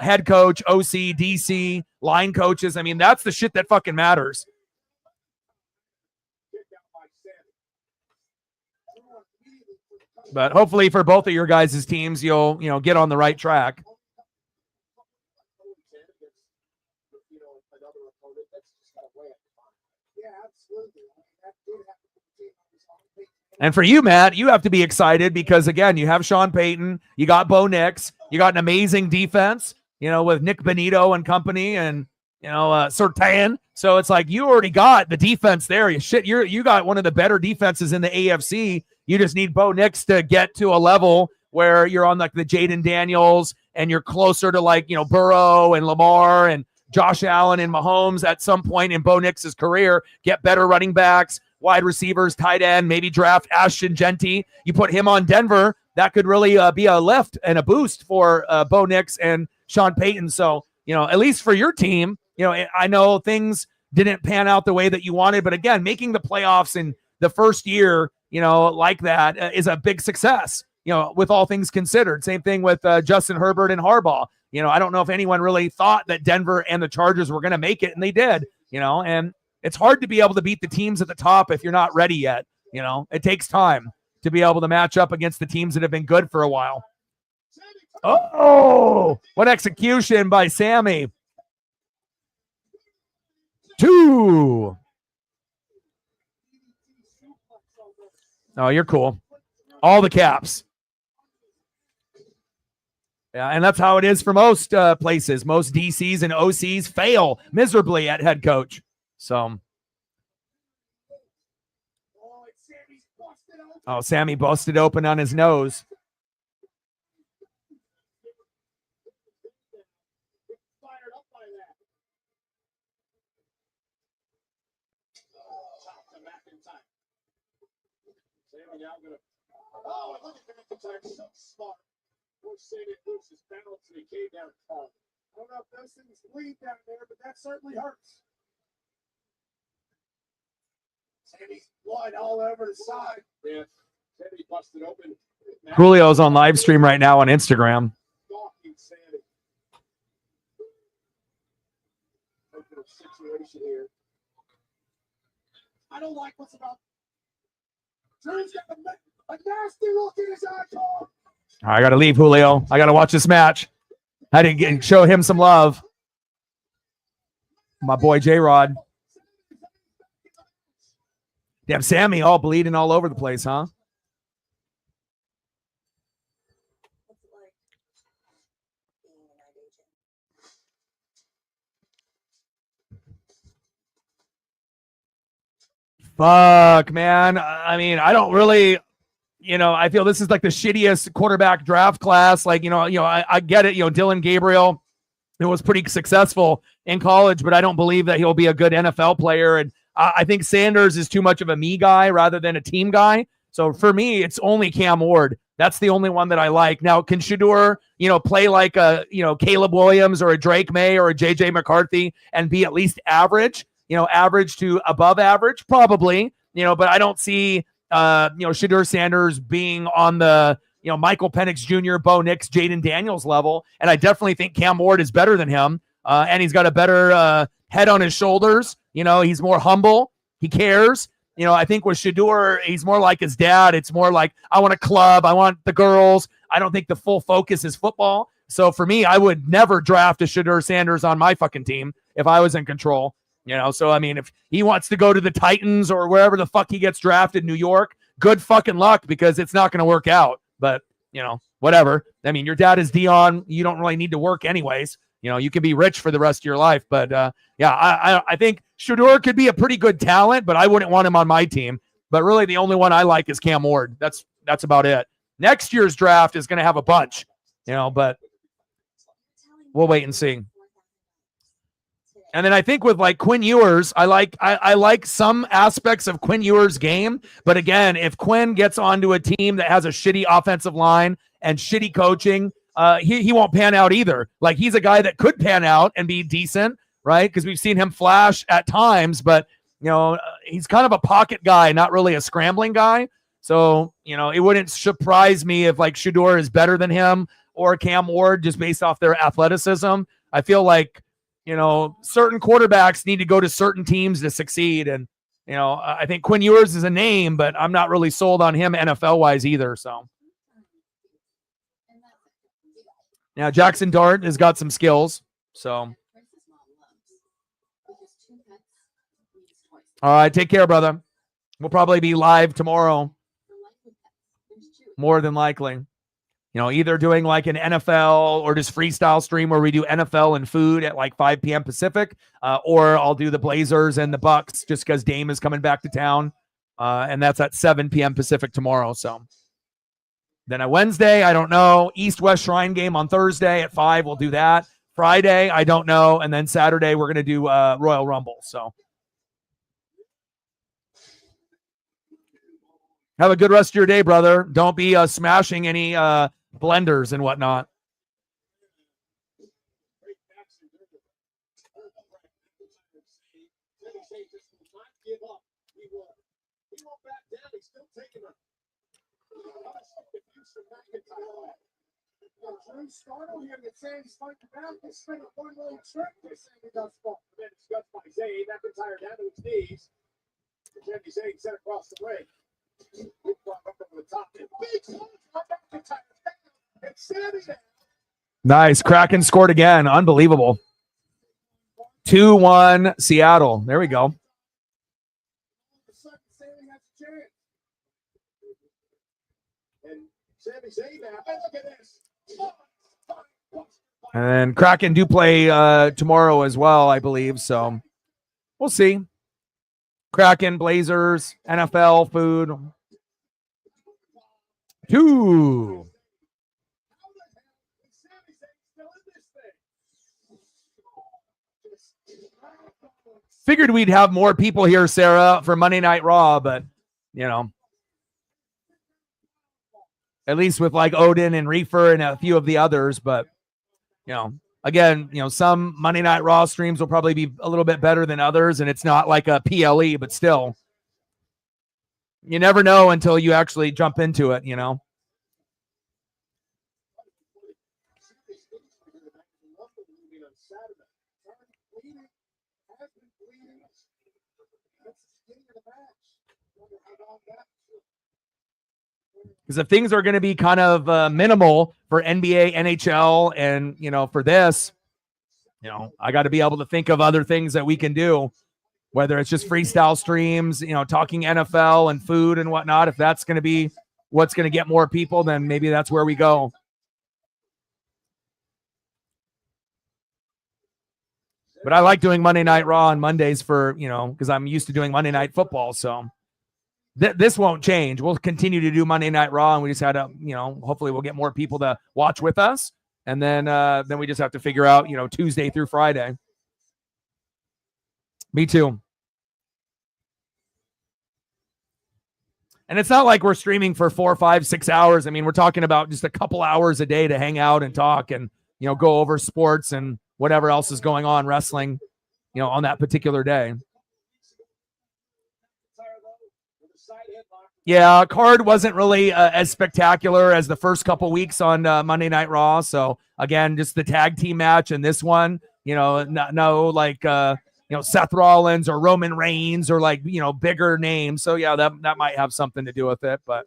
head coach, OC, DC, line coaches. That's the shit that fucking matters. But hopefully for both of your guys' teams, you'll, get on the right track. And for you, Matt, you have to be excited because, again, you have Sean Payton, you got Bo Nix, you got an amazing defense, with Nick Benito and company and, Surtain. So it's like you already got the defense there. You got one of the better defenses in the AFC. You just need Bo Nix to get to a level where you're on like the Jaden Daniels and you're closer to Burrow and Lamar and Josh Allen and Mahomes at some point in Bo Nix's career. Get better running backs, wide receivers, tight end, maybe draft Ashton Genty. You put him on Denver, that could really be a lift and a boost for Bo Nix and Sean Payton. So, at least for your team, I know things didn't pan out the way that you wanted, but again, making the playoffs in the first year, like that is a big success, with all things considered. Same thing with Justin Herbert and Harbaugh. I don't know if anyone really thought that Denver and the Chargers were going to make it, and they did, and it's hard to be able to beat the teams at the top if you're not ready yet. It takes time to be able to match up against the teams that have been good for a while. Oh, what execution by Sammy. 2. Oh, you're cool. All the caps. Yeah, and that's how it is for most places. Most DCs and OCs fail miserably at head coach. So, Sammy busted open on his nose. Oh, look at McIntyre, so smart. Poor Sammy loses balance and he came down hard. I don't know if those things bleed down there, but that certainly hurts. Sammy's blood all over the side. Yeah, Sammy busted open. Julio's on live stream right now on Instagram. Stalking Sammy. Open situation here. I don't like what's about. Drew's got a nasty look in his eyeball. I got to leave, Julio. I got to watch this match. I didn't show him some love. My boy J-Rod. Damn, Sammy all bleeding all over the place, huh? What's it like being an ad agent? Fuck, man. I mean, I don't really, I feel this is like the shittiest quarterback draft class. Like, I get it. Dylan Gabriel, it was pretty successful in college, but I don't believe that he'll be a good NFL player. And I think Sanders is too much of a me guy rather than a team guy. So for me, it's only Cam Ward. That's the only one that I like. Now, can Shedeur, play like a, Caleb Williams or a Drake May or a JJ McCarthy and be at least average? Average to above average, probably, but I don't see, Shedeur Sanders being on the, Michael Penix Jr., Bo Nix, Jaden Daniels level. And I definitely think Cam Ward is better than him. And he's got a better head on his shoulders. He's more humble. He cares. I think with Shedeur, he's more like his dad. It's more like, I want a club. I want the girls. I don't think the full focus is football. So for me, I would never draft a Shedeur Sanders on my fucking team if I was in control. So I mean, if he wants to go to the Titans or wherever the fuck he gets drafted, New York, good fucking luck, because it's not going to work out. But, whatever. I mean, your dad is Dion. You don't really need to work anyways. You can be rich for the rest of your life. But I think Shedeur could be a pretty good talent, but I wouldn't want him on my team. But really, the only one I like is Cam Ward. That's about it. Next year's draft is going to have a bunch, but we'll wait and see. And then I think with like Quinn Ewers, I like some aspects of Quinn Ewers' game. But again, if Quinn gets onto a team that has a shitty offensive line and shitty coaching, he won't pan out either. Like, he's a guy that could pan out and be decent, right? Because we've seen him flash at times, but he's kind of a pocket guy, not really a scrambling guy. So, it wouldn't surprise me if like Shedeur is better than him or Cam Ward just based off their athleticism. I feel like, certain quarterbacks need to go to certain teams to succeed. And, I think Quinn Ewers is a name, but I'm not really sold on him NFL wise either. So now Jackson Dart has got some skills. So, all right. Take care, brother. We'll probably be live tomorrow. More than likely. Either doing like an NFL or just freestyle stream where we do NFL and food at like 5 p.m. Pacific, or I'll do the Blazers and the Bucks just because Dame is coming back to town, and that's at 7 p.m. Pacific tomorrow. So then on Wednesday, I don't know. East-West Shrine game on Thursday at 5. We'll do that. Friday, I don't know. And then Saturday, we're going to do Royal Rumble. So have a good rest of your day, brother. Don't be smashing any blenders and whatnot. Drew startled him and saying he's fighting back. They spin a one little trick. They're saying he does fall. Then it's gut by Zayn. McIntyre down to his knees. Sami Zayn set across the ring. Big bump up over the top. Big punch by McIntyre. And Sami down. Nice. Kraken scored again. Unbelievable. 2-1 Seattle. There we go. All of a sudden, Sami has a chance. And Sami Zayn now. Hey, look at this. And then Kraken do play tomorrow as well, I believe. So we'll see. Kraken, Blazers, NFL, food. 2. Figured we'd have more people here, Sarah, for Monday Night Raw, but, you know, at least with like Odin and Reefer and a few of the others. But, you know, again, you know, some Monday Night Raw streams will probably be a little bit better than others, and it's not like a PLE, but still, you never know until you actually jump into it, you know. Because if things are going to be kind of minimal for NBA, NHL, and, you know, for this, you know, I got to be able to think of other things that we can do, whether it's just freestyle streams, you know, talking NFL and food and whatnot. If that's going to be what's going to get more people, then maybe that's where we go. But I like doing Monday Night Raw on Mondays for, you know, because I'm used to doing Monday Night Football. So this won't change. We'll continue to do Monday Night Raw, and we just had to, you know, hopefully we'll get more people to watch with us. And then we just have to figure out, you know, Tuesday through Friday. Me too. And it's not like we're streaming for 4, 5, 6 hours. I mean, we're talking about just a couple hours a day to hang out and talk and, you know, go over sports and whatever else is going on, wrestling, you know, on that particular day. Yeah, card wasn't really as spectacular as the first couple weeks on Monday Night Raw. So again, just the tag team match and this one, you know, no like you know, Seth Rollins or Roman Reigns or like, you know, bigger names. So yeah, that might have something to do with it, but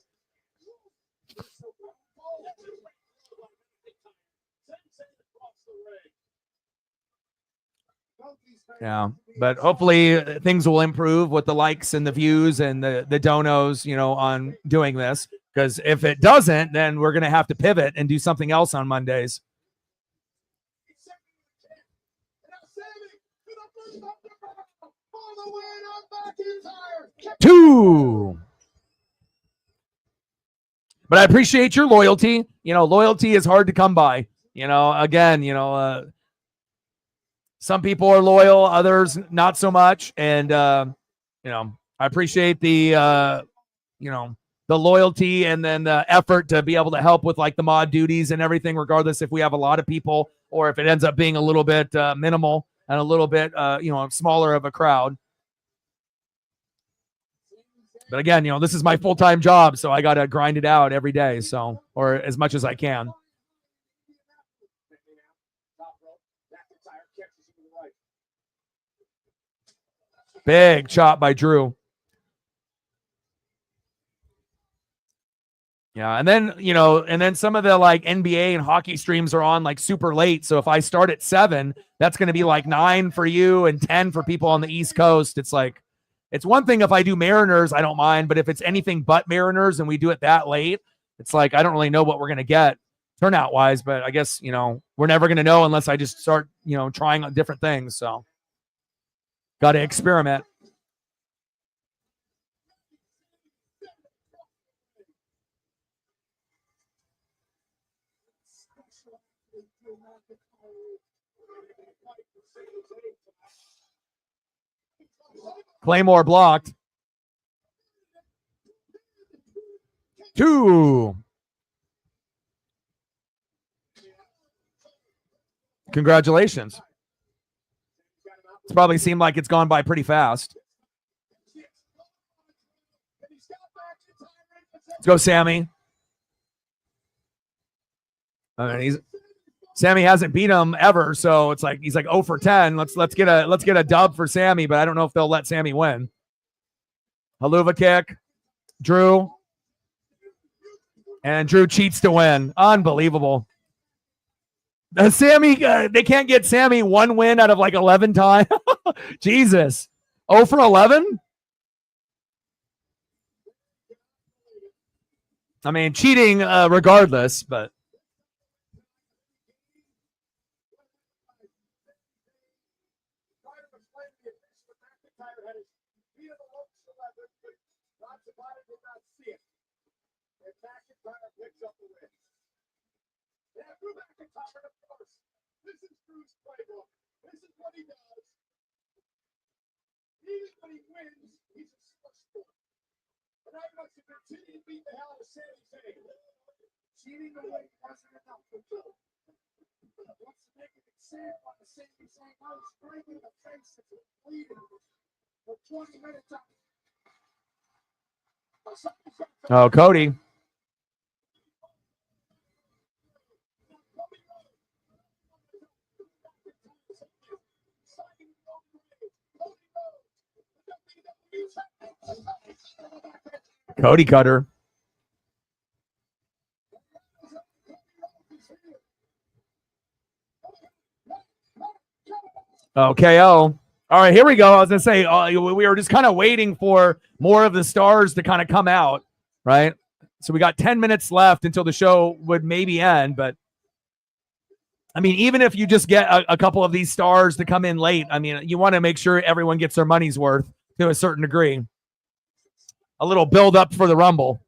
yeah, but hopefully things will improve with the likes and the views and the donos, you know, on doing this. Because if it doesn't, then we're going to have to pivot and do something else on Mondays. 2. But I appreciate your loyalty. You know, loyalty is hard to come by. You know, again, you know, some people are loyal, others not so much. And, you know, I appreciate the, you know, the loyalty and then the effort to be able to help with like the mod duties and everything, regardless if we have a lot of people or if it ends up being a little bit minimal and a little bit, you know, smaller of a crowd. But again, you know, this is my full-time job, so I got to grind it out every day. So, or as much as I can. Big chop by Drew. Yeah, and then, you know, and then some of the like NBA and hockey streams are on like super late. So if I start at 7, that's going to be like 9 for you and 10 for people on the East Coast. It's like, it's one thing if I do Mariners, I don't mind. But if it's anything but Mariners and we do it that late, it's like, I don't really know what we're going to get turnout wise. But I guess, you know, we're never going to know unless I just start, you know, trying on different things. So got to experiment. Claymore blocked. 2. Congratulations. It's probably seemed like it's gone by pretty fast. Let's go, Sammy. I mean, Sammy hasn't beat him ever, so it's like he's like 0 for 10. Let's get a dub for Sammy, but I don't know if they'll let Sammy win. Haluva kick, Drew, and Drew cheats to win. Unbelievable. Sammy, they can't get Sammy one win out of like 11 times. Jesus, 0 for 11. I mean, cheating regardless, but. This is Drew's playbook. This is what he does. Even when he wins, he's a sport. But I want to continue to beat the hell out of Sami Zayn. Cheating away wasn't enough for Joe. Wants to make an example on the Sami Zayn. I was breaking the face of it, bleeding for 20 minutes. Oh, Cody. Cody Cutter. Oh, KO. All right, here we go. I was going to say, we were just kind of waiting for more of the stars to kind of come out, right? So we got 10 minutes left until the show would maybe end. But, I mean, even if you just get a couple of these stars to come in late, I mean, you want to make sure everyone gets their money's worth to a certain degree. A little build up for the Rumble.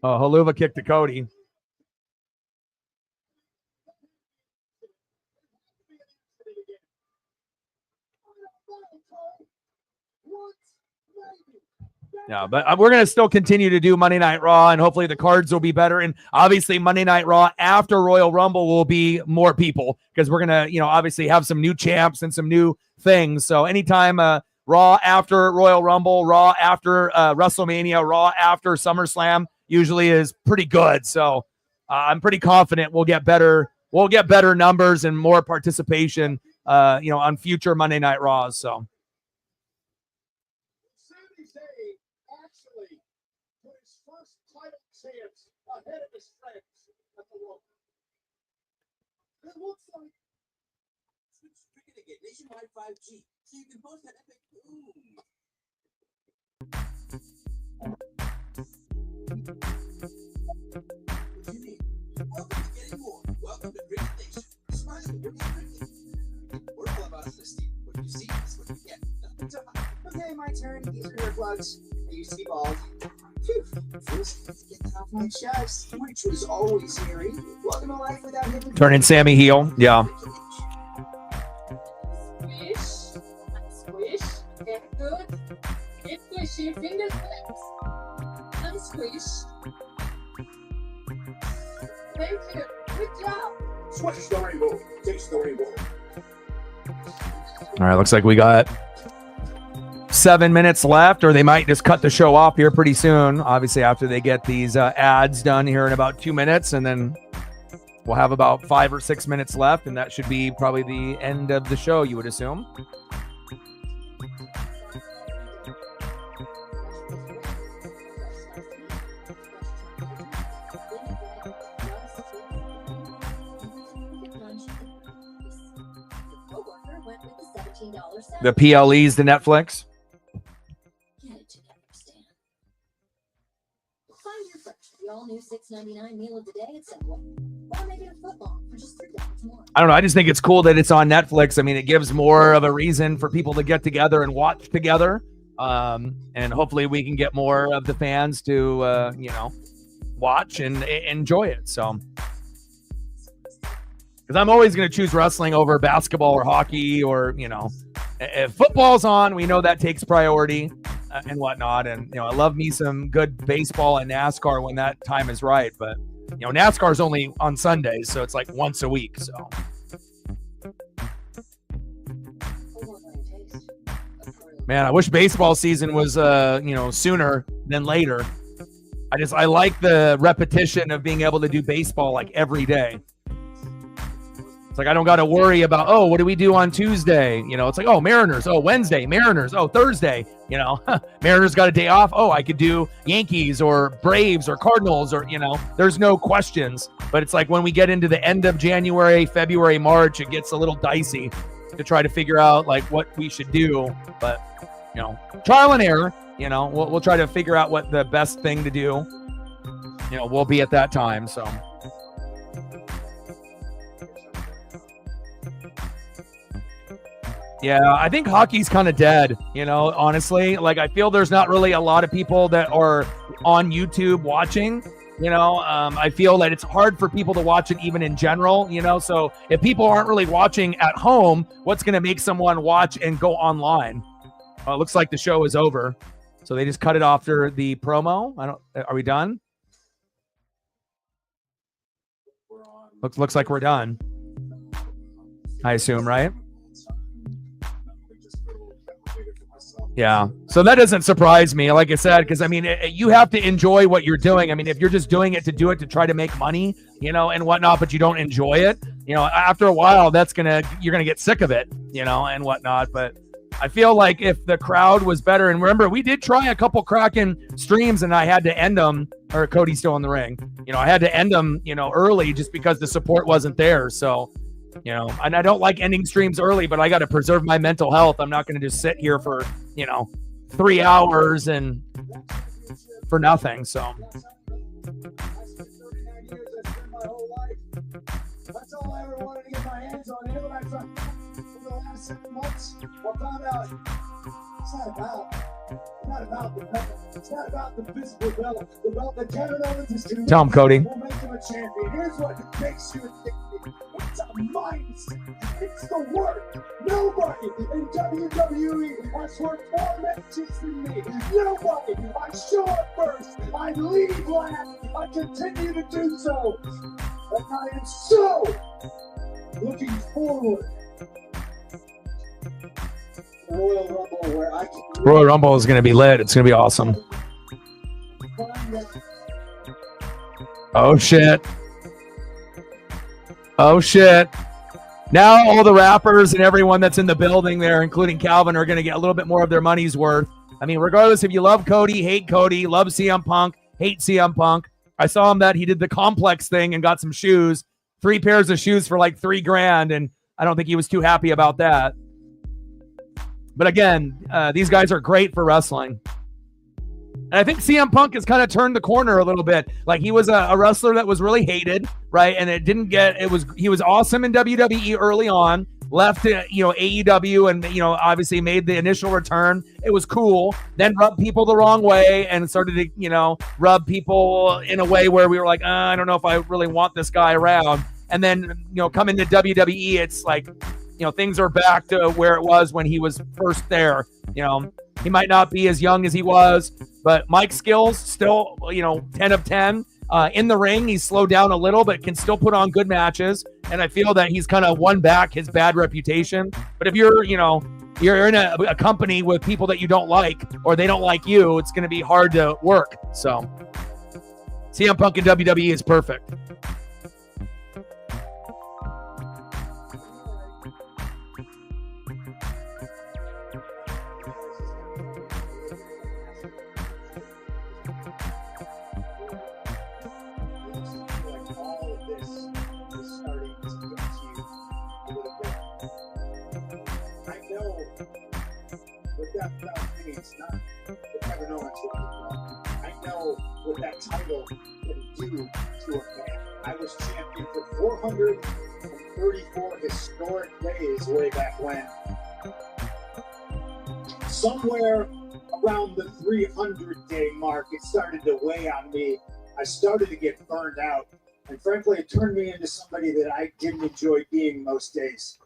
Oh, Haluva kicked to Cody. Yeah, but we're going to still continue to do Monday Night Raw, and hopefully the cards will be better. And obviously Monday Night Raw after Royal Rumble will be more people because we're going to, obviously have some new champs and some new things. So anytime Raw after Royal Rumble, Raw after WrestleMania, Raw after SummerSlam usually is pretty good. So I'm pretty confident we'll get better numbers and more participation, on future Monday Night Raws. So. Sami Zayn actually put his first title chance ahead of his friends at the Rumble. It looks like Switch Cricket to get nationwide 5G, so you can post that epic boom. Jimmy, welcome to Getting More. Welcome to Cricket Nation. Smile with your cricket. We're all about honesty. What you see is what you get. Nothing to hide. Okay, my turn. These are earplugs. I used to be bald. Phew. First, let's get that off my chest, which was always hairy. Welcome to life without him. Turning Sammy heel. Yeah. Squish, squish, get good, get squishy, fingers flex, and squish. Thank you, good job. switch the rainbow, taste the rainbow. All right, looks like we got 7 minutes left, or they might just cut the show off here pretty soon. Obviously, after they get these ads done here in about 2 minutes, and then we'll have about 5 or 6 minutes left, and that should be probably the end of the show, you would assume. The PLEs, the Netflix. Get it together, Stan. Find your fresh, the all-new $6.99 meal of the day at Subway. Or make it a footlong for just $3 more. I don't know. I just think it's cool that it's on Netflix. I mean, it gives more of a reason for people to get together and watch together. And hopefully we can get more of the fans to, watch and enjoy it. So, because I'm always going to choose wrestling over basketball or hockey or, if football's on, we know that takes priority. and whatnot. And, I love me some good baseball and NASCAR when that time is right. But, NASCAR is only on Sundays, so it's like once a week. So, man, I wish baseball season was, sooner than later. I like the repetition of being able to do baseball like every day. It's like I don't got to worry about, oh, what do we do on Tuesday? It's like, oh, Mariners. Oh, Wednesday, Mariners. Oh, Thursday. Mariners got a day off. Oh, I could do Yankees or Braves or Cardinals or, there's no questions. But it's like when we get into the end of January, February, March, it gets a little dicey to try to figure out like what we should do. But, trial and error, we'll try to figure out what the best thing to do, will be at that time. So. Yeah, I think hockey's kind of dead, honestly. Like, I feel there's not really a lot of people that are on YouTube watching, I feel that it's hard for people to watch it even in general, so if people aren't really watching at home, what's going to make someone watch and go online? It looks like the show is over. So they just cut it after the promo. Are we done? Looks like we're done. I assume, right? Yeah. So that doesn't surprise me, like I said, because you have to enjoy what you're doing. If you're just doing it to try to make money, and whatnot, but you don't enjoy it, after a while, you're gonna get sick of it, and whatnot. But I feel like if the crowd was better, and remember, we did try a couple Kraken streams, and I had to end them, or Cody's still in the ring. I had to end them, early just because the support wasn't there. So. And I don't like ending streams early, but I got to preserve my mental health. I'm not going to just sit here for, 3 hours and for nothing. So. That's all I ever wanted to get my hands on. You know what I found over the last 7 months? I found out it's not about the belt. It's not about the physical belt. The belt that Kevin Owens is doing. Tell him, Cody. Will make him a champion. Here's what makes you addicted. It's a mindset. It's the work. Nobody in WWE has worked more matches than me. Nobody. I show up first. I leave last. I continue to do so. And I am so looking forward to Royal Rumble, where I can Royal Rumble is going to be lit. It's going to be awesome. Oh, shit. Oh, shit. Now all the rappers and everyone that's in the building there, including Calvin, are going to get a little bit more of their money's worth. Regardless if you love Cody, hate Cody, love CM Punk, hate CM Punk. I saw him that he did the complex thing and got some shoes, 3 pairs of shoes for like $3,000. And I don't think he was too happy about that. But again, these guys are great for wrestling. And I think CM Punk has kind of turned the corner a little bit. Like, he was a wrestler that was really hated, right? And he was awesome in WWE early on, left AEW and obviously made the initial return. It was cool. Then rubbed people the wrong way and started to rub people in a way where we were like, I don't know if I really want this guy around. And then come into WWE, it's like things are back to where it was when he was first there. He might not be as young as he was, but Mike's skills still 10 of 10. In the ring, he's slowed down a little, but can still put on good matches. And I feel that he's kind of won back his bad reputation. But if you're in a company with people that you don't like, or they don't like you, it's going to be hard to work. So CM Punk in WWE is perfect. I know what that title can do to a man. I was champion for 434 historic days way back when. Somewhere around the 300-day mark, it started to weigh on me. I started to get burned out. And frankly, it turned me into somebody that I didn't enjoy being most days.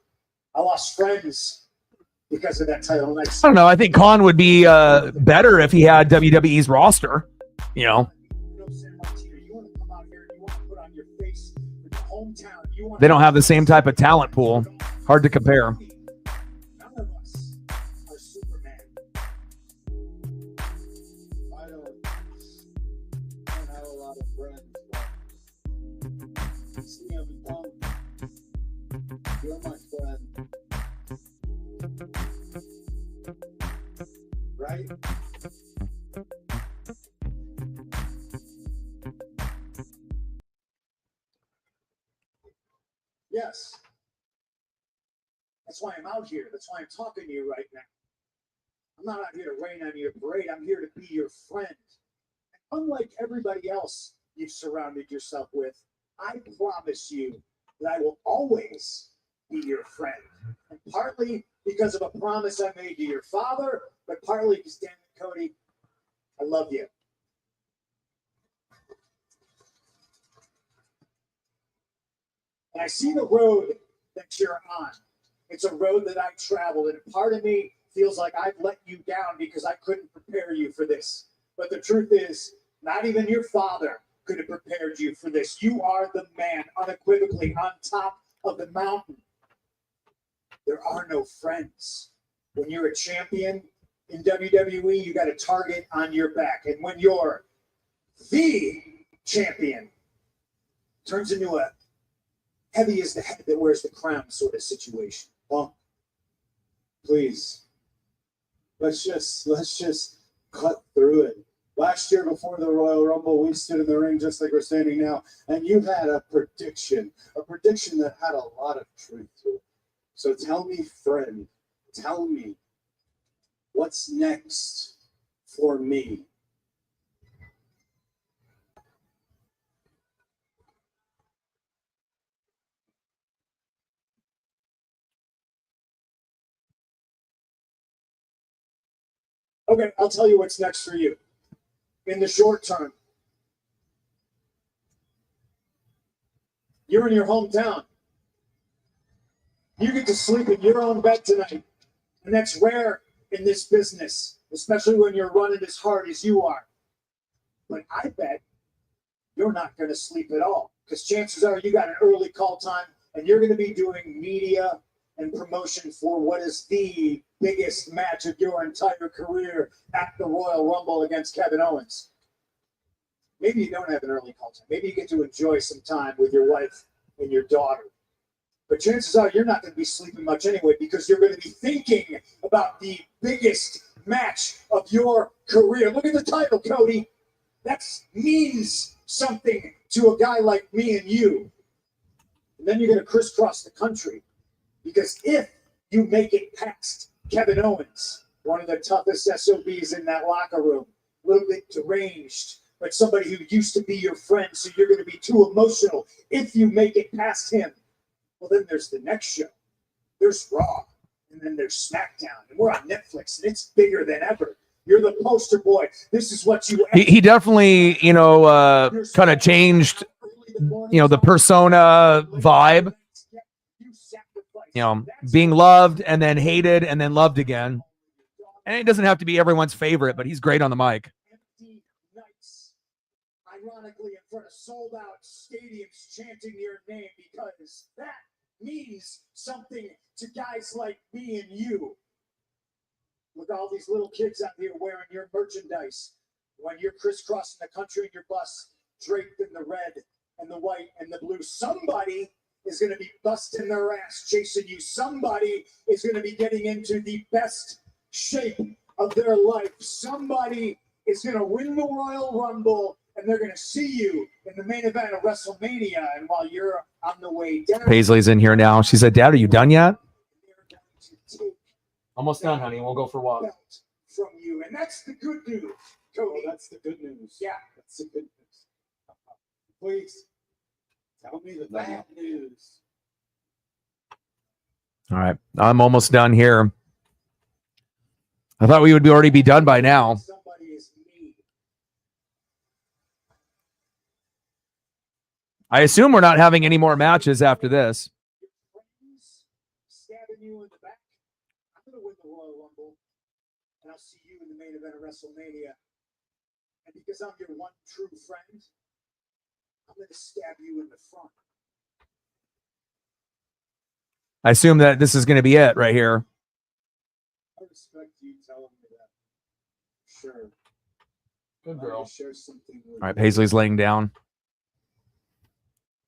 I lost friends because of that title. And I don't know. I think Khan would be better if he had WWE's roster. You know, San Martino, you want to come out here and you want to put on your face with your hometown. You want they don't have the same type of talent pool. Hard to compare. None of us are Superman. I don't have a lot of friends, but CM Punk, you're my friend. Right? Yes. That's why I'm out here. That's why I'm talking to you right now. I'm not out here to rain on your parade. I'm here to be your friend. And unlike everybody else you've surrounded yourself with, I promise you that I will always be your friend. And partly because of a promise I made to your father, but partly because, damn it, Cody, I love you. And I see the road that you're on. It's a road that I traveled, and part of me feels like I've let you down because I couldn't prepare you for this. But the truth is, not even your father could have prepared you for this. You are the man, unequivocally, on top of the mountain. There are no friends. When you're a champion in WWE, you got a target on your back. And when you're the champion, it turns into a heavy is the head that wears the crown sort of situation. Well, please, let's just cut through it. Last year before the Royal Rumble, we stood in the ring just like we're standing now, and you had a prediction that had a lot of truth to it. So tell me, friend, tell me, what's next for me? Okay, I'll tell you what's next for you. In the short term, you're in your hometown. You get to sleep in your own bed tonight. And that's rare in this business, especially when you're running as hard as you are. But I bet you're not going to sleep at all, because chances are you got an early call time and you're going to be doing media and promotion for what is the biggest match of your entire career at the Royal Rumble against Kevin Owens. Maybe you don't have an early call time. Maybe you get to enjoy some time with your wife and your daughter. But chances are you're not going to be sleeping much anyway, because you're going to be thinking about the biggest match of your career. Look at the title, Cody. That means something to a guy like me and you. And then you're going to crisscross the country, because if you make it past Kevin Owens, one of the toughest SOBs in that locker room, a little bit deranged, but somebody who used to be your friend, so you're going to be too emotional. If you make it past him, well, then there's the next show. There's Raw, and then there's SmackDown, and we're on Netflix, and it's bigger than ever. You're the poster boy. This is what you. He definitely, kind of changed, the persona vibe. Being loved and then hated and then loved again. And it doesn't have to be everyone's favorite, but he's great on the mic. Empty nights, ironically, in front of sold-out stadiums chanting your name, because that means something to guys like me and you. Look at all these little kids out here wearing your merchandise when you're crisscrossing the country in your bus, draped in the red and the white and the blue. Somebody is going to be busting their ass chasing you. Somebody is going to be getting into the best shape of their life. Somebody is going to win the Royal Rumble, and they're going to see you in the main event of WrestleMania. And while you're on the way down, Paisley's in here now. She said, Dad, are you done yet? they're going to take Almost done, honey. We'll go for a walk. belt from you. And that's the good news, Cody. That's the good news. Yeah, that's the good news. Please tell me the bad news. All right. I'm almost done here. I thought we would already be done by now. Somebody is me. I assume we're not having any more matches after this. Your friends stabbing you in the back. I'm going to win the at WrestleMania. And because I'm your one true friend, I'm going to stab you in the front. I assume that this is going to be it right here. I respect you telling me that. Sure. Good I want to share something with All right, you. Paisley's laying down.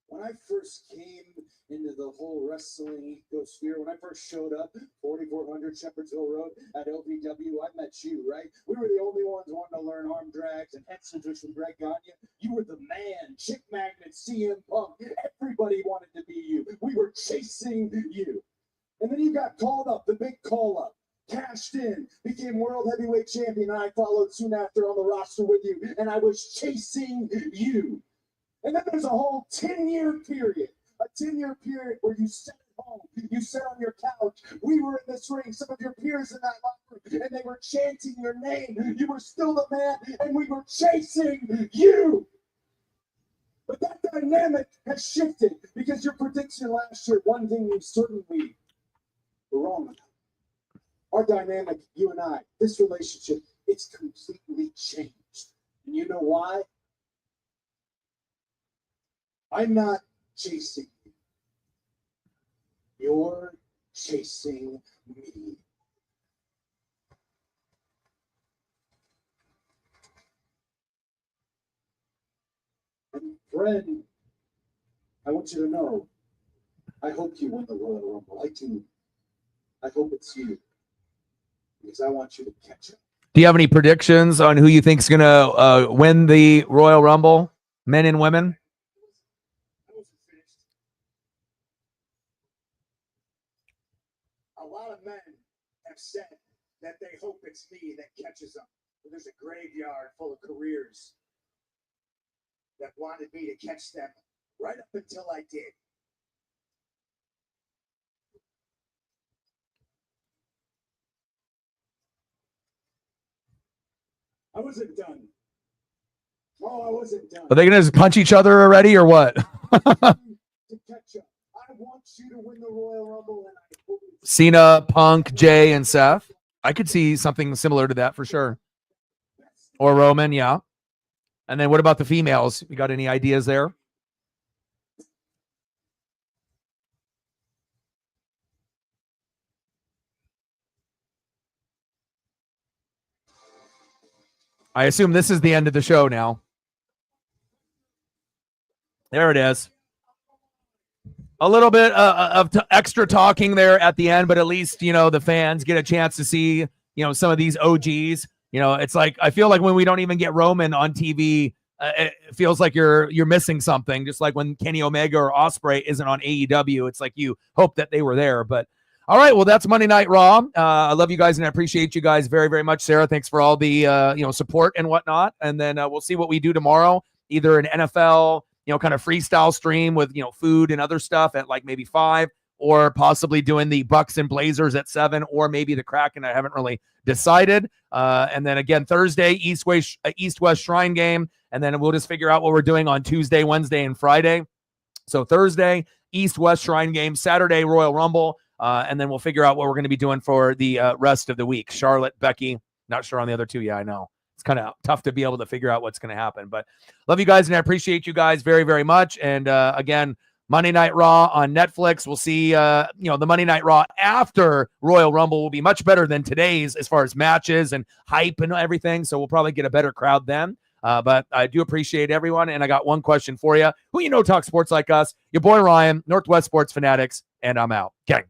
When I first came into the whole wrestling ecosphere, when I first showed up, 4400 Shepherd's Hill Road at LPW, I met you, right? We were the only ones wanting to learn arm drags and head scissors from Greg Gagne. You were the man, Chick Magnet, CM Punk. Everybody wanted to be you. We were chasing you. And then you got called up, the big call up. Cashed in, became world heavyweight champion, and I followed soon after on the roster with you, and I was chasing you. And then there's a whole 10-year period, where you sat at home, you sat on your couch, we were in this ring, some of your peers in that locker room, and they were chanting your name. You were still the man, and we were chasing you. But that dynamic has shifted because your prediction last year, one thing you certainly were wrong about. Our dynamic, you and I, this relationship, it's completely changed. And you know why? I'm not chasing you. You're chasing me. And friend, I want you to know, I hope you win the Royal Rumble. I do. I hope it's you. Because I want you to catch up. Do you have any predictions on who you think's going to win the Royal Rumble, men and women? I wasn't finished. A lot of men have said that they hope it's me that catches them. But there's a graveyard full of careers that wanted me to catch them right up until I did. I wasn't done. Oh, I wasn't done. Are they going to punch each other already or what? To catch up. I want you to win the Royal Rumble, and I hope it's Cena, Punk, Jay, and Seth. I could see something similar to that for sure. Or Roman, yeah. And then what about the females? You got any ideas there? I assume this is the end of the show now. There it is. A little bit of extra talking there at the end, but at least, the fans get a chance to see, some of these OGs. It's like, I feel like when we don't even get Roman on TV, it feels like you're missing something. Just like when Kenny Omega or Ospreay isn't on AEW, it's like you hope that they were there. But all right, well, that's Monday Night Raw. I love you guys and I appreciate you guys very, very much. Sarah, thanks for all the support and whatnot. And then we'll see what we do tomorrow, either an NFL kind of freestyle stream with food and other stuff at like maybe 5, or possibly doing the Bucks and Blazers at 7, or maybe the Kraken. I haven't really decided. And then again, Thursday, East-West Shrine game. And then we'll just figure out what we're doing on Tuesday, Wednesday, and Friday. So Thursday, East-West Shrine game, Saturday, Royal Rumble. And then we'll figure out what we're going to be doing for the rest of the week. Charlotte, Becky, not sure on the other two. Yeah, I know. It's kind of tough to be able to figure out what's going to happen. But love you guys, and I appreciate you guys very, very much. And again, Monday Night Raw on Netflix. We'll see, the Monday Night Raw after Royal Rumble will be much better than today's as far as matches and hype and everything. So we'll probably get a better crowd then. But I do appreciate everyone. And I got one question for you. Who talks sports like us? Your boy Ryan, Northwest Sports Fanatics, and I'm out. Gang.